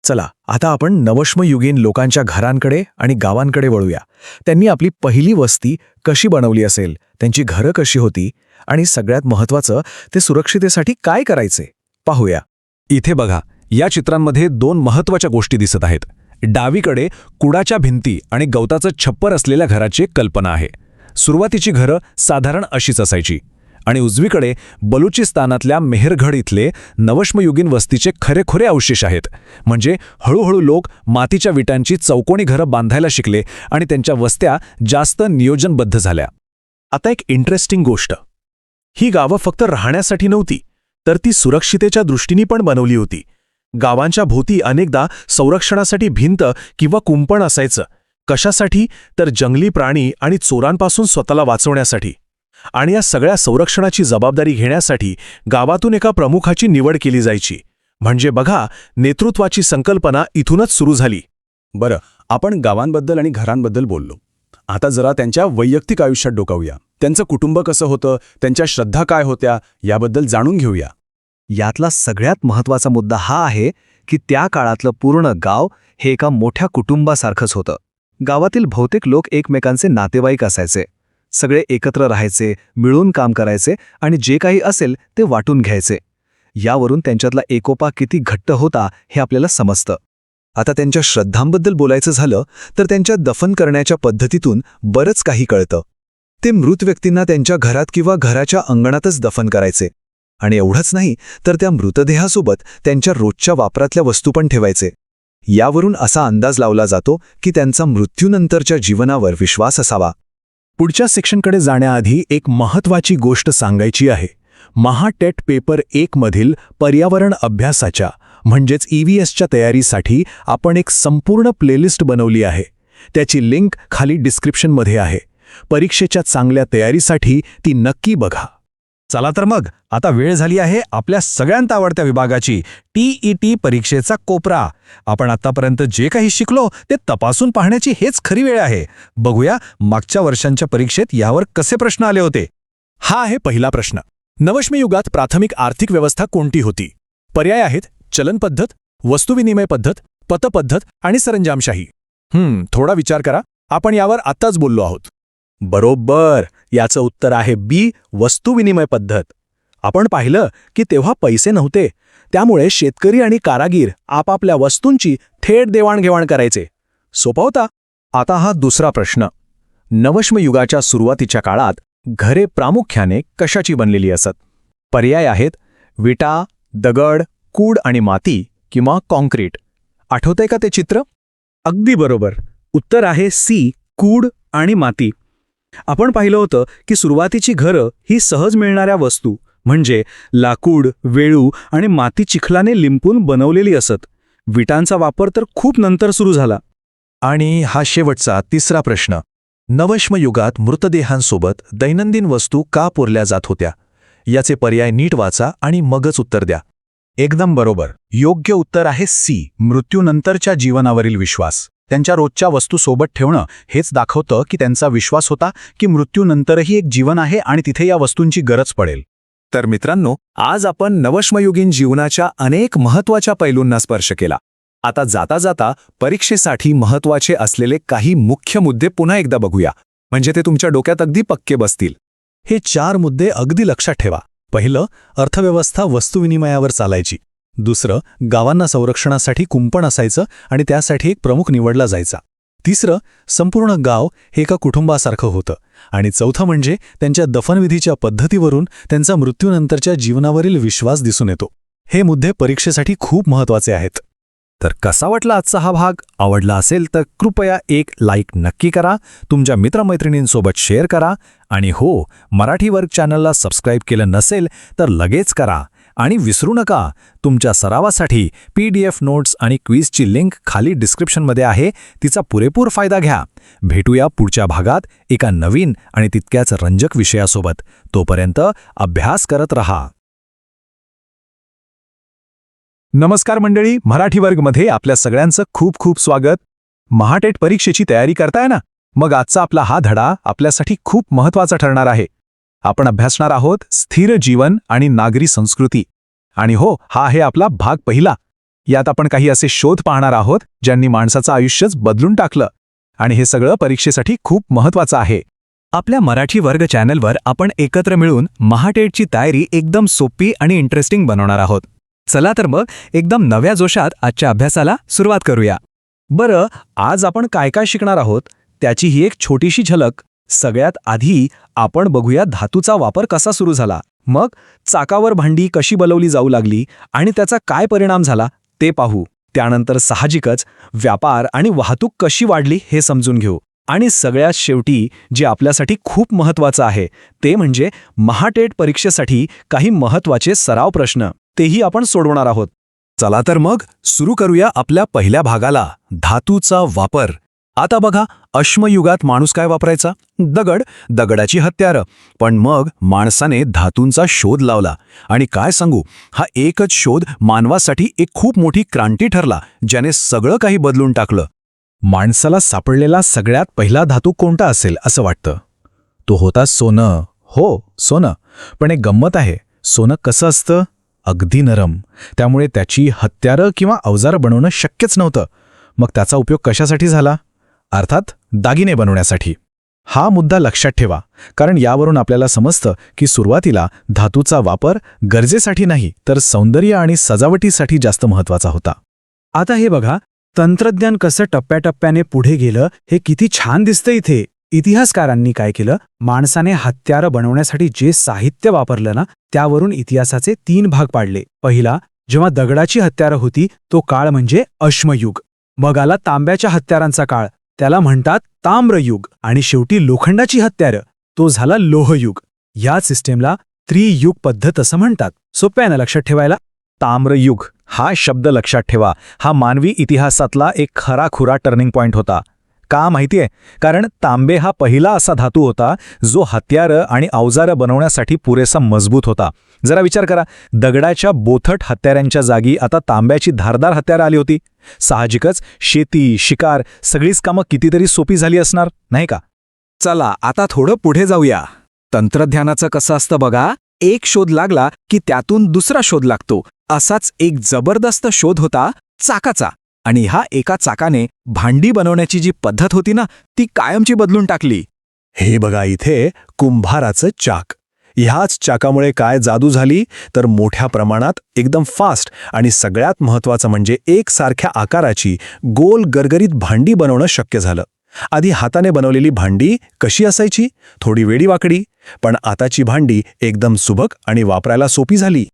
चला आता आपण नवश्मयुगीन लोकांच्या घरांकडे आणि गावांकडे वळूया. त्यांनी आपली पहिली वस्ती कशी बनवली असेल, त्यांची घरं कशी होती आणि सगळ्यात महत्त्वाचं, ते सुरक्षितेसाठी काय करायचे पाहूया. इथे बघा, या चित्रांमध्ये दोन महत्त्वाच्या गोष्टी दिसत आहेत. डावीकडे कुडाच्या भिंती आणि गवताचं छप्पर असलेल्या घराची कल्पना आहे. सुरुवातीची घरं साधारण अशीच असायची. आणि उजवीकडे बलुचिस्तानातल्या मेहरगढ इथले नवश्मयुगीन वस्तीचे खरेखुरे अवशेष आहेत. म्हणजे हळूहळू लोक मातीच्या विटांची चौकोनी घरं बांधायला शिकले आणि त्यांच्या वस्त्या जास्त नियोजनबद्ध झाल्या. आता एक इंटरेस्टिंग गोष्ट, ही गावं फक्त राहण्यासाठी नव्हती, तर ती सुरक्षितेच्या दृष्टीने पण बनवली होती. गावांच्या भोवती अनेकदा संरक्षणासाठी भिंत किंवा कुंपण असायचं. कशासाठी, तर जंगली प्राणी आणि चोरांपासून स्वतःला वाचवण्यासाठी. आणि या सगळ्या संरक्षणाची जबाबदारी घेण्यासाठी गावातून एका प्रमुखाची निवड केली जायची. म्हणजे बघा, नेतृत्वाची संकल्पना इथूनच सुरू झाली. बरं, आपण गावांबद्दल आणि घरांबद्दल बोललो. आता जरा त्यांच्या वैयक्तिक आयुष्यात डोकावूया. त्यांचं कुटुंब कसं होतं, त्यांच्या श्रद्धा काय होत्या, याबद्दल जाणून घेऊया. यातला सगळ्यात महत्त्वाचा मुद्दा हा आहे की त्या काळातलं पूर्ण गाव हे एका मोठ्या कुटुंबासारखंच होतं. गावातील बहुतेक लोक एकमेकांचे नातेवाईक असायचे. सगळे एकत्र राहायचे, मिळून काम करायचे आणि जे काही असेल ते वाटून घ्यायचे. यावरून त्यांच्यातला एकोपा किती घट्ट होता हे आपल्याला समजतं. आता त्यांच्या श्रद्धांबद्दल बोलायचं झालं तर त्यांच्या दफन करण्याच्या पद्धतीतून बरंच काही कळतं. ते मृत व्यक्तींना त्यांच्या घरात किंवा घराच्या अंगणातच दफन करायचे. आणि एवढंच नाही, तर त्या मृतदेहासोबत त्यांच्या रोजच्या वापरातल्या वस्तू पण ठेवायचे. यावरून असा अंदाज लावला जातो की त्यांचा मृत्यूनंतरच्या जीवनावर विश्वास असावा. पुढच्या सेक्शनकडे जाण्याआधी एक महत्त्वाची गोष्ट सांगायची आहे. महाटेट पेपर 1 मधील पर्यावरण अभ्यासाच्या म्हणजेच EVSच्या तयारीसाठी आपण एक संपूर्ण प्लेलिस्ट बनवली आहे. त्याची लिंक खाली डिस्क्रिप्शनमध्ये आहे. परीक्षेच्या चांगल्या तयारीसाठी ती नक्की बघा. चला तर मग आता वेळ झाली आहे आपल्या सगळ्यांत आवडत्या विभागाची, TET परीक्षेचा कोपरा. आपण आतापर्यंत जे काही शिकलो ते तपासून पाहण्याची हेच खरी वेळ आहे. बघूया मागच्या वर्षांच्या परीक्षेत यावर कसे प्रश्न आले होते. हा आहे पहिला प्रश्न. नवश्म युगात प्राथमिक आर्थिक व्यवस्था कोणती होती? पर्याय आहेत चलन पद्धत, वस्तुविनिमय पद्धत, पतपद्धत आणि सरंजामशाही. थोडा विचार करा. आपण यावर आत्ताच बोललो आहोत. बरोबर, याचं उत्तर आहे बी, वस्तुविनिमय पद्धत. आपण पाहिलं की तेव्हा पैसे नव्हते, त्यामुळे शेतकरी आणि कारागीर आपापल्या वस्तूंची थेट देवाणघेवाण करायचे. सोपा होता. आता हा दुसरा प्रश्न. नवश्म युगाच्या सुरुवातीच्या काळात घरे प्रामुख्याने कशाची बनलेली असत? पर्याय आहेत विटा, दगड, कूड आणि माती किंवा कॉन्क्रीट. आठवतंय का ते चित्र? अगदी बरोबर. उत्तर आहे सी, कूड आणि माती. आपण पाहिलं होतं की सुरुवातीची घरं ही सहज मिळणाऱ्या वस्तू म्हणजे लाकूड, वेळू आणि माती चिखलाने लिंपून बनवलेली असत. विटांचा वापर तर खूप नंतर सुरू झाला. आणि हा शेवटचा तिसरा प्रश्न. नवश्म युगात मृतदेहांसोबत दैनंदिन वस्तू का पुरल्या जात होत्या? याचे पर्याय नीट वाचा आणि मगच उत्तर द्या. एकदम बरोबर. योग्य उत्तर आहे सी, मृत्यूनंतरच्या जीवनावरील विश्वास. त्यांच्या रोजच्या वस्तू सोबत ठेवणं हेच दाखवतं की त्यांचा विश्वास होता की मृत्यूनंतरही एक जीवन आहे आणि तिथे या वस्तूंची गरज पडेल. तर मित्रांनो, आज आपण नवश्मयुगीन जीवनाच्या अनेक महत्त्वाच्या पैलूंना स्पर्श केला. आता जाता जाता परीक्षेसाठी महत्त्वाचे असलेले काही मुख्य मुद्दे पुन्हा एकदा बघूया, म्हणजे ते तुमच्या डोक्यात अगदी पक्के बसतील. हे 4 मुद्दे अगदी लक्षात ठेवा. पहिलं, अर्थव्यवस्था वस्तुविनिमयावर चालायची. दुसरं, गावांना संरक्षणासाठी कुंपण असायचं आणि त्यासाठी एक प्रमुख निवडला जायचा. तिसरं, संपूर्ण गाव हे एका कुटुंबासारखं होतं. आणि चौथं म्हणजे त्यांच्या दफनविधीच्या पद्धतीवरून त्यांचा मृत्यूनंतरच्या जीवनावरील विश्वास दिसून येतो. हे मुद्दे परीक्षेसाठी खूप महत्त्वाचे आहेत. तर कसा वाटला आजचा हा भाग? आवडला असेल तर कृपया एक लाईक नक्की करा, तुमच्या मित्रमैत्रिणींसोबत शेअर करा आणि हो, मराठी वर्ग चॅनलला सबस्क्राईब केलं नसेल तर लगेच करा. आणि विसरू नका, तुमच्या सरावासाठी PDF नोट्स आणि क्विजची लिंक खाली डिस्क्रिप्शनमध्ये आहे. तिचा पुरेपूर फायदा घ्या. भेटूया पुढच्या भागात एका नवीन आणि तितक्याच रंजक विषयासोबत. तोपर्यंत अभ्यास करत रहा. नमस्कार मंडळी, मराठी वर्गमध्ये आपल्या सगळ्यांचं खूप खूप स्वागत. महाटेट परीक्षेची तयारी करताय ना? मग आजचा आपला हा धडा आपल्यासाठी खूप महत्त्वाचा ठरणार आहे. आपण अभ्यासणार आहोत स्थिर जीवन आणि नागरी संस्कृती. आणि हो, हा आहे आपला भाग पहिला. यात आपण काही असे शोध पाहणार आहोत ज्यांनी माणसाचं आयुष्यच बदलून टाकलं. आणि हे सगळं परीक्षेसाठी खूप महत्त्वाचं आहे. आपल्या मराठी वर्ग चॅनलवर आपण एकत्र मिळून महाटेटची तयारी एकदम सोपी आणि इंटरेस्टिंग बनवणार आहोत. चला तर मग एकदम नव्या जोशात आजच्या अभ्यासाला सुरुवात करूया. बरं, आज आपण काय काय शिकणार आहोत त्याची ही एक छोटीशी झलक. सगळ्यात आधी आपण बघूया धातूचा वापर कसा सुरू झाला, मग चाकावर भांडी कशी बनवली जाऊ लागली आणि त्याचा काय परिणाम झाला ते पाहू. त्यानंतर साहजिकच व्यापार आणि वाहतूक कशी वाढली हे समजून घेऊ. आणि सगळ्यात शेवटी जे आपल्यासाठी खूप महत्त्वाचं आहे ते म्हणजे महाटेट परीक्षेसाठी काही महत्त्वाचे सराव प्रश्न, तेही आपण सोडवणार आहोत. चला तर मग सुरू करूया आपल्या पहिल्या भागाला, धातूचा वापर. आता बघा, अश्मयुगात माणूस काय वापरायचा? दगड, दगडाची हत्यारं. पण मग माणसाने धातूंचा शोध लावला. आणि काय सांगू, हा एकच शोध मानवासाठी एक खूप मोठी क्रांती ठरला, ज्याने सगळं काही बदलून टाकलं. माणसाला सापडलेला सगळ्यात पहिला धातू कोणता असेल असं वाटतं? तो होता सोनं. हो, सोनं. पण एक गंमत आहे, सोनं कसं असतं? अगदी नरम. त्यामुळे त्याची हत्यारं किंवा अवजारं बनवणं शक्यच नव्हतं. मग त्याचा उपयोग कशासाठी झाला? अर्थात दागिने बनवण्यासाठी. हा मुद्दा लक्षात ठेवा, कारण यावरून आपल्याला समजतं की सुरुवातीला धातूचा वापर गरजेसाठी नाही तर सौंदर्य आणि सजावटीसाठी जास्त महत्त्वाचा होता. आता हे बघा, तंत्रज्ञान कसं टप्प्याटप्प्याने पुढे गेलं हे किती छान दिसतं इथे. इतिहासकारांनी काय केलं, माणसाने हत्यारं बनवण्यासाठी जे साहित्य वापरलं ना, त्यावरून इतिहासाचे 3 भाग पाडले. पहिला, जेव्हा दगडाची हत्यारं होती तो काळ म्हणजे अश्मयुग. मग आला तांब्याच्या हत्यारांचा काळ, त्याला म्हणतात ताम्रयुग. आणि शेवटी लोखंडाची हत्यारं, तो झाला लोहयुग. या सिस्टेमला त्रियुग पद्धत असं म्हणतात. सोप्या आहे ना लक्षात ठेवायला? ताम्रयुग हा शब्द लक्षात ठेवा. हा मानवी इतिहासातला एक खराखुरा टर्निंग पॉइंट होता. का माहितीये? कारण तांबे हा पहिला असा धातू होता जो हत्यारं आणि अवजारं बनवण्यासाठी पुरेसा मजबूत होता. जरा विचार करा, दगडाच्या बोथट हत्यारांच्या जागी आता तांब्याची धारदार हत्यारं आली होती. साहजिकच शेती, शिकार सगळीच कामं कितीतरी सोपी झाली असणार, नाही का? चला आता थोडं पुढे जाऊया. तंत्रज्ञानाचं कसं असतं बघा, एक शोध लागला की त्यातून दुसरा शोध लागतो. असाच एक जबरदस्त शोध होता चाकाचा. आणि ह्या एका चाकाने भांडी बनवण्याची जी पद्धत होती ना, ती कायमची बदलून टाकली. हे बघा इथे कुंभाराचं चाक. ह्याच चाकामुळे काय जादू झाली तर मोठ्या प्रमाणात एकदम फास्ट आणि सगळ्यात महत्त्वाचं म्हणजे एकसारख्या आकाराची गोल गरगरीत भांडी बनवणं शक्य झालं. आधी हाताने बनवलेली भांडी कशी असायची? थोडी वेडीवाकडी. पण आताची भांडी एकदम सुबक आणि वापरायला सोपी झाली.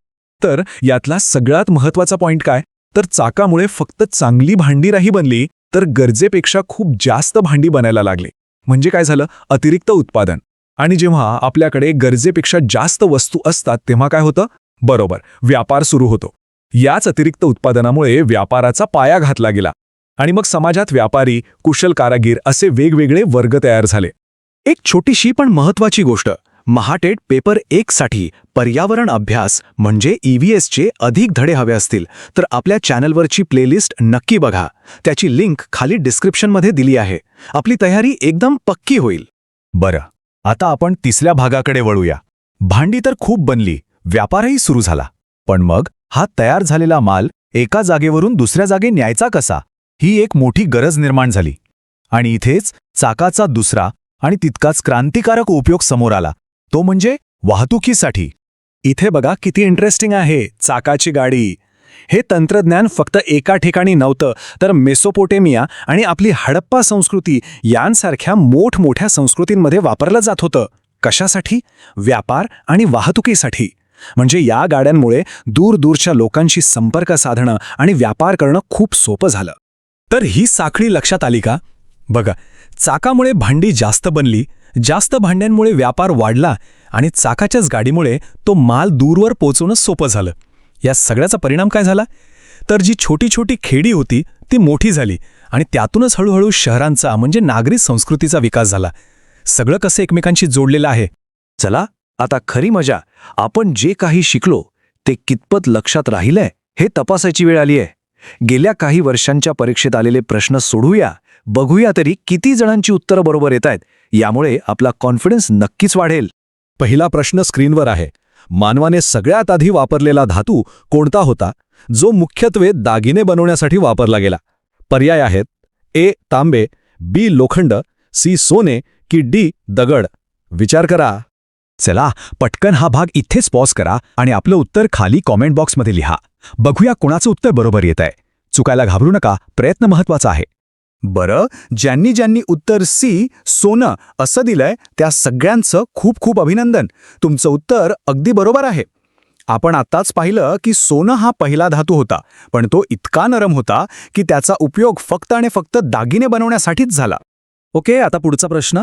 तर यातला सगळ्यात महत्त्वाचा पॉइंट काय? तर चाकामुळे फक्त चांगली भांडी नाही बनली, तर गरजेपेक्षा खूप जास्त भांडी बनायला लागली. म्हणजे काय झालं? अतिरिक्त उत्पादन. आणि जेव्हा आपल्याकडे गरजेपेक्षा जास्त वस्तू असतात तेव्हा काय होतं? बरोबर, व्यापार सुरू होतो. याच अतिरिक्त उत्पादनामुळे व्यापाराचा पाया घातला गेला. आणि मग समाजात व्यापारी, कुशल कारागीर असे वेगवेगळे वर्ग तयार झाले. एक छोटीशी पण महत्त्वाची गोष्ट, महाटेट पेपर 1 साठी पर्यावरण अभ्यास म्हणजे EVSचे अधिक धडे हवे असतील तर आपल्या चॅनलवरची प्लेलिस्ट नक्की बघा. त्याची लिंक खाली डिस्क्रिप्शनमध्ये दिली आहे. आपली तयारी एकदम पक्की होईल. बरं, आता आपण तिसऱ्या भागाकडे वळूया. भांडी तर खूप बनली, व्यापारही सुरू झाला. पण मग हा तयार झालेला माल एका जागेवरून दुसऱ्या जागे न्यायचा कसा? ही एक मोठी गरज निर्माण झाली. आणि इथेच चाकाचा दुसरा आणि तितकाच क्रांतिकारक उपयोग समोर आला, तो म्हणजे वाहतुकीसाठी. इथे बघा किती इंटरेस्टिंग आहे. चाकाची गाडी. हे तंत्रज्ञान फक्त एका ठिकाणी नव्हतं, तर मेसोपोटेमिया आणि आपली हडप्पा संस्कृती यांसारख्या मोठमोठ्या संस्कृतींमध्ये वापरलं जात होतं. कशासाठी? व्यापार आणि वाहतुकीसाठी. म्हणजे या गाड्यांमुळे दूरदूरच्या लोकांशी संपर्क साधणं आणि व्यापार करणं खूप सोपं झालं. तर ही साखळी लक्षात आली का? बघा, चाकामुळे भांडी जास्त बनली, जास्त भांड्यांमुळे व्यापार वाढला आणि चाकाच्याच गाडीमुळे तो माल दूरवर पोहोचवणं सोपं झालं. या सगळ्याचा परिणाम काय झाला? तर जी छोटी छोटी खेडी होती ती मोठी झाली आणि त्यातूनच हळूहळू शहरांचा म्हणजे नागरी संस्कृतीचा विकास झाला. सगळं कसं एकमेकांशी जोडलेलं आहे. चला आता खरी मजा, आपण जे काही शिकलो ते कितपत लक्षात राहिलंय हे तपासायची वेळ आली आहे. गेल्या काही वर्षांच्या परीक्षेत आलेले प्रश्न सोडूया, बघूया तरी किती जणांची उत्तरं बरोबर येत आहेत. यामुळे आपला कॉन्फिडन्स नक्कीच वाढेल. पहिला प्रश्न स्क्रीनवर आहे. मानवाने सगळ्यात आधी वापरलेला धातू कोणता होता जो मुख्यत्वे दागिने बनवण्यासाठी वापरला गेला? पर्याय आहेत: ए तांबे, बी लोखंड, सी सोने की डी दगड. विचार करा. चला पटकन हा भाग इथेच पॉज करा आणि आपलं उत्तर खाली कॉमेंट बॉक्समध्ये लिहा. बघूया कोणाचं उत्तर बरोबर येत आहे. चुकायला घाबरू नका, प्रयत्न महत्वाचा आहे. बरं, ज्यांनी उत्तर सी सोनं असं दिलंय त्या सगळ्यांचं खूप खूप अभिनंदन. तुमचं उत्तर अगदी बरोबर आहे. आपण आत्ताच पाहिलं की सोनं हा पहिला धातू होता, पण तो इतका नरम होता की त्याचा उपयोग फक्त आणि फक्त दागिने बनवण्यासाठीच झाला. ओके, आता पुढचा प्रश्न.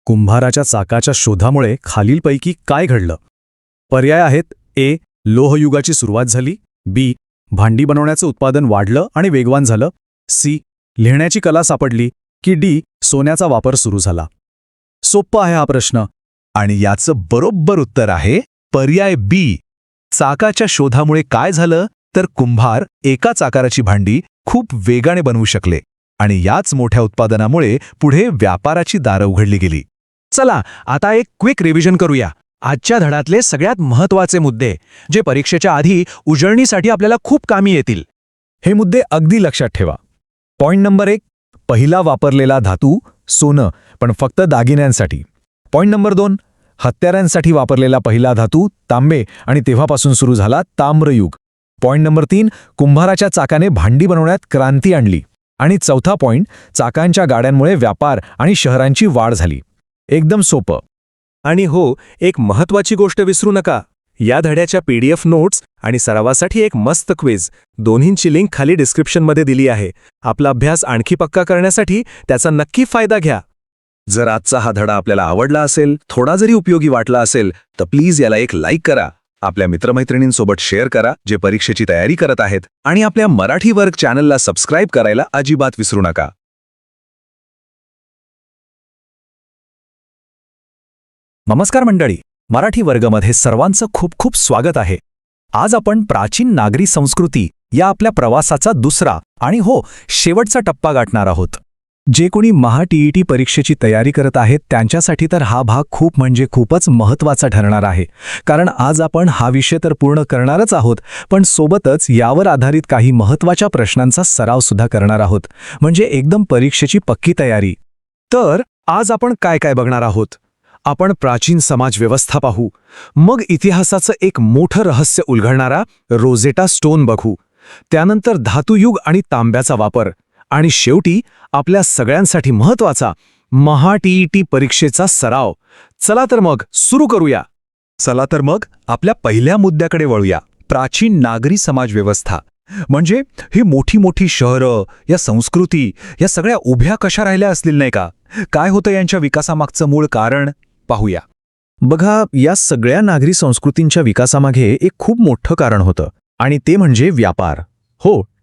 कुंभाराच्या चाकाच्या शोधामुळे खालीलपैकी काय घडलं? पर्याय आहेत: ए लोहयुगाची सुरुवात झाली, बी भांडी बनवण्याचं उत्पादन वाढलं आणि वेगवान झालं, सी लिहिण्याची कला सापडली की डी सोन्याचा वापर सुरू झाला. सोप्पा आहे हा प्रश्न. आणि याचं बरोबर उत्तर आहे पर्याय बी. चाकाच्या शोधामुळे काय झालं तर कुंभार एकाच आकाराची भांडी खूप वेगाने बनवू शकले आणि याच मोठ्या उत्पादनामुळे पुढे व्यापाराची दारं उघडली गेली. चला आता एक क्विक रिव्हिजन करूया. आजच्या धड्यातले सगळ्यात महत्त्वाचे मुद्दे जे परीक्षेच्या आधी उजळणीसाठी आपल्याला खूप कामी येतील. हे मुद्दे अगदी लक्षात ठेवा. पॉइंट नंबर 1, पहिला वापरलेला धातू सोनं, पण फक्त दागिन्यांसाठी. पॉइंट नंबर 2, हत्यारांसाठी वापरलेला पहिला धातू तांबे आणि तेव्हापासून सुरू झाला ताम्रयुग. पॉइंट नंबर 3, कुंभाराच्या चाकाने भांडी बनवण्यात क्रांती आणली. आणि चौथा पॉइंट, चाकांच्या गाड्यांमुळे व्यापार आणि शहरांची वाढ झाली. एकदम सोपं. आणि हो, एक महत्त्वाची गोष्ट विसरू नका. या धड्याच्या PDF नोट्स आणि सरावासाठी एक मस्त क्विज, दोन्हींची लिंक खाली डिस्क्रिप्शनमध्ये दिली आहे. आपला अभ्यास आणखी पक्का करण्यासाठी त्याचा नक्की फायदा घ्या. जर आजचा हा धडा आपल्याला आवडला असेल, थोडा जरी उपयोगी वाटला असेल, तर प्लीज याला एक लाईक करा. आपल्या मित्रमैत्रिणींसोबत शेअर करा जे परीक्षेची तयारी करत आहेत, आणि आपल्या मराठी वर्ग चॅनलला सबस्क्राईब करायला अजिबात विसरू नका. नमस्कार मंडळी, मराठी वर्गमध्ये सर्वांचं खूप खूप स्वागत आहे. आज आपण प्राचीन नागरी संस्कृती या आपल्या प्रवासाचा दुसरा आणि शेवटचा टप्पा गाठणार आहोत. जे कोणी महा-TET परीक्षेची तयारी करत आहेत त्यांच्यासाठी तर हा भाग खूप म्हणजे खूपच महत्त्वाचा ठरणार आहे. कारण आज आपण हा विषय तर पूर्ण करणारच आहोत, पण सोबतच यावर आधारित काही महत्त्वाच्या प्रश्नांचा सराव सुद्धा करणार आहोत. म्हणजे एकदम परीक्षेची पक्की तयारी. तर आज आपण काय काय बघणार आहोत? आपण प्राचीन समाज व्यवस्था पाहू, मग इतिहासाचं एक मोठं रहस्य उलगडणारा रोझेटा स्टोन बघू, त्यानंतर धातुयुग आणि तांब्याचा वापर, आणि शेवटी आपल्या सगळ्यांसाठी महत्त्वाचा महा-TET परीक्षेचा सराव. चला तर मग सुरू करूया. चला तर मग आपल्या पहिल्या मुद्द्याकडे वळूया. प्राचीन नागरी समाजव्यवस्था म्हणजे ही मोठी मोठी शहरं, या संस्कृती, या सगळ्या उभ्या कशा राहिल्या असतील नाही का? काय होतं यांच्या विकासामागचं मूळ कारण? पाहूया. बघा, या सगळ्या नागरी संस्कृतींच्या विकासामागे एक खूप मोठं कारण होतं, आणि ते म्हणजे व्यापार.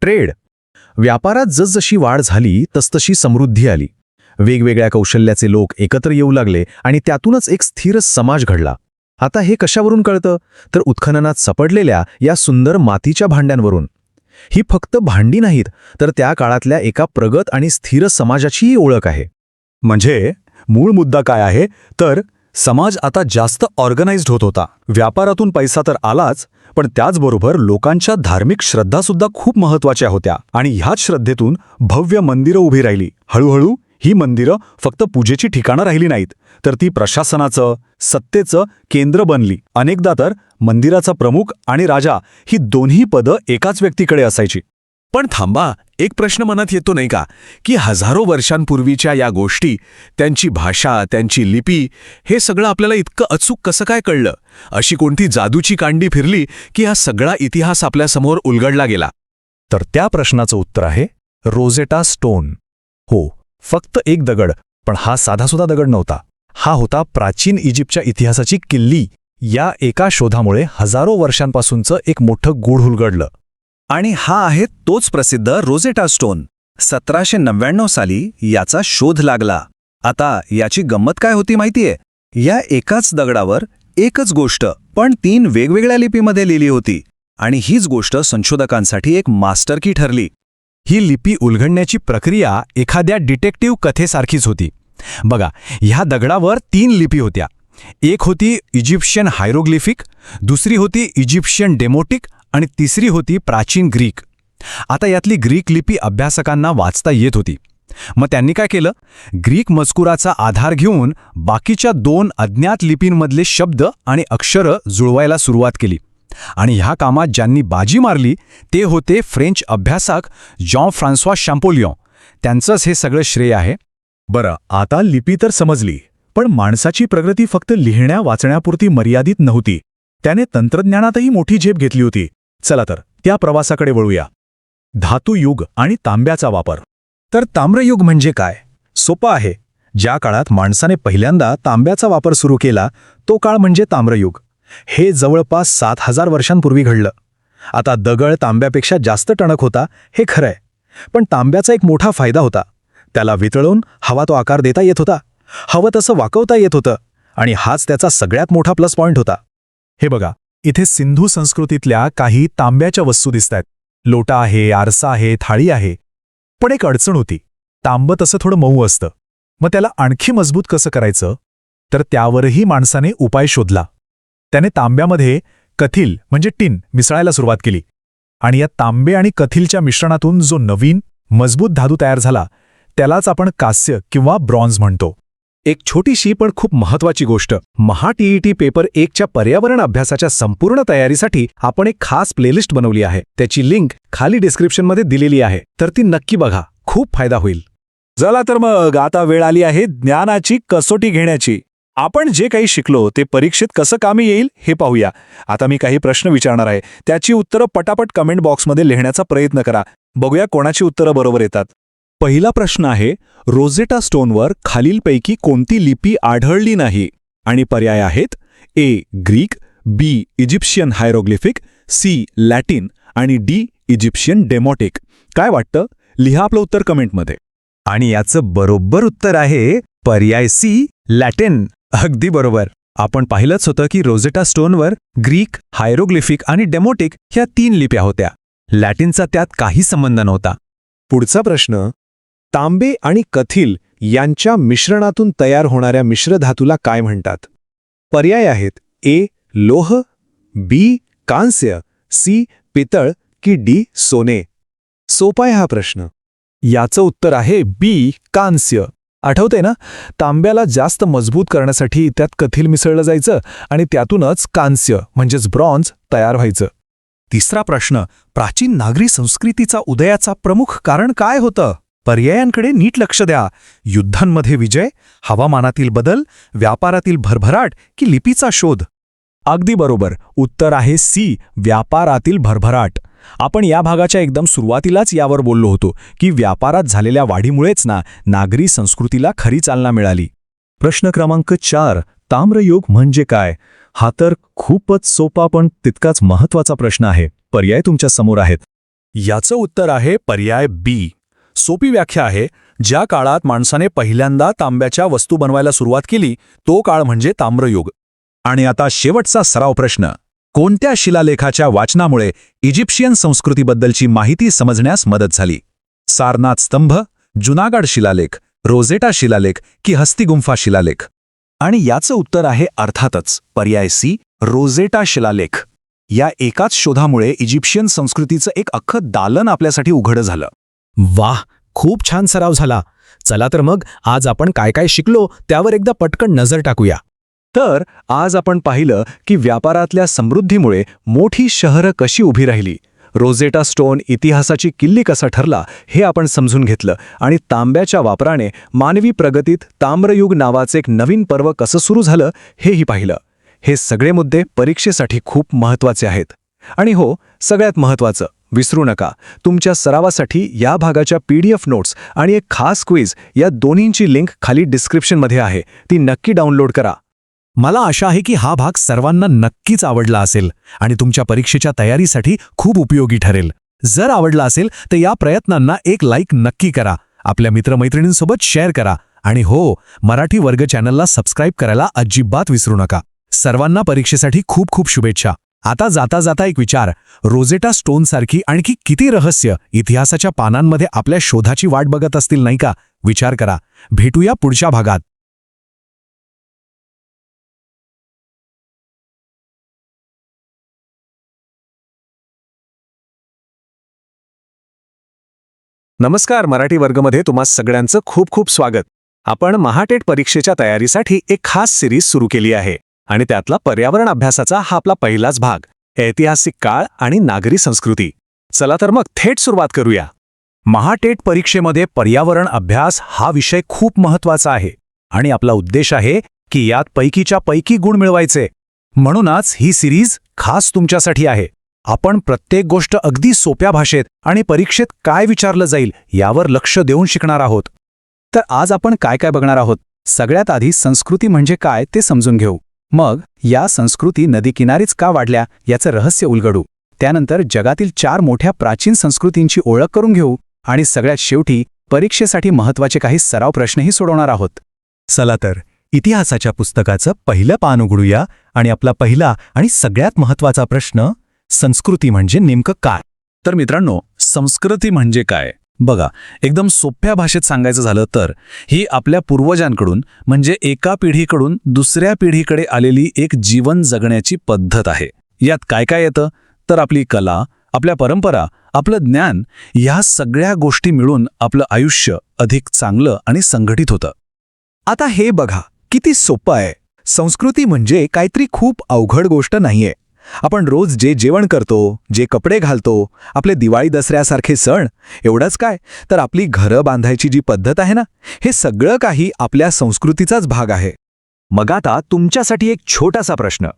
ट्रेड. व्यापारात जसजशी वाढ झाली तसतशी समृद्धी आली. वेगवेगळ्या कौशल्याचे लोक एकत्र येऊ लागले आणि त्यातूनच एक स्थिर समाज घडला. आता हे कशावरून कळतं? तर उत्खननात सापडलेल्या या सुंदर मातीच्या भांड्यांवरून. ही फक्त भांडी नाहीत, तर त्या काळातल्या एका प्रगत आणि स्थिर समाजाचीही ओळख आहे. म्हणजे मूळ मुद्दा काय आहे? तर समाज आता जास्त ऑर्गनाइज्ड होत होता. व्यापारातून पैसा तर आलाच, पण त्याचबरोबर लोकांच्या धार्मिक श्रद्धासुद्धा खूप महत्त्वाच्या होत्या, आणि ह्याच श्रद्धेतून भव्य मंदिरं उभी राहिली. हळूहळू ही मंदिरं फक्त पूजेची ठिकाणं राहिली नाहीत, तर ती प्रशासनाचं, सत्तेचं केंद्र बनली. अनेकदा तर मंदिराचा प्रमुख आणि राजा ही दोन्ही पदं एकाच व्यक्तीकडे असायची. पण थांबा, एक प्रश्न मनात येतो नाही का, की हजारो वर्षांपूर्वीच्या या गोष्टी, त्यांची भाषा, त्यांची लिपी, हे सगळं आपल्याला इतकं अचूक कसं काय कळलं? अशी कोणती जादूची कांडी फिरली की हा सगळा इतिहास आपल्यासमोर उलगडला गेला? तर त्या प्रश्नाचं उत्तर आहे रोझेटा स्टोन. फक्त एक दगड, पण हा साधासुद्धा दगड नव्हता. हा होता प्राचीन इजिप्तच्या इतिहासाची किल्ली. या एका शोधामुळे हजारो वर्षांपासूनचं एक मोठं गूढ उलगडलं. आणि हा आहे तोच प्रसिद्ध रोझेटा स्टोन. 1799 साली याचा शोध लागला. आता याची गंमत काय होती माहितीये? या एकाच दगडावर एकच गोष्ट पण 3 वेगवेगळ्या लिपीमध्ये लिहिली होती, आणि हीच गोष्ट संशोधकांसाठी एक मास्टर की ठरली. ही लिपी उलगडण्याची प्रक्रिया एखाद्या डिटेक्टिव्ह कथेसारखीच होती. बघा, ह्या दगडावर 3 लिपी होत्या. एक होती इजिप्शियन हायरोग्लिफिक, दुसरी होती इजिप्शियन डेमोटिक, आणि तिसरी होती प्राचीन ग्रीक. आता यातली ग्रीक लिपी अभ्यासकांना वाचता येत होती. मग त्यांनी काय केलं? ग्रीक मजकुराचा आधार घेऊन बाकीच्या 2 अज्ञात लिपींमधले शब्द आणि अक्षरं जुळवायला सुरुवात केली. आणि ह्या कामात ज्यांनी बाजी मारली ते होते फ्रेंच अभ्यासक जॉन-फ्रान्सॉis शॅम्पोलियन. त्यांचंच हे सगळं श्रेय आहे. बरं, आता लिपी तर समजली, पण माणसाची प्रगती फक्त लिहिण्या वाचण्यापुरती मर्यादित नव्हती. त्याने तंत्रज्ञानातही मोठी झेप घेतली होती. चला तर त्या प्रवासाकडे वळूया. धातुयुग आणि तांब्याचा वापर. तर ताम्रयुग म्हणजे काय? सोपं आहे. ज्या काळात माणसाने पहिल्यांदा तांब्याचा वापर सुरू केला तो काळ म्हणजे ताम्रयुग. हे जवळपास 7000 वर्षांपूर्वी घडलं. आता दगड तांब्यापेक्षा जास्त टणक होता हे खरंय, पण तांब्याचा एक मोठा फायदा होता. त्याला वितळून हवा तो आकार देता येत होता, हवं तसं वाकवता येत होतं, आणि हाच त्याचा सगळ्यात मोठा प्लस पॉइंट होता. हे बघा, इथे सिंधू संस्कृतीतल्या काही तांब्याच्या वस्तू दिसतायत. लोटा आहे, आरसा आहे, थाळी आहे. पण एक अडचण होती. तांबं तसं थोडं मऊ असतं. मग त्याला आणखी मजबूत कसं करायचं? तर त्यावरही माणसाने उपाय शोधला. त्याने तांब्यामध्ये कथिल म्हणजे टिन मिसळायला सुरुवात केली, आणि या तांबे आणि कथिलच्या मिश्रणातून जो नवीन मजबूत धातू तयार झाला त्यालाच आपण कांस्य किंवा ब्रॉन्झ म्हणतो. एक छोटीशी पण खूप महत्त्वाची गोष्ट, महा-TET पेपर 1च्या पर्यावरण अभ्यासाच्या संपूर्ण तयारीसाठी आपण एक खास प्लेलिस्ट बनवली आहे. त्याची लिंक खाली डिस्क्रिप्शनमध्ये दिलेली आहे, तर ती नक्की बघा. खूप फायदा होईल. चला तर मग आता वेळ आली आहे ज्ञानाची कसोटी घेण्याची. आपण जे काही शिकलो ते परीक्षेत कसं कामी येईल हे पाहूया. आता मी काही प्रश्न विचारणार आहे, त्याची उत्तरं पटापट कमेंट बॉक्समध्ये लिहिण्याचा प्रयत्न करा. बघूया कोणाची उत्तरं बरोबर येतात. पहिला प्रश्न आहे, रोझेटा स्टोनवर खालीलपैकी कोणती लिपी आढळली नाही? आणि पर्याय आहेत A. Greek, B. Egyptian hieroglyphic, C. Latin आणि डी. Egyptian demotic. काय वाटतं? लिहा आपलं उत्तर कमेंटमध्ये. आणि याचं बरोबर उत्तर आहे पर्याय सी, लॅटिन. अगदी बरोबर. आपण पाहिलंच होतं की रोझेटा स्टोनवर ग्रीक, हायरोग्लिफिक आणि डेमोटिक ह्या 3 लिप्या होत्या. लॅटिनचा त्यात काही संबंध नव्हता. पुढचा प्रश्न, तांबे आणि कथिल यांच्या मिश्रणातून तयार होणाऱ्या मिश्रधातूला काय म्हणतात? पर्याय आहेत ए. लोह, बी. कांस्य, सी. पितळ की डी. सोने. सोपा आहे हा प्रश्न. याचं उत्तर आहे बी. कांस्य. आठवतंय ना, तांब्याला जास्त मजबूत करण्यासाठी त्यात कथिल मिसळलं जायचं आणि त्यातूनच कांस्य म्हणजेच ब्रॉन्झ तयार व्हायचं. तिसरा प्रश्न, प्राचीन नागरी संस्कृतीचा उदयाचा प्रमुख कारण काय होतं? पर्यायांकडे नीट लक्ष द्या. युद्धांमध्ये विजय, हवामानातील बदल, व्यापारातील भरभराट की लिपीचा शोध? अगदी बरोबर. उत्तर आहे सी. व्यापारातील भरभराट. आपण या भागाच्या एकदम सुरुवातीलाच यावर बोललो होतो की व्यापारात झालेल्या वाढीमुळेच नागरी संस्कृतीला खरी चालना मिळाली. प्रश्न क्रमांक 4, ताम्रयुग म्हणजे काय? हा तर खूपच सोपा पण तितकाच महत्वाचा प्रश्न आहे. पर्याय तुमच्या समोर आहेत. याचं उत्तर आहे पर्याय बी. सोपी व्याख्या आहे, ज्या काळात माणसाने पहिल्यांदा तांब्याच्या वस्तू बनवायला सुरुवात केली तो काळ म्हणजे ताम्रयुग. आणि आता शेवटचा सराव प्रश्न, कोणत्या शिलालेखाच्या वाचनामुळे इजिप्शियन संस्कृतीबद्दलची माहिती समजण्यास मदत झाली? सारनाथ स्तंभ, जुनागड शिलालेख, रोझेटा शिलालेख की हस्तिगुंफा शिलालेख? आणि याचं उत्तर आहे अर्थातच पर्याय सी, रोझेटा शिलालेख. या एकाच शोधामुळे इजिप्शियन संस्कृतीचं एक अख्खं दालन आपल्यासाठी उघडं झालं. वाह, खूप छान सराव झाला. चला तर मग आज आपण काय काय शिकलो त्यावर एकदा पटकन नजर टाकूया. तर आज आपण पाहिलं की व्यापारातल्या समृद्धीमुळे मोठी शहरं कशी उभी राहिली, रोझेटा स्टोन इतिहासाची किल्ली कसा ठरला हे आपण समजून घेतलं, आणि तांब्याच्या वापराने मानवी प्रगतीत ताम्रयुग नावाचे एक नवीन पर्व कसं सुरू झालं हेही पाहिलं. हे सगळे मुद्दे परीक्षेसाठी खूप महत्त्वाचे आहेत. आणि हो, सगळ्यात महत्त्वाचं, विसरू नका, तुमच्या सरावासाठी या भागाच्या PDF नोट्स आणि एक खास क्विज या दोन्हींची लिंक खाली डिस्क्रिप्शनमध्ये आहे. ती नक्की डाउनलोड करा. मला आशा आहे की हा भाग सर्वांना नक्कीच आवडला असेल आणि तुमच्या परीक्षेच्या तयारीसाठी खूप उपयोगी ठरेल. जर आवडला असेल तर या प्रयत्नांना एक लाईक नक्की करा, आपल्या मित्रमैत्रिणींसोबत शेअर करा आणि हो, मराठी वर्ग चॅनलला सबस्क्राईब करायला अजिबात विसरू नका. सर्वांना परीक्षेसाठी खूप खूप शुभेच्छा. आता जाता जाता एक विचार, रोझेटा स्टोनसारखी आणखी किती रहस्य इतिहासाच्या पानांमध्ये आपल्या शोधाची वाट बघत असतील नाही का? विचार करा. भेटूया पुढच्या भागात. नमस्कार, मराठी वर्गमध्ये तुम्हा सगळ्यांचं खूप खूप स्वागत. आपण महाटेट परीक्षेच्या तयारीसाठी एक खास सिरीज सुरू केली आहे आणि त्यातला पर्यावरण अभ्यासाचा हा आपला पहिलाच भाग, ऐतिहासिक काळ आणि नागरी संस्कृती. चला तर मग थेट सुरुवात करूया. महाटेट परीक्षेमध्ये पर्यावरण अभ्यास हा विषय खूप महत्त्वाचा आहे आणि आपला उद्देश आहे की यात पैकीच्या पैकी गुण मिळवायचे. म्हणूनच ही सिरीज खास तुमच्यासाठी आहे. आपण प्रत्येक गोष्ट अगदी सोप्या भाषेत आणि परीक्षेत काय विचारलं जाईल यावर लक्ष देऊन शिकणार आहोत. तर आज आपण काय काय बघणार आहोत? सगळ्यात आधी संस्कृती म्हणजे काय ते समजून घेऊ. मग या संस्कृती नदीकिनारीच का वाढल्या याचं रहस्य उलगडू. त्यानंतर जगातील 4 मोठ्या प्राचीन संस्कृतींची ओळख करून घेऊ आणि सगळ्यात शेवटी परीक्षेसाठी महत्त्वाचे काही सराव प्रश्नही सोडवणार आहोत. चला तर इतिहासाच्या पुस्तकाचं पहिलं पान उघडूया आणि आपला पहिला आणि सगळ्यात महत्त्वाचा प्रश्न, संस्कृती म्हणजे नेमकं काय? तर मित्रांनो, संस्कृती म्हणजे काय? बघा, एकदम सोप्या भाषेत सांगायचं झालं तर ही आपल्या पूर्वजांकडून म्हणजे एका पिढीकडून दुसऱ्या पिढीकडे आलेली एक जीवन जगण्याची पद्धत आहे. यात काय काय येतं? तर आपली कला, आपल्या परंपरा, आपलं ज्ञान, ह्या सगळ्या गोष्टी मिळून आपलं आयुष्य अधिक चांगलं आणि संघटित होतं. आता हे बघा, किती सोपं आहे. संस्कृती म्हणजे काहीतरी खूप अवघड गोष्ट नाहीये. आपण रोज जे जेवण करतो, जे कपडे घालतो, आपले दिवाळी दसऱ्यासारखे सण, एवढंच काय तर आपली घरं बांधायची जी पद्धत आहे ना, हे सगळं काही आपल्या संस्कृतीचाच भाग आहे. मग आता तुमच्यासाठी एक छोटासा प्रश्न,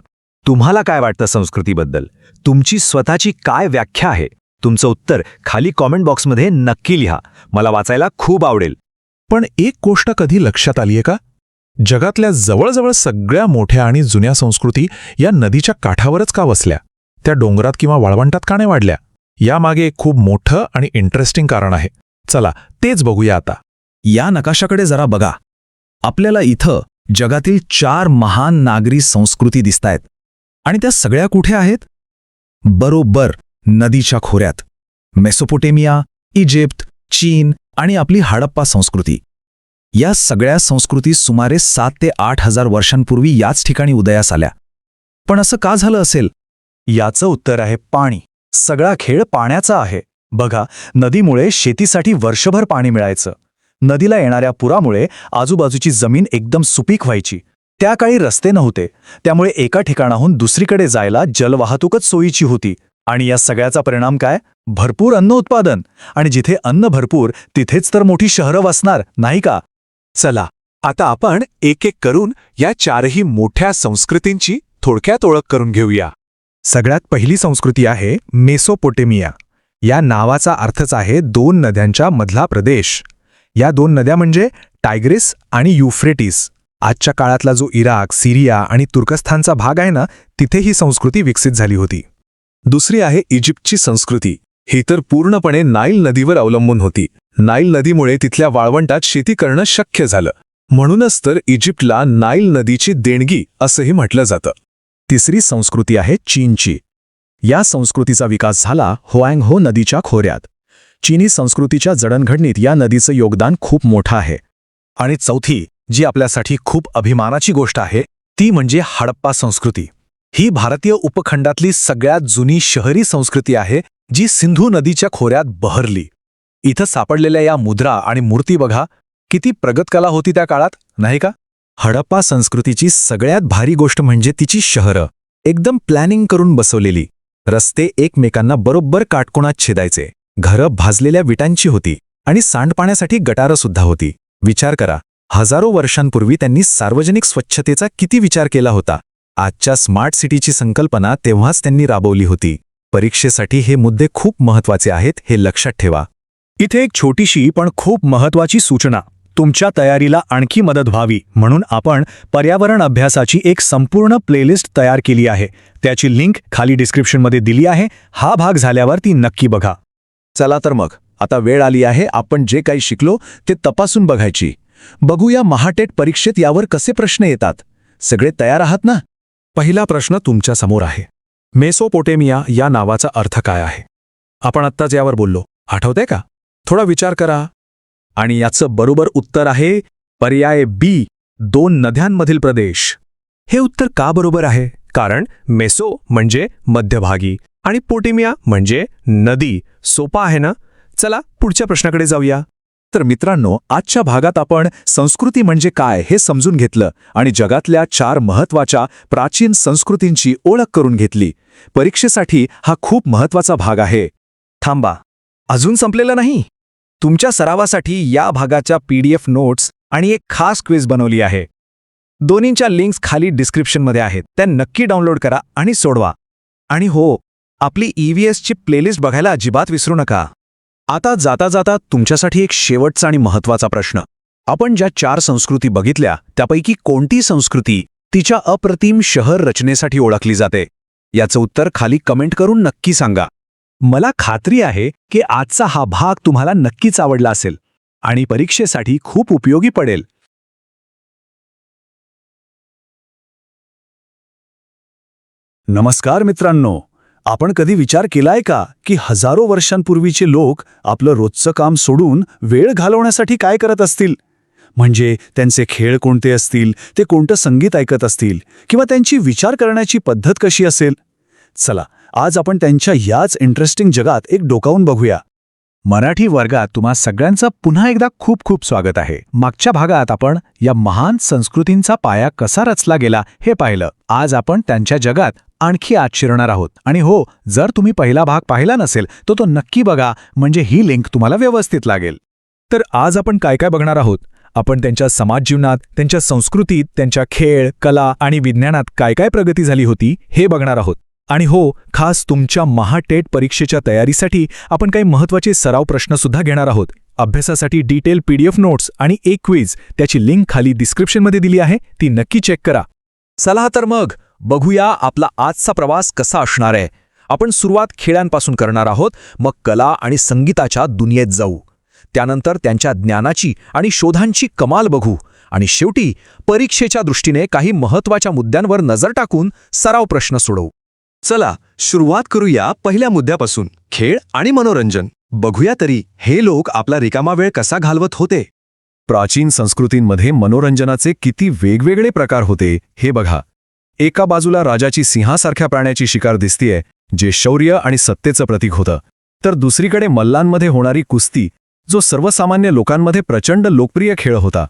तुम्हाला काय वाटतं संस्कृतीबद्दल? तुमची स्वतःची काय व्याख्या आहे? तुमचं उत्तर खाली कॉमेंट बॉक्समध्ये नक्की लिहा. मला वाचायला खूप आवडेल. पण एक गोष्ट कधी लक्षात आलीये का? जगातल्या जवळजवळ सगळ्या मोठ्या आणि जुन्या संस्कृती या नदीच्या काठावरच का वसल्या? त्या डोंगरात किंवा वाळवंटात का नाही वाढल्या? यामागे एक खूप मोठं आणि इंटरेस्टिंग कारण आहे. चला तेच बघूया आता. या नकाशाकडे जरा बघा. आपल्याला इथं जगातील 4 महान नागरी संस्कृती दिसतायत. आणि त्या सगळ्या कुठे आहेत? बरोबर नदीच्या खोऱ्यात. मेसोपोटेमिया, इजिप्त, चीन आणि आपली हडप्पा संस्कृती. या सगळ्या संस्कृती सुमारे 7 ते 8 हजार वर्षांपूर्वी याच ठिकाणी उदयास आल्या. पण असं का झालं असेल? याचं उत्तर आहे पाणी. सगळा खेळ पाण्याचा आहे. बघा, नदीमुळे शेतीसाठी वर्षभर पाणी मिळायचं. नदीला येणाऱ्या पुरामुळे आजूबाजूची जमीन एकदम सुपीक व्हायची. त्या काळी रस्ते नव्हते, त्यामुळे एका ठिकाणाहून दुसरीकडे जायला जलवाहतूकच सोयीची होती. आणि या सगळ्याचा परिणाम काय? भरपूर अन्न उत्पादन. आणि जिथे अन्न भरपूर तिथेच तर मोठी शहरं वसणार, नाही का? चला आता आपण एक एक करून या 4ही मोठ्या संस्कृतींची थोडक्यात ओळख करून घेऊया. सगळ्यात पहिली संस्कृती आहे मेसोपोटेमिया. या नावाचा अर्थच आहे 2 नद्यांच्या मधला प्रदेश. या 2 नद्या म्हणजे टायग्रिस आणि युफ्रेटिस. आजच्या काळातला जो इराक, सिरिया आणि तुर्कस्थानचा भाग आहे ना, तिथे ही संस्कृती विकसित झाली होती. दुसरी आहे इजिप्तची संस्कृती. ही तर पूर्णपणे नाईल नदीवर अवलंबून होती. नाईल नदीमुळे तिथल्या वाळवंटात शेती करणं शक्य झालं. म्हणूनच तर इजिप्तला नाईल नदीची देणगी असंही म्हटलं जातं. तिसरी संस्कृती आहे चीनची. या संस्कृतीचा विकास झाला होआंगहो नदीच्या खोऱ्यात. चीनी संस्कृतीच्या जडणघडणीत या नदीचं योगदान खूप मोठं आहे. आणि चौथी, जी आपल्यासाठी खूप अभिमानाची गोष्ट आहे, ती म्हणजे हडप्पा संस्कृती. ही भारतीय उपखंडातली सगळ्यात जुनी शहरी संस्कृती आहे, जी सिंधू नदीच्या खोऱ्यात बहरली. इथं सापडलेल्या या मुद्रा आणि मूर्ती बघा, किती प्रगत कला होती त्या काळात, नाही का? हडप्पा संस्कृतीची सगळ्यात भारी गोष्ट म्हणजे तिची शहरं एकदम प्लॅनिंग करून बसवलेली. रस्ते एकमेकांना बरोबर काटकोनात छेदायचे. घरं भाजलेल्या विटांची होती आणि सांडपाण्यासाठी गटारं सुद्धा होती. विचार करा, हजारो वर्षांपूर्वी त्यांनी सार्वजनिक स्वच्छतेचा किती विचार केला होता. आजच्या स्मार्ट सिटीची संकल्पना तेव्हाच त्यांनी राबवली होती. परीक्षेसाठी हे मुद्दे खूप महत्त्वाचे आहेत, हे लक्षात ठेवा. इथे एक छोटीशी पण खूप महत्त्वाची सूचना. तुमच्या तयारीला आणखी मदत व्हावी म्हणून आपण पर्यावरण अभ्यासाची एक संपूर्ण प्लेलिस्ट तयार केली आहे. त्याची लिंक खाली डिस्क्रिप्शनमध्ये दिली आहे. हा भाग झाल्यावर ती नक्की बघा. चला तर मग, आता वेळ आली आहे आपण जे काही शिकलो ते तपासून बघायची. बघूया महाटेट परीक्षेत यावर कसे प्रश्न येतात. सगळे तयार आहात ना? पहिला प्रश्न तुमच्या समोर आहे. मेसोपोटेमिया या नावाचा अर्थ काय आहे? आपण आत्ताच यावर बोललो, आठवतंय का? थोडा विचार करा. आणि याचं बरोबर उत्तर आहे पर्याय बी, 2 नद्यांमधील प्रदेश. हे उत्तर का बरोबर आहे? कारण मेसो म्हणजे मध्यभागी आणि पोटेमिया म्हणजे नदी. सोपा आहे ना? चला पुढच्या प्रश्नाकडे जाऊया. तर मित्रांनो, आजच्या भागात आपण संस्कृती म्हणजे काय हे समजून घेतलं आणि जगातल्या 4 महत्त्वाच्या प्राचीन संस्कृतींची ओळख करून घेतली. परीक्षेसाठी हा खूप महत्त्वाचा भाग आहे. थांबा, अजून संपलेलं नाही. तुमच्या सरावासाठी या भागाच्या PDF नोट्स आणि एक खास क्विज बनवली आहे. दोन्हींच्या लिंक्स खाली डिस्क्रिप्शनमध्ये आहेत. त्या नक्की डाउनलोड करा आणि सोडवा. आणि हो, आपली EVSची प्लेलिस्ट बघायला अजिबात विसरू नका. आता जाता जाता तुमच्यासाठी एक शेवटचा आणि महत्त्वाचा प्रश्न. आपण ज्या 4 संस्कृती बघितल्या त्यापैकी कोणती संस्कृती तिच्या अप्रतिम शहर रचनेसाठी ओळखली जाते? याचं उत्तर खाली कमेंट करून नक्की सांगा. मला खात्री आहे की आजचा हा भाग तुम्हाला नक्कीच आवडला असेल आणि परीक्षेसाठी खूप उपयोगी पडेल. नमस्कार मित्रांनो, आपण कधी विचार केलाय का की हजारो वर्षांपूर्वीचे लोक आपलं रोजचं काम सोडून वेळ घालवण्यासाठी काय करत असतील? म्हणजे त्यांचे खेळ कोणते असतील, ते कोणतं संगीत ऐकत असतील, किंवा त्यांची विचार करण्याची पद्धत कशी असेल? चला, आज आपण त्यांच्या याच इंटरेस्टिंग जगात एक डोकावून बघूया. मराठी वर्गात तुम्हा सगळ्यांचं पुन्हा एकदा खूप खूप स्वागत आहे. मागच्या भागात आपण या महान संस्कृतींचा पाया कसा रचला गेला हे पाहिलं. आज आपण त्यांच्या जगात आणखी आत शिरणार आहोत. आणि हो, जर तुम्ही पहिला भाग पाहिला नसेल तर तो नक्की बघा, म्हणजे ही लिंक तुम्हाला व्यवस्थित लागेल. तर आज आपण काय काय बघणार आहोत? आपण त्यांच्या समाज जीवनात, त्यांच्या संस्कृतीत, त्यांच्या खेळ, कला आणि विज्ञानात काय काय प्रगती झाली होती हे बघणार आहोत. आणि हो, खास तुमच्या महाटेट परीक्षेच्या तयारीसाठी आपण काही महत्त्वाचे सराव प्रश्नसुद्धा घेणार आहोत. अभ्यासासाठी डिटेल PDF नोट्स आणि एक क्विज, त्याची लिंक खाली डिस्क्रिप्शनमध्ये दिली आहे, ती नक्की चेक करा. चला तर मग बघूया आपला आजचा प्रवास कसा असणार आहे. आपण सुरुवात खेळांपासून करणार आहोत, मग कला आणि संगीताच्या दुनियेत जाऊ. त्यानंतर त्यांच्या ज्ञानाची आणि शोधांची कमाल बघू आणि शेवटी परीक्षेच्या दृष्टीने काही महत्त्वाच्या मुद्द्यांवर नजर टाकून सराव प्रश्न सोडवू. चला सुरुवात करूया पहिल्या मुद्द्यापासून, खेळ आणि मनोरंजन. बघूया तरी हे लोक आपला रिकामा वेळ कसा घालवत होते. प्राचीन संस्कृतींमध्ये मनोरंजनाचे किती वेगवेगळे प्रकार होते हे बघा. एका बाजूला राजाची सिंहासारख्या प्राण्याची शिकार दिसतीये, जे शौर्य आणि सत्तेचं प्रतीक होतं, तर दुसरीकडे मल्लांमध्ये होणारी कुस्ती, जो सर्वसामान्य लोकांमध्ये प्रचंड लोकप्रिय खेळ होता.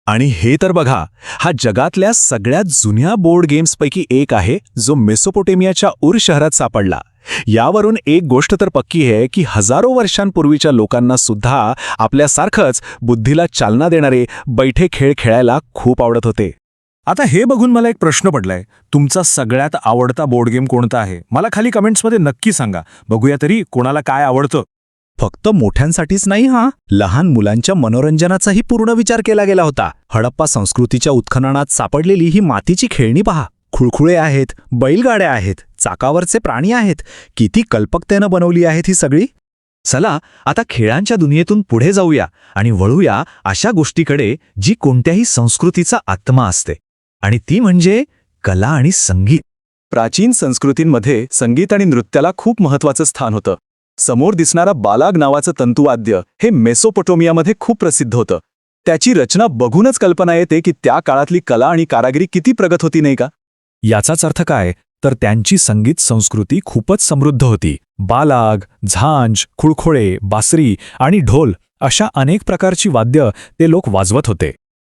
आणि हे तर बघा, हा जगातल्या सगळ्यात जुन्या बोर्ड गेम्सपैकी एक आहे, जो मेसोपोटेमियाच्या उर शहरात सापडला. यावरून एक गोष्ट तर पक्की आहे की हजारो वर्षांपूर्वीच्या लोकांना सुद्धा आपल्यासारखंच बुद्धीला चालना देणारे बैठे खेळ खेळायला खूप आवडत होते. आता हे बघून मला एक प्रश्न पडलाय, तुमचा सगळ्यात आवडता बोर्ड गेम कोणता आहे? मला खाली कमेंट्समध्ये नक्की सांगा. बघूया तरी कोणाला काय आवडतं. फक्त मोठ्यांसाठीच नाही हा, लहान मुलांच्या मनोरंजनाचाही पूर्ण विचार केला गेला होता. हडप्पा संस्कृतीच्या उत्खननात सापडलेली ही मातीची खेळणी पहा. खुळखुळे आहेत, बैलगाड्या आहेत, चाकावरचे प्राणी आहेत. किती कल्पकतेनं बनवली आहेत ही सगळी. चला आता खेळांच्या दुनियेतून पुढे जाऊया आणि वळूया अशा गोष्टीकडे जी कोणत्याही संस्कृतीचा आत्मा असते, आणि ती म्हणजे कला आणि संगीत. प्राचीन संस्कृतींमध्ये संगीत आणि नृत्याला खूप महत्त्वाचं स्थान होतं. समोर दिसणारा बालाग नावाचं तंतुवाद्य हे मेसोपोटेमियामध्ये खूप प्रसिद्ध होतं. त्याची रचना बघूनच कल्पना येते की त्या काळातली कला आणि कारागिरी किती प्रगत होती, नाही का? याचाच अर्थ काय, तर त्यांची संगीत संस्कृती खूपच समृद्ध होती. बालाग, झांज, खुळखोळे, बासरी आणि ढोल अशा अनेक प्रकारची वाद्य ते लोक वाजवत होते.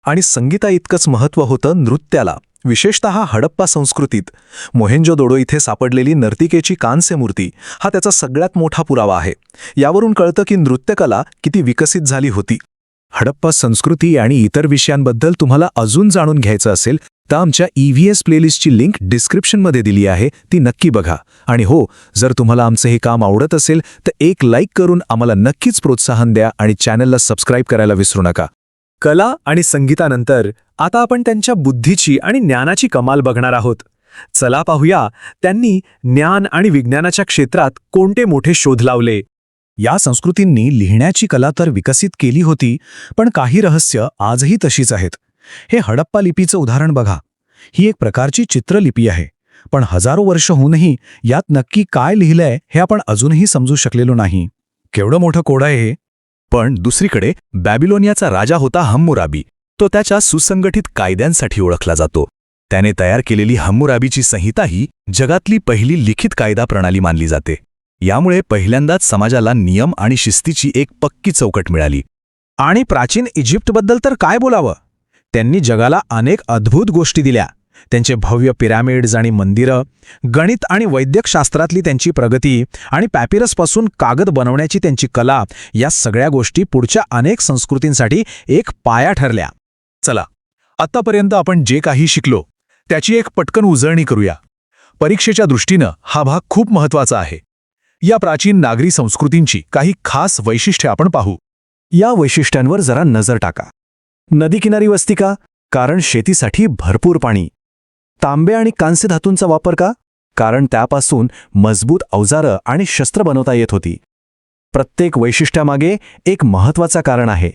आणि संगीताइतकंच महत्त्व होतं नृत्याला, विशेषतः हडप्पा संस्कृतीत. मोहेंजोदडो इथे सापडलेली नर्तिकेची कांस्य मूर्ती हा त्याचा सगळ्यात मोठा पुरावा आहे. यावरून कळतं की नृत्यकला किती विकसित झाली होती. हडप्पा संस्कृती आणि इतर विषयांबद्दल तुम्हाला अजून जाणून घ्यायचं असेल तर आमच्या EVS प्लेलिस्टची लिंक डिस्क्रिप्शनमध्ये दिली आहे, ती नक्की बघा. आणि हो, जर तुम्हाला आमचं हे काम आवडत असेल तर एक लाईक करून आम्हाला नक्कीच प्रोत्साहन द्या आणि चॅनलला सबस्क्राईब करायला विसरू नका. कला आणि संगीतानंतर आता आपण त्यांच्या बुद्धीची आणि ज्ञानाची कमाल बघणार आहोत. चला पाहूया त्यांनी ज्ञान आणि विज्ञानाच्या क्षेत्रात कोणते मोठे शोध लावले. या संस्कृतींनी लिहिण्याची कला तर विकसित केली होती, पण काही रहस्य आजही तशीच आहेत. हे हडप्पा लिपीचं उदाहरण बघा. ही एक प्रकारची चित्रलिपी आहे, पण हजारो वर्ष होऊनही यात नक्की काय लिहिलंय हे आपण अजूनही समजू शकलेलो नाही. केवढं मोठं कोड आहे हे. पण दुसरीकडे बॅबिलोनियाचा राजा होता हम्मुराबी. तो त्याच्या सुसंगठित कायद्यांसाठी ओळखला जातो. त्याने तयार केलेली हम्मुराबीची संहिता ही जगातली पहिली लिखित कायदा प्रणाली मानली जाते. यामुळे पहिल्यांदाच समाजाला नियम आणि शिस्तीची एक पक्की चौकट मिळाली. आणि प्राचीन इजिप्तबद्दल तर काय बोलावं. त्यांनी जगाला अनेक अद्भुत गोष्टी दिल्या. त्यांचे भव्य पिरॅमिड्स आणि मंदिरं, गणित आणि वैद्यकशास्त्रातली त्यांची प्रगती आणि पॅपिरसपासून कागद बनवण्याची त्यांची कला, या सगळ्या गोष्टी पुढच्या अनेक संस्कृतींसाठी एक पाया ठरल्या. चला, आत्तापर्यंत आपण जे काही शिकलो त्याची एक पटकन उजळणी करूया. परीक्षेच्या दृष्टीनं हा भाग खूप महत्त्वाचा आहे. या प्राचीन नागरी संस्कृतींची काही खास वैशिष्ट्ये आपण पाहू. या वैशिष्ट्यांवर जरा नजर टाका. नदीकिनारी वस्ती का? कारण शेतीसाठी भरपूर पाणी. तांबे आणि कांस्य धातूंचा वापर का? कारण त्यापासून मजबूत अवजारं आणि शस्त्र बनवता येत होती. प्रत्येक वैशिष्ट्यामागे एक महत्त्वाचं कारण आहे.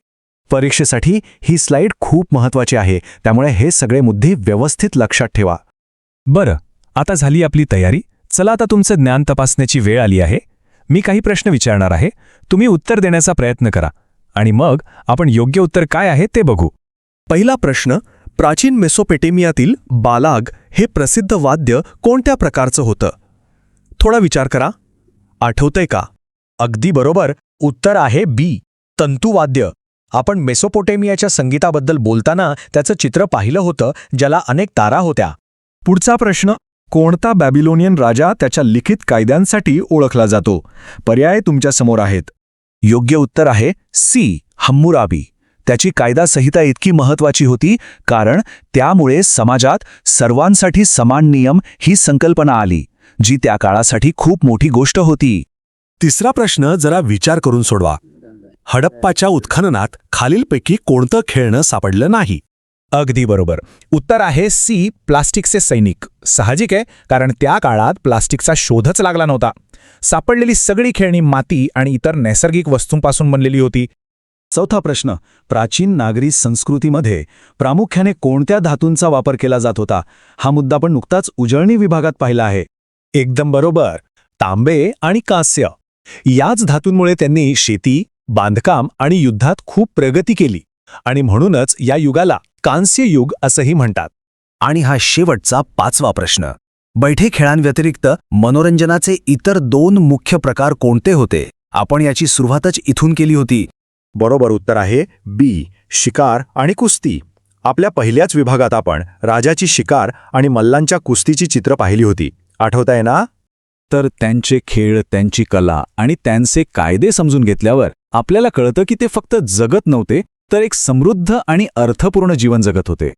परीक्षेसाठी ही स्लाइड खूप महत्त्वाची आहे, त्यामुळे हे सगळे मुद्दे व्यवस्थित लक्षात ठेवा. बरं, आता झाली आपली तयारी. चला आता तुमचं ज्ञान तपासण्याची वेळ आली आहे. मी काही प्रश्न विचारणार आहे, तुम्ही उत्तर देण्याचा प्रयत्न करा आणि मग आपण योग्य उत्तर काय आहे ते बघू. पहिला प्रश्न, प्राचीन मेसोपोटेमियातील बालाग हे प्रसिद्ध वाद्य कोणत्या प्रकारचं होतं? थोडा विचार करा. आठवतंय का? अगदी बरोबर, उत्तर आहे बी, तंतुवाद्य. आपण मेसोपोटेमियाच्या संगीताबद्दल बोलताना त्याचं चित्र पाहिलं होतं, ज्याला अनेक तारा होत्या. पुढचा प्रश्न, कोणता बॅबिलोनियन राजा त्याच्या लिखित कायद्यांसाठी ओळखला जातो? पर्याय तुमच्या समोर आहेत. योग्य उत्तर आहे सी, हम्मुराबी. त्याची कायदा संहिता इतकी महत्त्वाची होती कारण त्यामुळे समाजात सर्वांसाठी समान नियम ही संकल्पना आली. जी त्या काळासाठी खूप मोठी गोष्ट होती. तिसरा प्रश्न जरा विचार करून सोडवा. हडप्पाच्या उत्खननात खालीलपैकी कोणतं खेळणं सापडलं नाही? अगदी बरोबर. उत्तर आहे सी, प्लास्टिकचे सैनिक. साहजिक आहे, कारण त्या काळात प्लास्टिकचा शोधच लागला नव्हता. सापडलेली सगळी खेळणी माती आणि इतर नैसर्गिक वस्तूंपासून बनलेली होती. चौथा प्रश्न, प्राचीन नागरी संस्कृतीमध्ये प्रामुख्याने कोणत्या धातूंचा वापर केला जात होता? हा मुद्दा आपण नुकताच उजळणी विभागात पाहिला आहे. एकदम बरोबर, तांबे आणि कांस्य. याच धातूंमुळे त्यांनी शेती, बांधकाम आणि युद्धात खूप प्रगती केली आणि म्हणूनच या युगाला कांस्य युग असंही म्हणतात. आणि हा शेवटचा 5वा प्रश्न, बैठे खेळांव्यतिरिक्त मनोरंजनाचे इतर 2 मुख्य प्रकार कोणते होते? आपण याची सुरुवातच इथून केली होती. बरोबर उत्तर आहे बी, शिकार आणि कुस्ती. आपल्या पहिल्याच विभागात आपण राजाची शिकार आणि मल्लांच्या कुस्तीची चित्र पाहिली होती. आठवताय ना? तर त्यांचे खेळ, त्यांची कला आणि त्यांचे कायदे समजून घेतल्यावर आपल्याला कळतं की ते फक्त जगत नव्हते, तर एक समृद्ध आणि अर्थपूर्ण जीवन जगत होते.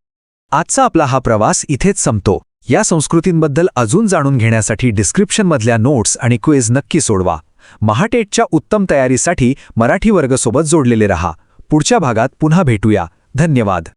आजचा आपला हा प्रवास इथेच संपतो. या संस्कृतींबद्दल अजून जाणून घेण्यासाठी डिस्क्रिप्शनमधल्या नोट्स आणि क्विज नक्की सोडवा. महाटेटच्या उत्तम तयारीसाठी मराठी वर्गसोबत जोडलेले रहा. पुढच्या भागात पुन्हा भेटूया. धन्यवाद.